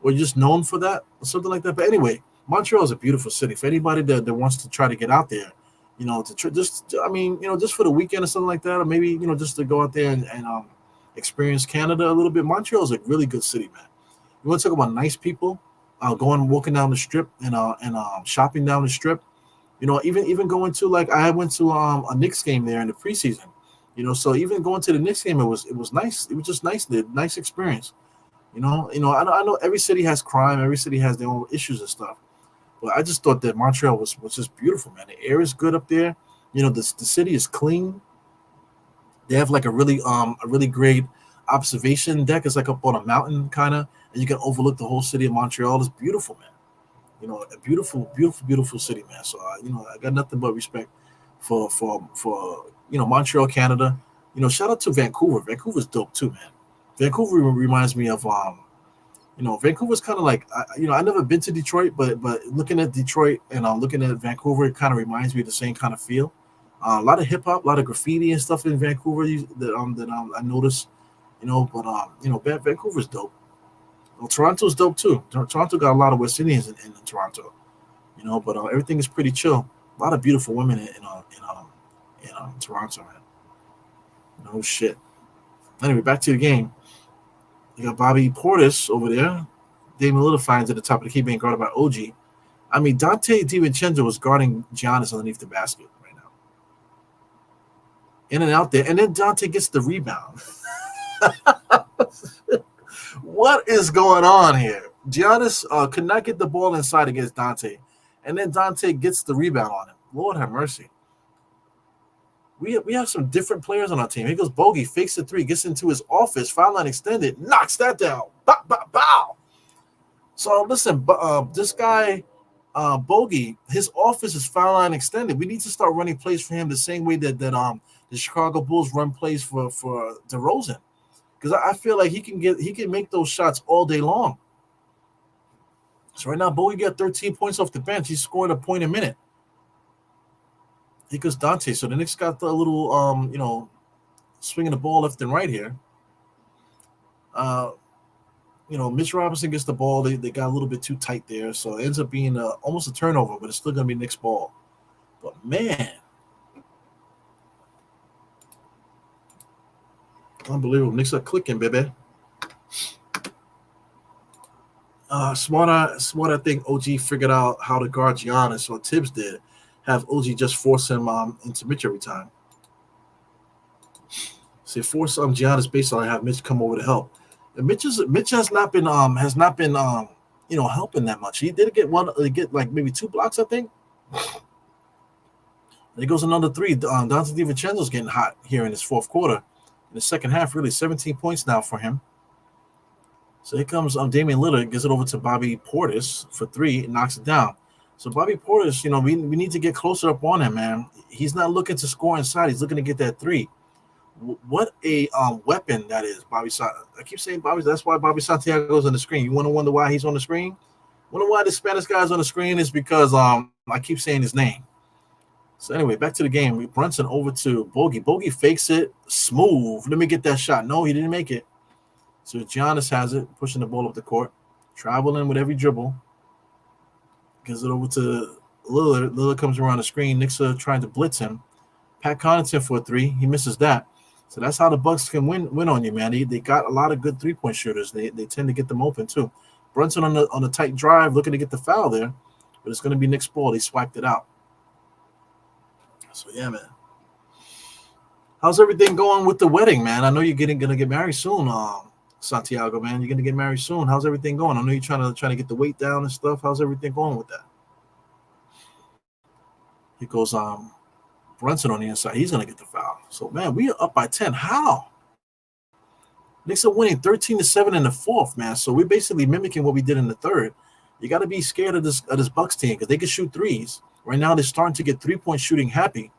or you're just known for that or something like that. But anyway, Montreal is a beautiful city. For anybody that wants to try to get out there, just for the weekend or something like that, or maybe just to go out there and experience Canada a little bit. Montreal is a really good city, man. You want to talk about nice people? Walking down the strip and shopping down the strip. Even going to, like, I went to a Knicks game there in the preseason. So even going to the Knicks game, it was nice. It was just nice, nice experience. I know every city has crime, every city has their own issues and stuff. But I just thought that Montreal was just beautiful, man. The air is good up there. The city is clean. They have like a really great observation deck. It's like up on a mountain kind of, and you can overlook the whole city of Montreal. It's beautiful, man. A beautiful, beautiful, beautiful city, man. So I got nothing but respect for Montreal, Canada. Shout out to Vancouver. Vancouver's dope too, man. Vancouver reminds me of Vancouver's kind of like I never been to Detroit, but looking at Detroit and looking at Vancouver, it kind of reminds me of the same kind of feel. A lot of hip hop, a lot of graffiti and stuff in Vancouver that I noticed. Vancouver's dope. Well, Toronto's dope too. Toronto got a lot of West Indians in Toronto, but everything is pretty chill. A lot of beautiful women in Toronto, man. No shit. Anyway, back to the game. You got Bobby Portis over there. Damian Lillard finds at the top of the key being guarded by OG. I mean, Dante DiVincenzo was guarding Giannis underneath the basket right now. In and out there. And then Dante gets the rebound. What is going on here? Giannis could not get the ball inside against Dante. And then Dante gets the rebound on him. Lord have mercy. We have some different players on our team. Here goes Bogey, fakes the three, gets into his office, foul line extended, knocks that down. Bow, bow, bow. So listen, this guy, Bogey, his office is foul line extended. We need to start running plays for him the same way that the Chicago Bulls run plays for DeRozan, because I feel like he can make those shots all day long. So right now, Bogey got 13 points off the bench. He's scoring a point a minute. Here goes Dante. So the Knicks got the little, swinging the ball left and right here. Mitch Robinson gets the ball. They got a little bit too tight there. So it ends up being almost a turnover, but it's still going to be Knicks ball. But, man. Unbelievable. Knicks are clicking, baby. Smart, I think OG figured out how to guard Giannis, or Tibbs did. Have OG just force him into Mitch every time. So force Giannis baseline, have Mitch come over to help. And Mitch has not been helping that much. He did get like maybe 2 blocks, I think. There goes another 3. Dante DiVincenzo's getting hot here in his fourth quarter. In the second half, really 17 points now for him. So here comes Damian Lillard, gets it over to Bobby Portis for 3 and knocks it down. So Bobby Portis, we need to get closer up on him, man. He's not looking to score inside. He's looking to get that 3. What a weapon that is, Bobby. I keep saying Bobby. That's why Bobby Santiago's on the screen. You want to wonder why he's on the screen? Wonder why the Spanish guy's on the screen is because I keep saying his name. So anyway, back to the game. Brunson over to Bogey. Bogey fakes it. Smooth. Let me get that shot. No, he didn't make it. So Giannis has it, pushing the ball up the court, traveling with every dribble. Gives it over to Lillard. Lillard comes around the screen. Knicks are trying to blitz him. Pat Connaughton for a 3. He misses that. So that's how the Bucks can win on you, man. They got a lot of good 3-point shooters. They tend to get them open too. Brunson on the tight drive, looking to get the foul there, but it's going to be Knicks ball. They swiped it out. So yeah, man. How's everything going with the wedding, man? I know you're gonna get married soon, Santiago, man. You're gonna get married soon. How's everything going? I know you're trying to get the weight down and stuff. How's everything going with that? He goes Brunson on the inside. He's gonna get the foul. So man, we are up by 10. How? Knicks are winning 13-7 in the fourth, man. So we're basically mimicking what we did in the third. You got to be scared of this Bucks team because they can shoot threes. Right now, they're starting to get 3-point shooting happy.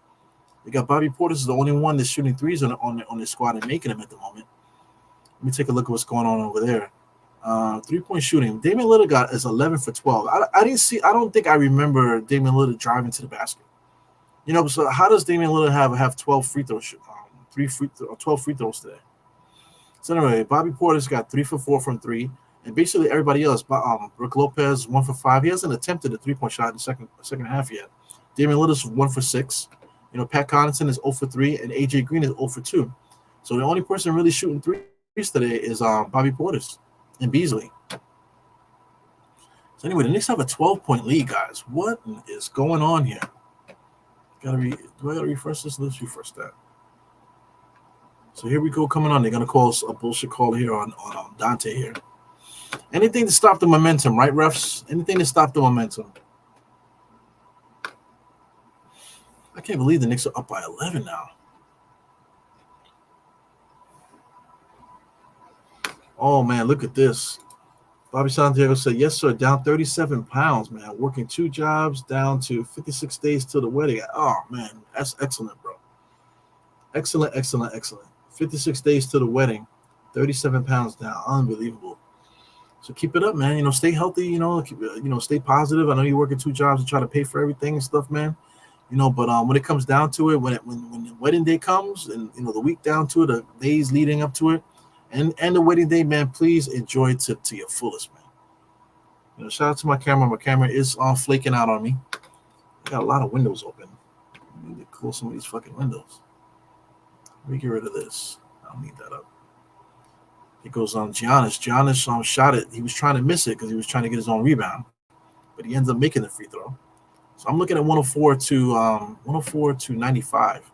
They got Bobby Portis is the only one that's shooting threes on the squad and making them at the moment. Let me take a look at what's going on over there. 3-point shooting. Damian Lillard is 11 for 12. I don't think I remember Damian Lillard driving to the basket. So how does Damian Lillard have 12 free throws? 12 free throws today. So anyway, Bobby Portis got 3 for 4 from 3, and basically everybody else. Brook Lopez 1 for 5. He hasn't attempted a 3-point shot in the second half yet. Damian Lillard's 1 for 6. Pat Connaughton is 0 for 3, and AJ Green is 0 for 2. So the only person really shooting threes today is Bobby Portis and Beasley. So anyway, the Knicks have a 12-point lead, guys. What is going on here? Do I gotta refresh this? Let's refresh that. So here we go coming on. They're gonna call us a bullshit call here on Dante here. Anything to stop the momentum, right, refs? Anything to stop the momentum. I can't believe the Knicks are up by 11 now. Oh man, look at this. Bobby Santiago said, yes, sir, down 37 pounds, man. Working 2 jobs, down to 56 days till the wedding. Oh, man, that's excellent, bro. Excellent, excellent, excellent. 56 days to the wedding, 37 pounds down. Unbelievable. So keep it up, man. You know, stay healthy, stay positive. I know you're working 2 jobs to try to pay for everything and stuff, man. You know, but when it comes down to it, when the wedding day comes and, the week down to it, the days leading up to it, and the wedding day, man, please enjoy it to your fullest, man. You know, shout out to my camera. My camera is flaking out on me. I got a lot of windows open. I need to close some of these fucking windows. Let me get rid of this. I don't need that up. It goes on Giannis. Giannis shot it. He was trying to miss it because he was trying to get his own rebound, but he ends up making the free throw. So I'm looking at 104 to 95.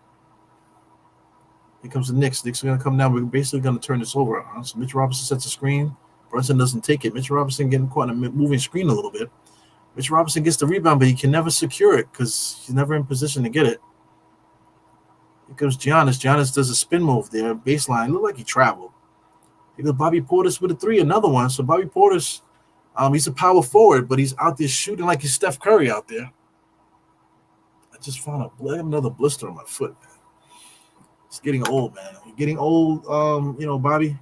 Here comes the Knicks. Knicks are going to come down. We're basically going to turn this over. So Mitch Robinson sets a screen. Brunson doesn't take it. Mitch Robinson getting caught in a moving screen a little bit. Mitch Robinson gets the rebound, but he can never secure it because he's never in position to get it. Here comes Giannis. Giannis does a spin move there. Baseline. Looked like he traveled. Here goes Bobby Portis with a 3, another one. So Bobby Portis, he's a power forward, but he's out there shooting like he's Steph Curry out there. I just found another blister on my foot, man. It's getting old, man. You're getting old, Bobby.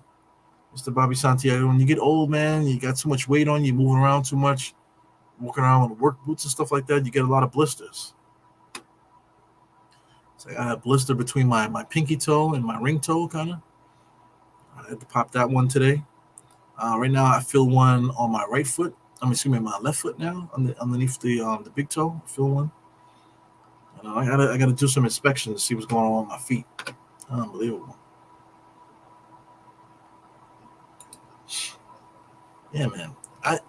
Mr. Bobby Santiago. When you get old, man, you got too much weight on you, moving around too much, walking around with work boots and stuff like that, you get a lot of blisters. So I got a blister between my pinky toe and my ring toe, kind of. I had to pop that one today. Right now, I feel one on my right foot. My left foot now, underneath the big toe. I feel one. I gotta do some inspections to see what's going on with my feet. Unbelievable. Yeah, man.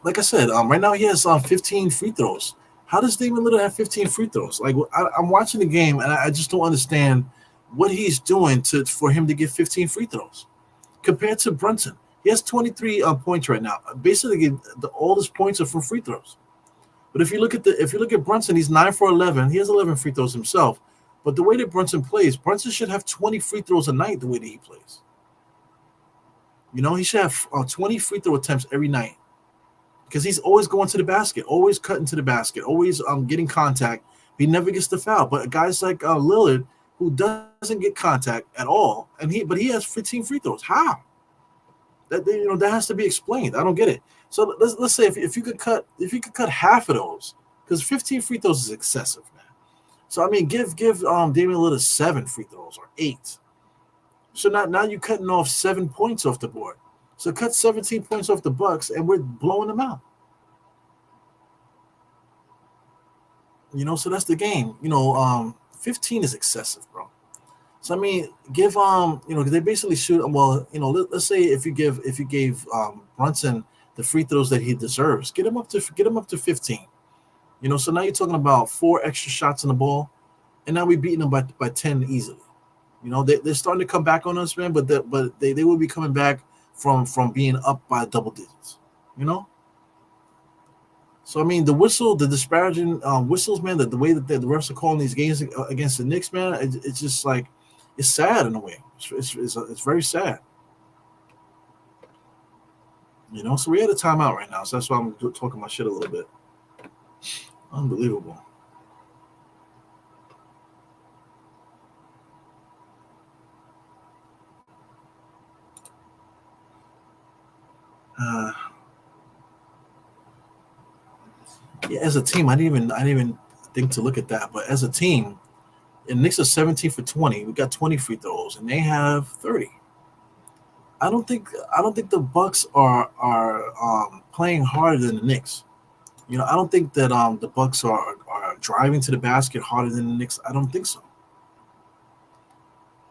Like I said, right now he has 15 free throws. How does Damian Lillard have 15 free throws? Like I'm watching the game and I just don't understand what he's doing for him to get 15 free throws compared to Brunson. He has 23 points right now. Basically, all his points are from free throws. But if you look at Brunson, he's 9 for 11. He has 11 free throws himself. But the way that Brunson plays, Brunson should have 20 free throws a night the way that he plays. You know, he should have 20 free throw attempts every night because he's always going to the basket, always cutting to the basket, always getting contact. He never gets the foul. But guys like Lillard, who doesn't get contact at all, but he has 15 free throws. How? That has to be explained. I don't get it. So let's say if you could cut half of those, because 15 free throws is excessive, man. So I mean, give Damian Lillard 7 free throws or 8. So now you're cutting off 7 points off the board. So cut 17 points off the Bucks, and we're blowing them out. So that's the game. 15 is excessive, bro. So I mean, give because they basically shoot. Well, let's say if you gave Brunson the free throws that he deserves, get him up to 15. So now you're talking about 4 extra shots on the ball, and now we're beating them by 10 easily. They're starting to come back on us, man, but they will be coming back from being up by double digits. So I mean, the disparaging whistles, man, the way that the refs are calling these games against the Knicks, man, it's just like it's sad in a way. It's very sad. So we're at a timeout right now, so that's why I'm talking my shit a little bit. Unbelievable. Yeah, as a team, I didn't even think to look at that. But as a team, the Knicks are 17 for 20. We got 20 free throws, and they have 30. I don't think the Bucks are playing harder than the Knicks. I don't think that the Bucks are driving to the basket harder than the Knicks. I don't think so.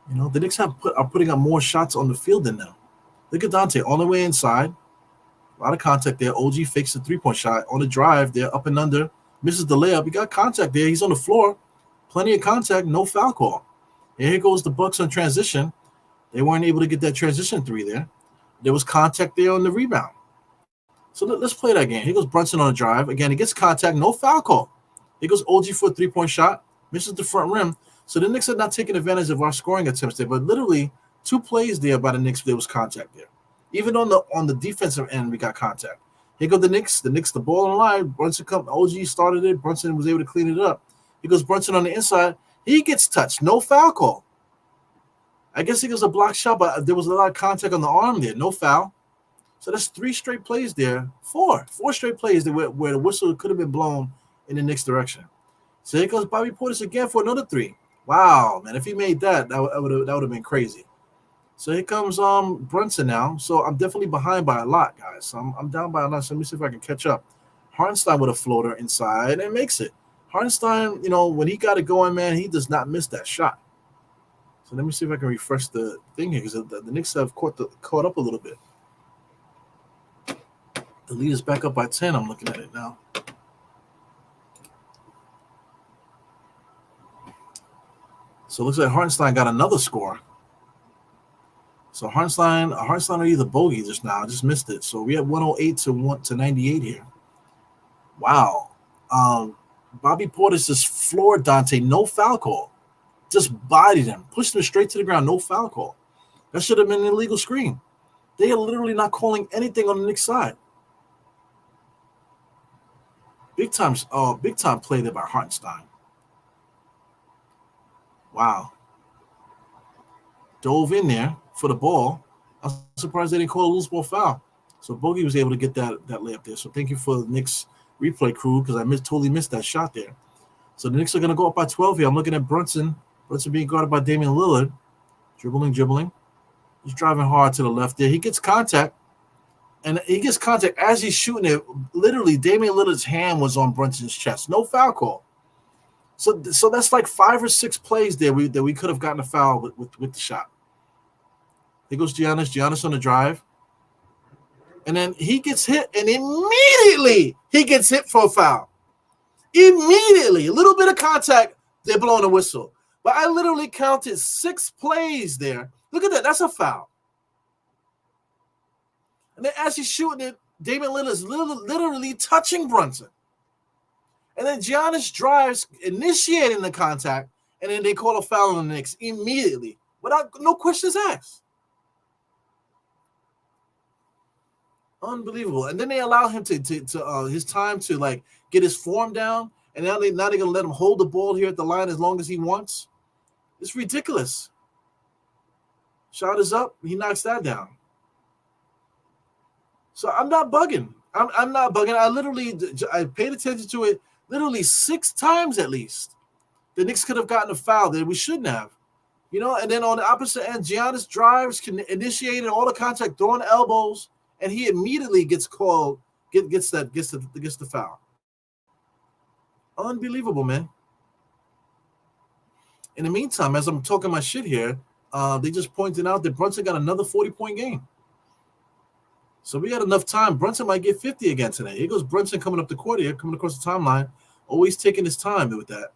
The Knicks are putting up more shots on the field than them. Look at Dante on the way inside. A lot of contact there. OG fakes the 3-point shot. On the drive, they're up and under. Misses the layup. He got contact there. He's on the floor. Plenty of contact. No foul call. And here goes the Bucks on transition. They weren't able to get that transition three there. There was contact there on the rebound. So let's play that game. Here goes Brunson on a drive. Again, he gets contact, no foul call. Here goes OG for a three-point shot, misses the front rim. So the Knicks are not taking advantage of our scoring attempts there, but literally 2 plays there by the Knicks, there was contact there. Even on the defensive end, we got contact. Here go the Knicks. The ball on the line. Brunson OG started it. Brunson was able to clean it up. Here goes Brunson on the inside. He gets touched. No foul call. I guess he was a block shot, but there was a lot of contact on the arm there. No foul. So that's 3 straight plays there. 4 straight plays there where the whistle could have been blown in the Knicks direction. So here goes Bobby Portis again for another 3. Wow, man. If he made that would have been crazy. So here comes Brunson now. So I'm definitely behind by a lot, guys. So I'm down by a lot. So let me see if I can catch up. Hartenstein with a floater inside and makes it. Hartenstein, when he got it going, man, he does not miss that shot. So let me see if I can refresh the thing here because the Knicks have caught up a little bit. The lead is back up by 10. I'm looking at it now. So it looks like Hartenstein got another score. So Hartenstein are either bogey just now. I just missed it. So we have 108 to 98 here. Wow. Bobby Portis just floored Dante. No foul call. Just bodied him. Pushed him straight to the ground. No foul call. That should have been an illegal screen. They are literally not calling anything on the Knicks side. Big time play there by Hartenstein. Wow. Dove in there for the ball. I'm surprised they didn't call a loose ball foul. So Bogey was able to get that layup there. So thank you for the Knicks replay crew because I totally missed that shot there. So the Knicks are going to go up by 12 here. I'm looking at Brunson. Brunson being guarded by Damian Lillard. Dribbling. He's driving hard to the left there. He gets contact. And he gets contact as he's shooting it. Literally, Damian Lillard's hand was on Brunson's chest. No foul call. So that's like 5 or 6 plays there that we could have gotten a foul with the shot. Here goes Giannis. Giannis on the drive. And then he gets hit, and immediately he gets hit for a foul. Immediately. A little bit of contact, they're blowing a whistle. But I literally counted 6 plays there. Look at that. That's a foul. And then as he's shooting it, Damian Lillard is literally touching Brunson. And then Giannis drives, initiating the contact, and then they call a foul on the Knicks immediately, without no questions asked. Unbelievable. And then they allow him to his time to like get his form down, and now they're gonna let him hold the ball here at the line as long as he wants. It's ridiculous. Shot is up, he knocks that down. So I'm not bugging. I'm not bugging. I paid attention to it literally 6 times at least. The Knicks could have gotten a foul that we shouldn't have. And then on the opposite end, Giannis drives, initiating all the contact, throwing elbows, and he immediately gets called, gets the foul. Unbelievable, man. In the meantime, as I'm talking my shit here, they just pointed out that Brunson got another 40-point game. So we got enough time. Brunson might get 50 again today. Here goes Brunson coming up the court here, coming across the timeline, always taking his time with that.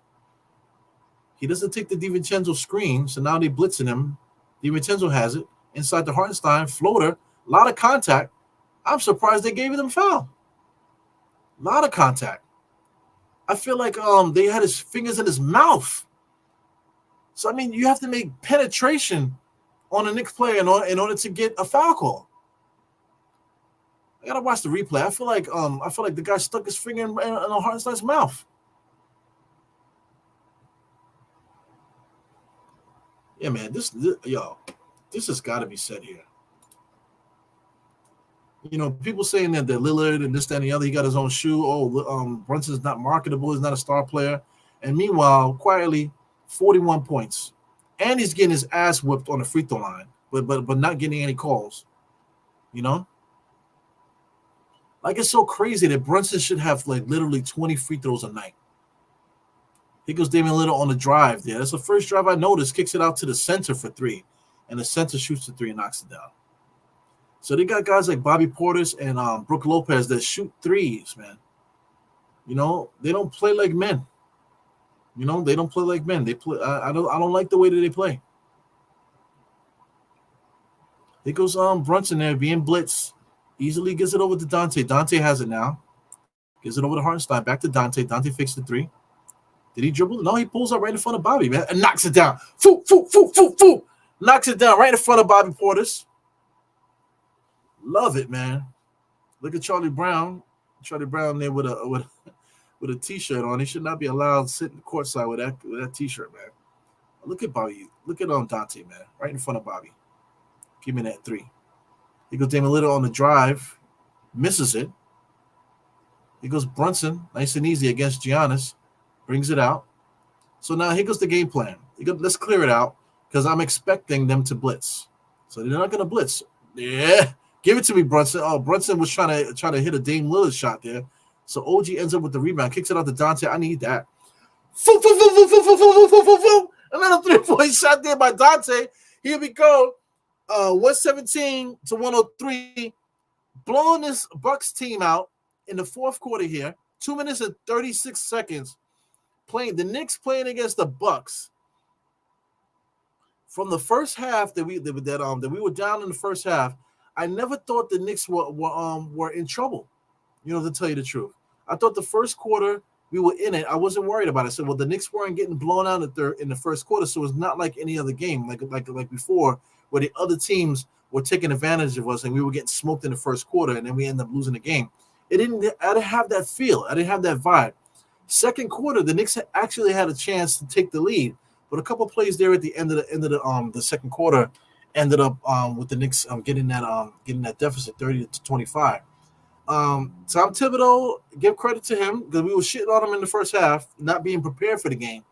He doesn't take the DiVincenzo screen, so now they're blitzing him. DiVincenzo has it. Inside the Hartenstein, floater, a lot of contact. I'm surprised they gave him a foul. A lot of contact. I feel like they had his fingers in his mouth. So, I mean, you have to make penetration on a Knicks player in order to get a foul call. I gotta watch the replay. I feel like the guy stuck his finger in Hartenstein's mouth. Yeah, man. This has got to be said here. People saying that Lillard and this, that, and the other, he got his own shoe. Brunson's not marketable. He's not a star player. And meanwhile, quietly, 41 points, and he's getting his ass whipped on the free throw line, but not getting any calls. Like, it's so crazy that Brunson should have like literally 20 free throws a night. Here goes Damian Lillard on the drive there. That's the first drive I noticed. Kicks it out to the center for 3, and the center shoots the 3 and knocks it down. So they got guys like Bobby Portis and Brook Lopez that shoot threes, man. They don't play like men. They don't play like men. They play. I don't like the way that they play. Here goes Brunson there being blitzed. Easily gives it over to Dante. Dante has it now. Gives it over to Hartenstein. Back to Dante. Dante fakes the three. Did he dribble? No, he pulls up right in front of Bobby, man, and knocks it down. Foo, foo, foo, foo, foo. Knocks it down right in front of Bobby Portis. Love it, man. Look at Charlie Brown. Charlie Brown there with a t-shirt on. He should not be allowed sitting courtside with that t-shirt, man. Look at Bobby. Look at Dante, man. Right in front of Bobby. Give me that three. Here goes Damian Lillard on the drive. Misses it. Here goes Brunson. Nice and easy against Giannis. Brings it out. So now here goes the game plan. Let's clear it out because I'm expecting them to blitz. So they're not going to blitz. Yeah. Give it to me, Brunson. Oh, Brunson was trying to hit a Dame Lillard shot there. So OG ends up with the rebound. Kicks it out to Dante. I need that. Another 3-point shot there by Dante. Here we go. 117 to 103. Blowing this Bucks team out in the fourth quarter here. 2 minutes and 36 seconds. The Knicks playing against the Bucks. From the first half that we were down in the first half, I never thought the Knicks were in trouble. You know, to tell you the truth, I thought the first quarter we were in it. I wasn't worried about it. I said, well, the Knicks weren't getting blown out in the first quarter, so it's not like any other game, like before, where the other teams were taking advantage of us and we were getting smoked in the first quarter, and then we ended up losing the game. I didn't have that feel. I didn't have that vibe. Second quarter, the Knicks actually had a chance to take the lead, but a couple of plays there at the end of the second quarter ended up with the Knicks getting that deficit 30-25. Tom Thibodeau, give credit to him because we were shitting on him in the first half, not being prepared for the game.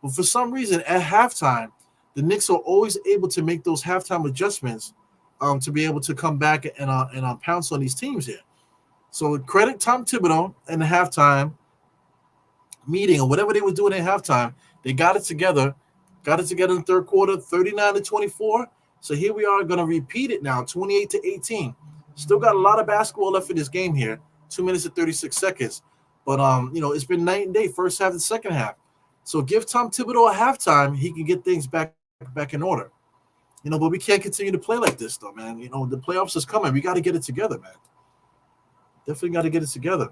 But for some reason, at halftime, the Knicks are always able to make those halftime adjustments to be able to come back and pounce on these teams here. So credit Tom Thibodeau in the halftime meeting or whatever they were doing at halftime. They got it together in the third quarter, 39-24. So here we are going to repeat it now, 28-18. Still got a lot of basketball left in this game here, 2 minutes and 36 seconds. But, it's been night and day, first half and second half. So give Tom Thibodeau a halftime, he can get things back in order. But we can't continue to play like this, though, man. The playoffs is coming. We got to get it together, man. Definitely got to get it together.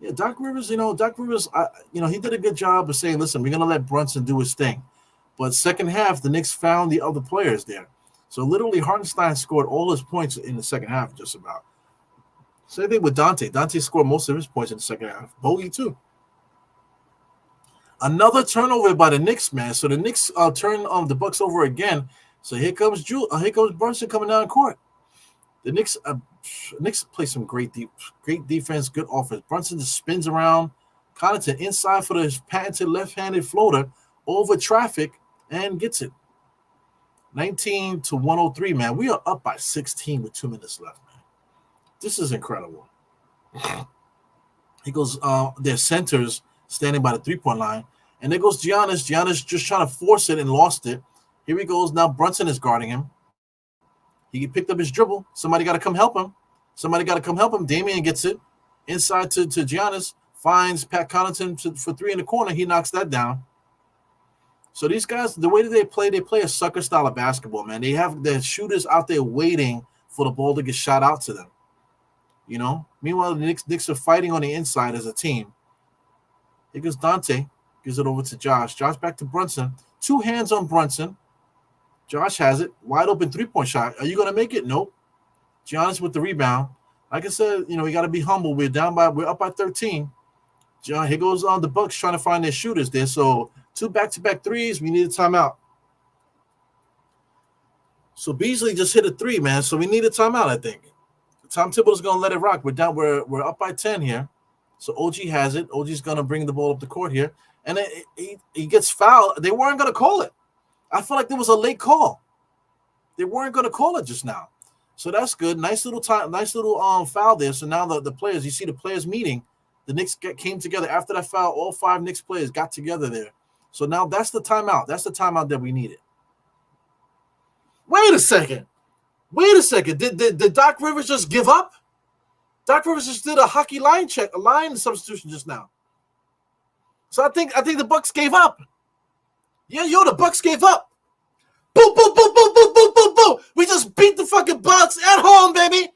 Yeah, Doc Rivers, he did a good job of saying, listen, we're going to let Brunson do his thing. But second half, the Knicks found the other players there. So literally, Hartenstein scored all his points in the second half, just about. Same thing with Dante. Dante scored most of his points in the second half. Bogey, too. Another turnover by the Knicks, man. So the Knicks turn the Bucks over again. So here comes Brunson coming down court. The Knicks play some great defense, good offense. Brunson just spins around, kind of to inside for the patented left-handed floater over traffic and gets it. 19-103, man. We are up by 16 with 2 minutes left, man. This is incredible. He goes, their centers standing by the three-point line. And there goes Giannis. Giannis just trying to force it and lost it. Here he goes. Now Brunson is guarding him. He picked up his dribble. Somebody got to come help him. Damian gets it. Inside to Giannis. Finds Pat Connaughton for three in the corner. He knocks that down. So these guys, the way that they play a sucker style of basketball, man. They have their shooters out there waiting for the ball to get shot out to them. Meanwhile, the Knicks are fighting on the inside as a team. Here goes Dante. Gives it over to Josh. Josh back to Brunson. 2 hands on Brunson. Josh has it. Wide open three-point shot. Are you going to make it? Nope. Giannis with the rebound. Like I said, we got to be humble. We're up by 13. Here goes on the Bucks trying to find their shooters there. So 2 back-to-back threes. We need a timeout. So Beasley just hit a 3, man. So we need a timeout, I think. Tom Thibodeau's going to let it rock. We're up by 10 here. So OG has it. OG's going to bring the ball up the court here. And he gets fouled. They weren't going to call it. I feel like there was a late call. They weren't going to call it just now. So that's good. Nice little foul there. So now the players, you see the players meeting. The Knicks came together. After that foul, all 5 Knicks players got together there. So now that's the timeout. That's the timeout that we needed. Wait a second. Did Doc Rivers just give up? Doc Rivers just did a hockey line substitution just now. So I think the Bucks gave up. Yeah, the Bucks gave up. Boom, boom, boom, boom, boom, boom, boom, boom. We just beat the fucking Bucks at home, baby. Woo!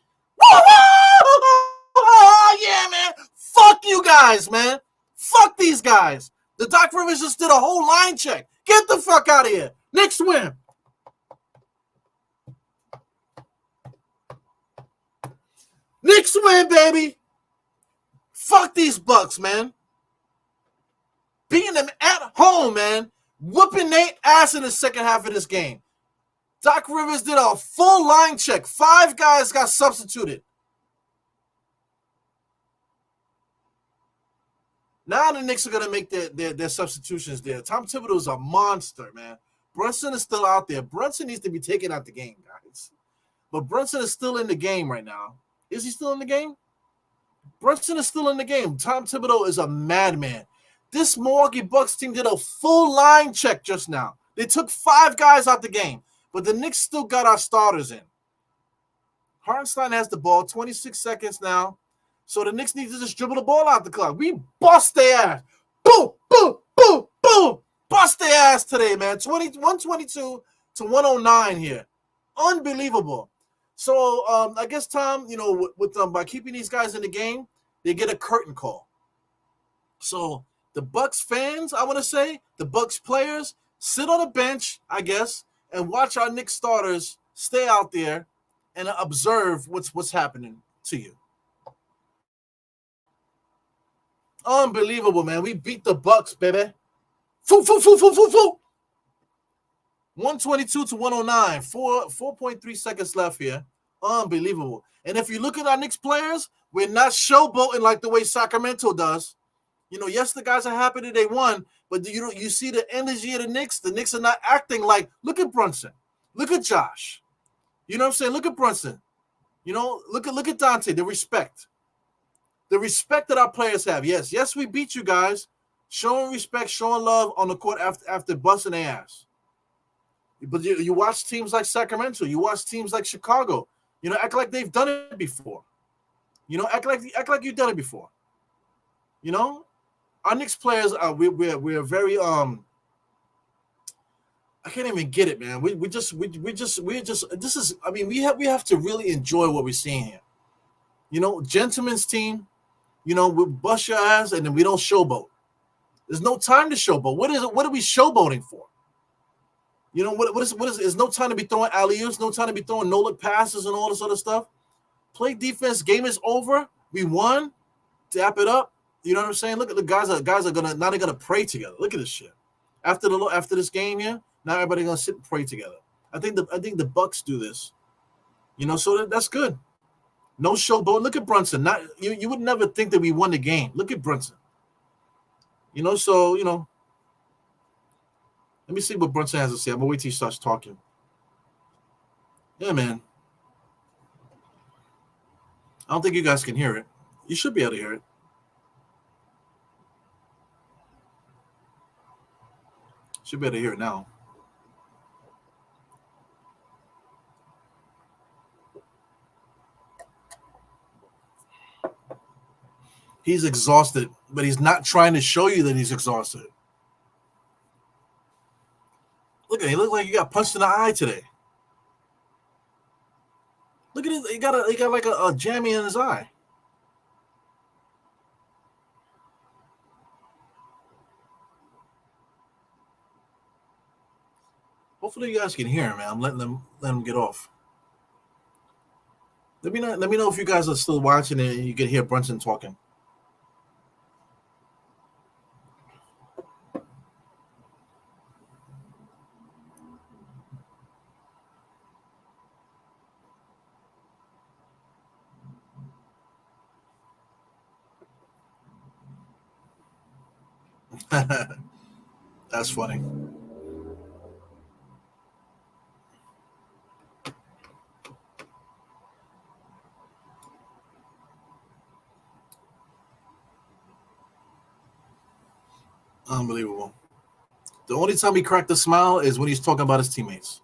Oh, yeah, man. Fuck you guys, man. Fuck these guys. The Doc Rivers just did a whole line check. Get the fuck out of here. Knicks win. Knicks win, baby. Fuck these Bucks, man. Beating them at home, man. Whooping their ass in the second half of this game. Doc Rivers did a full line check. 5 guys got substituted. Now the Knicks are going to make their substitutions there. Tom Thibodeau is a monster, man. Brunson is still out there. Brunson needs to be taken out the game, guys. But Brunson is still in the game right now. Is he still in the game? Brunson is still in the game. Tom Thibodeau is a madman. This Milwaukee Bucks team did a full line check just now. They took 5 guys out the game, but the Knicks still got our starters in. Hartenstein has the ball, 26 seconds now. So the Knicks need to just dribble the ball out the clock. We bust their ass. Boom, boom, boom, boom. Bust their ass today, man. 122 to 109 here. Unbelievable. So I guess, Tom, by keeping these guys in the game, they get a curtain call. So the Bucks fans, I want to say, the Bucks players, sit on a bench, I guess, and watch our Knicks starters stay out there and observe what's happening to you. Unbelievable, man. We beat the Bucks, baby. Foo, foo, foo, foo, foo, foo. 122 to 109. 4.3 seconds left here. Unbelievable. And if you look at our Knicks players, we're not showboating like the way Sacramento does. Yes, the guys are happy that they won, but you see the energy of the Knicks? The Knicks are not acting like, look at Brunson. Look at Josh. You know what I'm saying? Look at Brunson. Look at Dante, the respect. The respect that our players have. Yes, we beat you guys. Showing respect, showing love on the court after busting their ass. But you watch teams like Sacramento. You watch teams like Chicago. Act like they've done it before. Act like you've done it before. Our Knicks players are we're very I can't even get it, man. We just this is, I mean, we have to really enjoy what we're seeing here. Gentlemen's team. We bust your ass and then we don't showboat. There's no time to showboat. What is it? What are we showboating for? What is there's no time to be throwing alley-oops, no time to be throwing no-look passes and all this other stuff. Play defense. Game is over. We won. Tap it up. You know what I'm saying? Look at the guys are gonna pray together. Look at this shit. After this game here, now everybody's gonna sit and pray together. I think the Bucks do this. So that's good. No showboat. Look at Brunson. You would never think that we won the game. Look at Brunson. Let me see what Brunson has to say. I'm gonna wait till he starts talking. Yeah, man. I don't think you guys can hear it. You should be able to hear it. Should be able to hear it now. He's exhausted, but he's not trying to show you that he's exhausted. Look at him. He looks like he got punched in the eye today. Look at it. He got like a jammy in his eye. Hopefully you guys can hear him, man. I'm letting them get off. Let me know if you guys are still watching it and you can hear Brunson talking. That's funny. Unbelievable. The only time he cracked a smile is when he's talking about his teammates.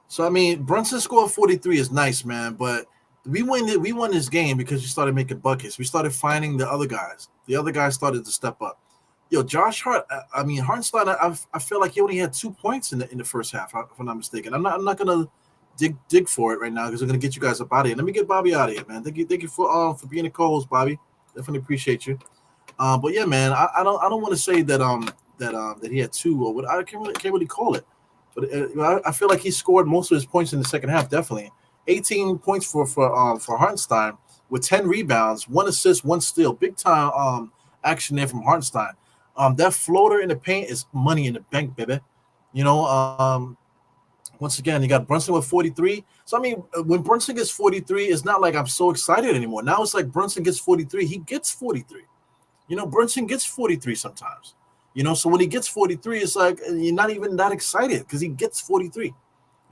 So, I mean, Brunson scored 43 is nice, man, but we won this game because we started making buckets. We started finding the other guys. The other guys started to step up. Yo, Josh Hart. I mean, Hartenstein. I feel like he only had 2 points in the first half, if I'm not mistaken. I'm not gonna dig for it right now because I'm gonna get you guys up out of here. Let me get Bobby out of here, man. Thank you for being a co-host, Bobby. Definitely appreciate you. But yeah, man, I don't want to say that he had two or what I can't really call it. But I feel like he scored most of his points in the second half. Definitely, 18 points for Hartenstein with 10 rebounds, 1 assist, 1 steal. Big time action there from Hartenstein. That floater in the paint is money in the bank, baby. You know, once again, you got Brunson with 43. So, I mean, when Brunson gets 43, it's not like I'm so excited anymore. Now it's like Brunson gets 43. He gets 43. You know, Brunson gets 43 sometimes. You know, so when he gets 43, it's like you're not even that excited because he gets 43.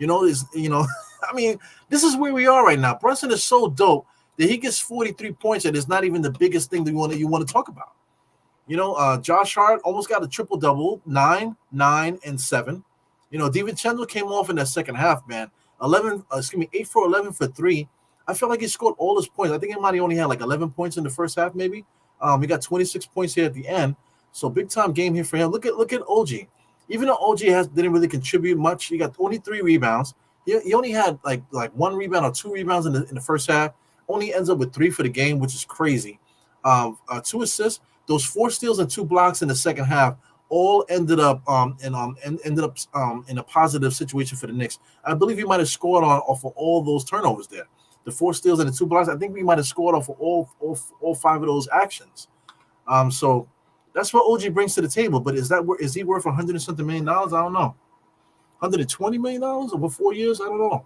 I mean, this is where we are right now. Brunson is so dope that he gets 43 points, and it's not even the biggest thing that you want to talk about. You know, Josh Hart almost got a triple-double, 9, 9, and 7. You know, DiVincenzo came off in that second half, man. 8 for 11 for 3. I feel like he scored all his points. I think he might have only had like 11 points in the first half, maybe. He got 26 points here at the end. So big time game here for him. Look at OG. Even though OG didn't really contribute much, he got 23 rebounds. He only had like 1 rebound or 2 rebounds in the first half. Only ends up with 3 for the game, which is crazy. 2 assists. Those 4 steals and 2 blocks in the second half all ended up in a positive situation for the Knicks. I believe he might have scored off of all those turnovers there. The 4 steals and the 2 blocks. I think we might have scored off of all 5 of those actions. So that's what OG brings to the table. But is he worth $100 and something million? I don't know. $120 million over 4 years? I don't know.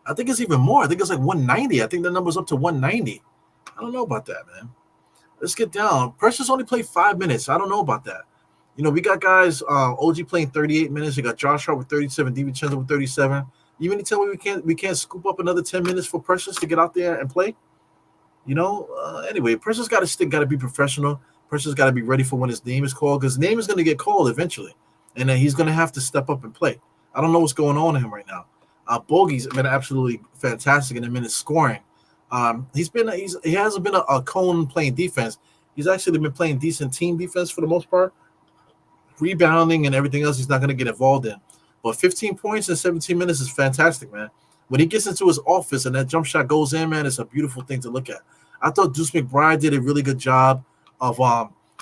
I think it's even more. I think it's like 190. I think the number's up to 190. I don't know about that, man. Let's get down. Precious only played 5 minutes. I don't know about that. You know, we got guys, OG playing 38 minutes. We got Josh Hart with 37, DiVincenzo with 37. You mean to tell me we can't scoop up another 10 minutes for Precious to get out there and play? You know, anyway, Precious got to be professional. Precious got to be ready for when his name is called because his name is going to get called eventually. And then he's going to have to step up and play. I don't know what's going on with him right now. Bogey's been absolutely fantastic in the minutes scoring. He hasn't been a cone playing defense. He's actually been playing decent team defense for the most part. Rebounding and everything else he's not going to get involved in. But 15 points in 17 minutes is fantastic, man. When he gets into his office and that jump shot goes in, man, it's a beautiful thing to look at. I thought Deuce McBride did a really good job of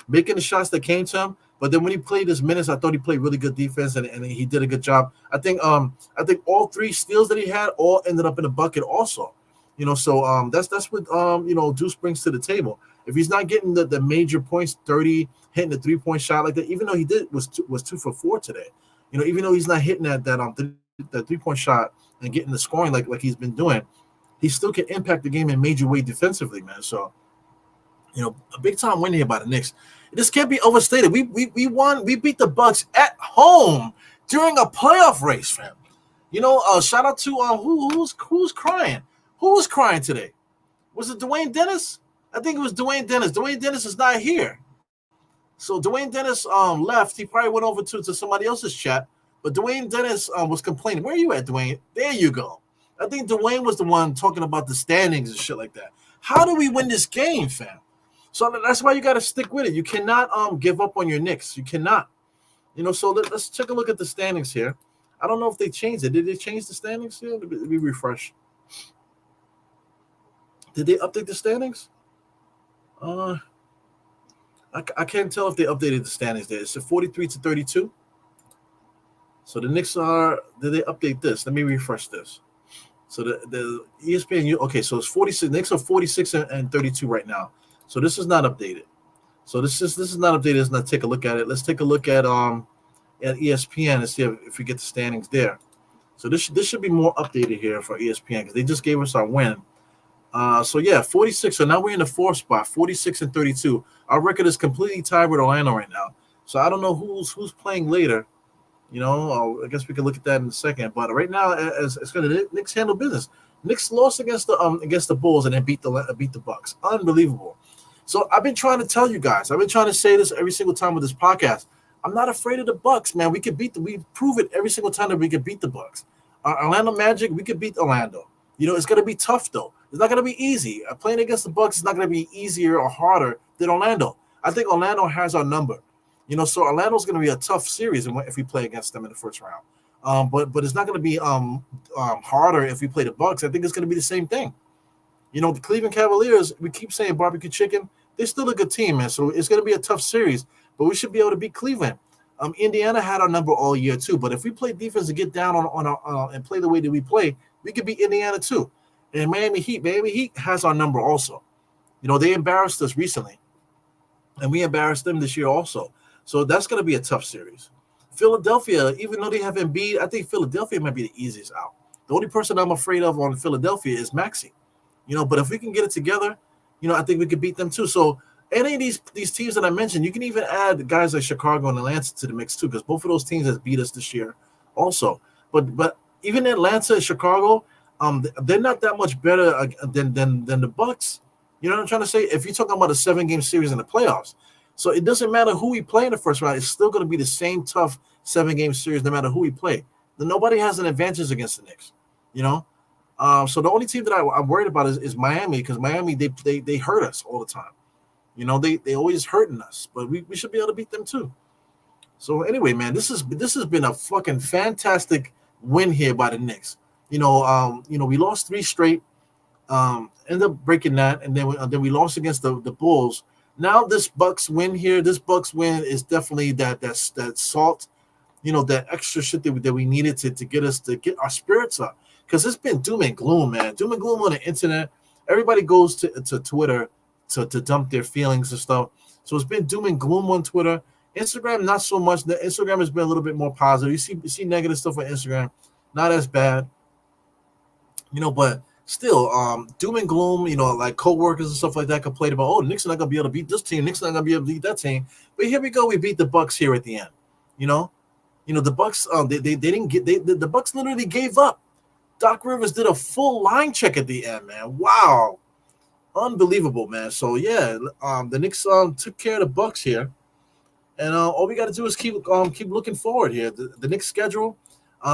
making the shots that came to him. But then when he played his minutes, I thought he played really good defense and he did a good job. I think all 3 steals that he had all ended up in the bucket also. You know, so that's what Deuce brings to the table. If he's not getting the major points, 30, hitting the 3-point shot like that, even though he was 2 for 4 today. You know, even though he's not hitting that 3-point shot and getting the scoring like he's been doing, he still can impact the game in a major way defensively, man. So, you know, a big time win here by the Knicks. This can't be overstated. We won. We beat the Bucks at home during a playoff race, fam. You know, shout out to who's crying. Who was crying today? Was it Dwayne Dennis? I think it was Dwayne Dennis. Dwayne Dennis is not here. So Dwayne Dennis left. He probably went over to somebody else's chat. But Dwayne Dennis was complaining. Where are you at, Dwayne? There you go. I think Dwayne was the one talking about the standings and shit like that. How do we win this game, fam? So that's why you got to stick with it. You cannot give up on your Knicks. You cannot. You know, so let's take a look at the standings here. I don't know if they changed it. Did they change the standings here? Let me refresh. Did they update the standings? I can't tell if they updated the standings there. It's a 43-32. So the Knicks did they update this? Let me refresh this. So the ESPN, okay, so it's 46. Knicks are 46 and 32 right now. So this is not updated. So this is not updated. Let's not take a look at it. Let's take a look at ESPN and see if we get the standings there. So this should be more updated here for ESPN because they just gave us our win. So yeah, 46. So now we're in the 4th spot, 46 and 32. Our record is completely tied with Orlando right now. So I don't know who's playing later. You know, I guess we can look at that in a second. But right now, it's going to Knicks handle business. Knicks lost against the Bulls and then beat the Bucks. Unbelievable. So I've been trying to tell you guys. I've been trying to say this every single time with this podcast. I'm not afraid of the Bucks, man. We prove it every single time that we can beat the Bucks. Orlando Magic, we could beat Orlando. You know, it's going to be tough though. It's not going to be easy. Playing against the Bucks is not going to be easier or harder than Orlando. I think Orlando has our number. So Orlando's going to be a tough series if we play against them in the first round. But it's not going to be harder if we play the Bucks. I think it's going to be the same thing. The Cleveland Cavaliers, we keep saying barbecue chicken. They're still a good team, man. So it's going to be a tough series, but we should be able to beat Cleveland. Indiana had our number all year too, but if we play defense and get down on our and play the way that we play, we could beat Indiana too. And Miami Heat has our number also. They embarrassed us recently, and we embarrassed them this year also. So that's going to be a tough series. Philadelphia, even though they have Embiid, I think Philadelphia might be the easiest out. The only person I'm afraid of on Philadelphia is Maxey. But if we can get it together, I think we could beat them too. So any of these teams that I mentioned, you can even add guys like Chicago and Atlanta to the mix too, because both of those teams has beat us this year also. But even Atlanta and Chicago, they're not that much better than the Bucks. You know what I'm trying to say? If you're talking about a 7-game series in the playoffs, so it doesn't matter who we play in the first round. It's still going to be the same tough 7-game series no matter who we play. Nobody has an advantage against the Knicks. So the only team that I'm worried about is Miami, because Miami they hurt us all the time. They always hurting us, but we should be able to beat them too. So anyway, man, this has been a fucking fantastic win here by the Knicks. We lost 3 straight, ended up breaking that, and then we lost against the Bulls. Now this Bucks win is definitely that salt, that extra shit that we needed to get our spirits up. Because it's been doom and gloom, man. Doom and gloom on the internet. Everybody goes to Twitter to dump their feelings and stuff. So it's been doom and gloom on Twitter. Instagram, not so much. The Instagram has been a little bit more positive. You see negative stuff on Instagram, not as bad. But still, doom and gloom, like co-workers and stuff like that complain about, Knicks are not going to be able to beat this team. Knicks are not going to be able to beat that team. But here we go. We beat the Bucks here at the end. The Bucks, they didn't get, the Bucks literally gave up. Doc Rivers did a full line check at the end, man. Wow. Unbelievable, man. So, yeah, the Knicks took care of the Bucks here. And all we got to do is keep looking forward here. The Knicks schedule,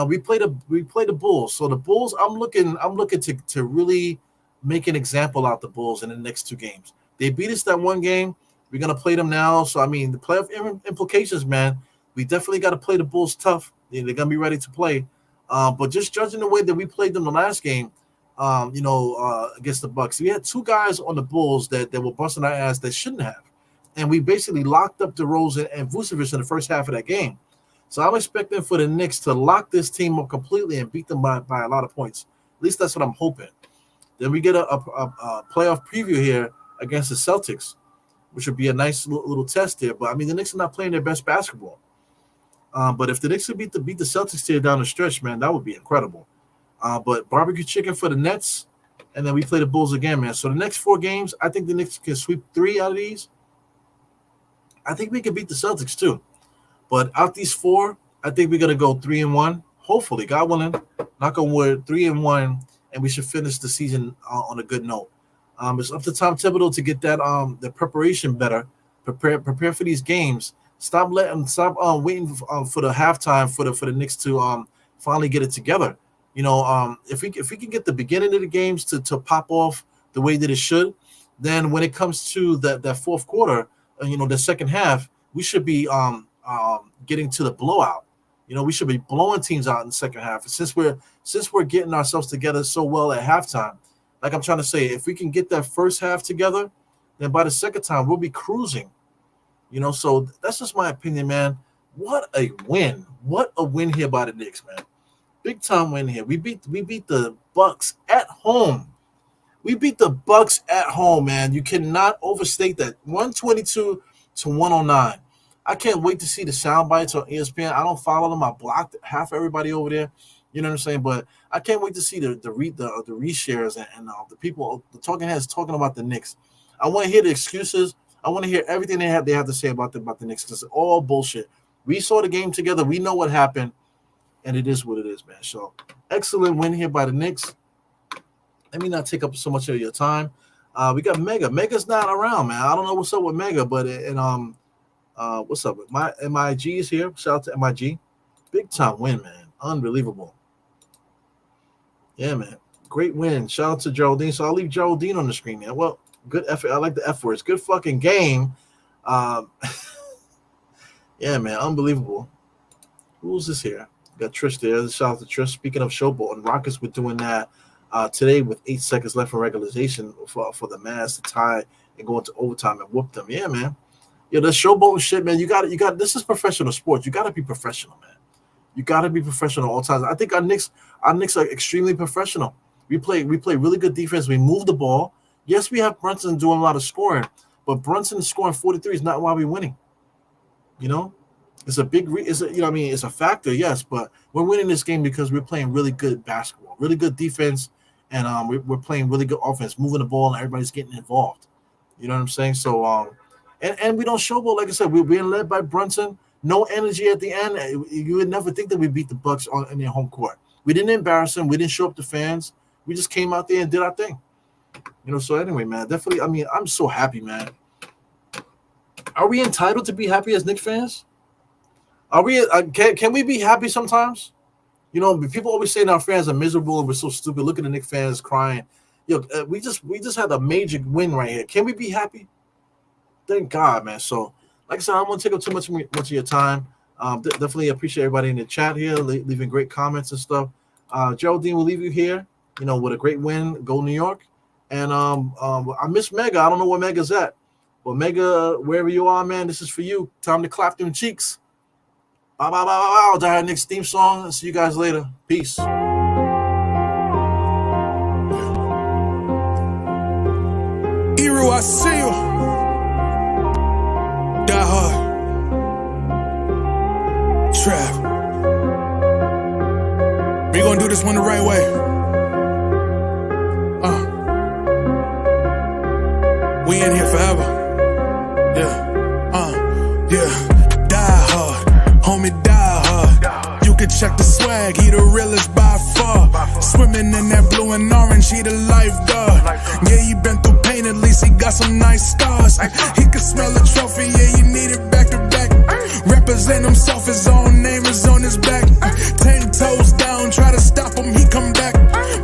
we play the Bulls. So the Bulls, I'm looking to really make an example out the Bulls in the next 2 games. They beat us that one game. We're going to play them now. So, I mean, the playoff implications, man, we definitely got to play the Bulls tough. They're going to be ready to play. But just judging the way that we played them the last game, against the Bucks, we had 2 guys on the Bulls that were busting our ass that shouldn't have, and we basically locked up DeRozan and Vucevic in the first half of that game. So I'm expecting for the Knicks to lock this team up completely and beat them by a lot of points. At least that's what I'm hoping. Then we get a playoff preview here against the Celtics, which would be a nice little test here. But I mean, the Knicks are not playing their best basketball. But if the Knicks could beat the Celtics here down the stretch, man, that would be incredible. But barbecue chicken for the Nets, and then we play the Bulls again, man. So the next 4 games, I think the Knicks can sweep 3 out of these. I think we can beat the Celtics too. But out these 4, I think we're gonna go 3-1. Hopefully, God willing, knock on wood, 3-1, and we should finish the season on a good note. It's up to Tom Thibodeau to get that the preparation better, prepare for these games. Stop waiting for the halftime for the Knicks to finally get it together. If we can get the beginning of the games to pop off the way that it should, then when it comes to that fourth quarter, the second half, we should be getting to the blowout. We should be blowing teams out in the second half. Since we're getting ourselves together so well at halftime, like I'm trying to say, if we can get that first half together, then by the second time we'll be cruising. So that's just my opinion, man. What a win! What a win here by the Knicks, man. Big time win here. We beat the Bucks at home. We beat the Bucks at home, man. You cannot overstate that. 122-109. I can't wait to see the sound bites on ESPN. I don't follow them. I blocked half everybody over there. You know what I'm saying? But I can't wait to see the reshares and the people, the talking heads talking about the Knicks. I want to hear the excuses. I want to hear everything they have to say about the Knicks, because it's all bullshit. We saw the game together. We know what happened, and it is what it is, man. So excellent win here by the Knicks. Let me not take up so much of your time. We got Mega. Mega's not around, man. I don't know what's up with Mega, but what's up with my MIG is here. Shout out to MIG. Big time win, man. Unbelievable. Yeah, man. Great win. Shout out to Geraldine. So I'll leave Geraldine on the screen, man. Well, good effort. I like the F words. Good fucking game. Um, yeah, man, unbelievable. Who's this here? Got Trish there. Shout out to Trish. Speaking of showboating, Rockets were doing that today with 8 seconds left in regularization for the Mavs to tie and go into overtime and whoop them. Yeah, man. Yeah, the showboating shit, man. You got. This is professional sports. You got to be professional, man. You got to be professional all times. I think our Knicks are extremely professional. We play really good defense. We move the ball. Yes, we have Brunson doing a lot of scoring, but Brunson scoring 43 is not why we're winning. You know, it's a big, it's a factor, yes, but we're winning this game because we're playing really good basketball, really good defense, and we're playing really good offense, moving the ball, and everybody's getting involved. You know what I'm saying? So, and we don't showboat. Like I said, we're being led by Brunson. No energy at the end. You would never think that we beat the Bucks in their home court. We didn't embarrass them. We didn't show up to fans. We just came out there and did our thing. You know, so anyway, man, definitely, I mean, I'm so happy, man. Are we entitled to be happy as Knicks fans? Are we? Can we be happy sometimes? You know, people always say our fans are miserable and we're so stupid. Look at the Knicks fans crying. Yo, we just had a major win right here. Can we be happy? Thank God, man. So, like I said, I don't want to take up too much of your time. Definitely appreciate everybody in the chat here, leaving great comments and stuff. Geraldine will leave you here, you know, with a great win. Go New York. And I miss Mega. I don't know where Mega's at. But Mega, wherever you are, man, this is for you. Time to clap them cheeks. Bow, bow, bow, bow, bow. Die Knicks theme song. I'll see you guys later. Peace. Eru, I see you. Die hard. Trap. We gonna do this one the right way. We in here forever. Yeah. Die hard, homie, die hard. You can check the swag, he the realest by far. Swimming in that blue and orange, he the lifeguard. Yeah, he been through pain, at least he got some nice scars. He can smell a trophy, yeah, you need it back to back. Represent himself, his own name is on his back. 10 toes down, try to stop him, he come back.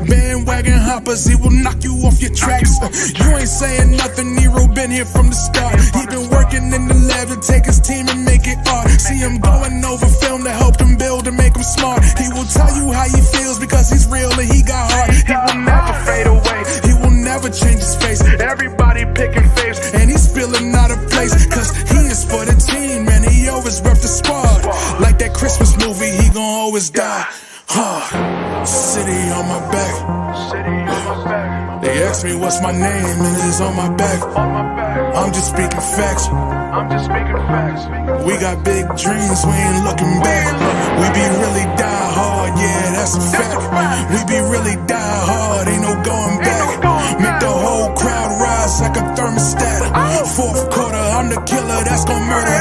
Bandwagon hoppers, he will knock you off your tracks. You ain't saying nothing, Nero been here from the start. He been working in the lab to take his team and make it art. See him going over film to help him build and make him smart. He will tell you how he feels because he's real and he got heart. He will never fade away, he will never change his face. Everybody picking faves and he's feeling out of place. Cause he is for the team and he always rep the squad. Like that Christmas movie, he gon' always die. City on my back. They ask me what's my name and it's on my back. I'm just speaking facts. We got big dreams, we ain't looking back. We be really die hard, yeah, that's a fact. We be really die hard, ain't no going back. Make the whole crowd rise like a thermostat. Fourth quarter, I'm the killer that's gon' murder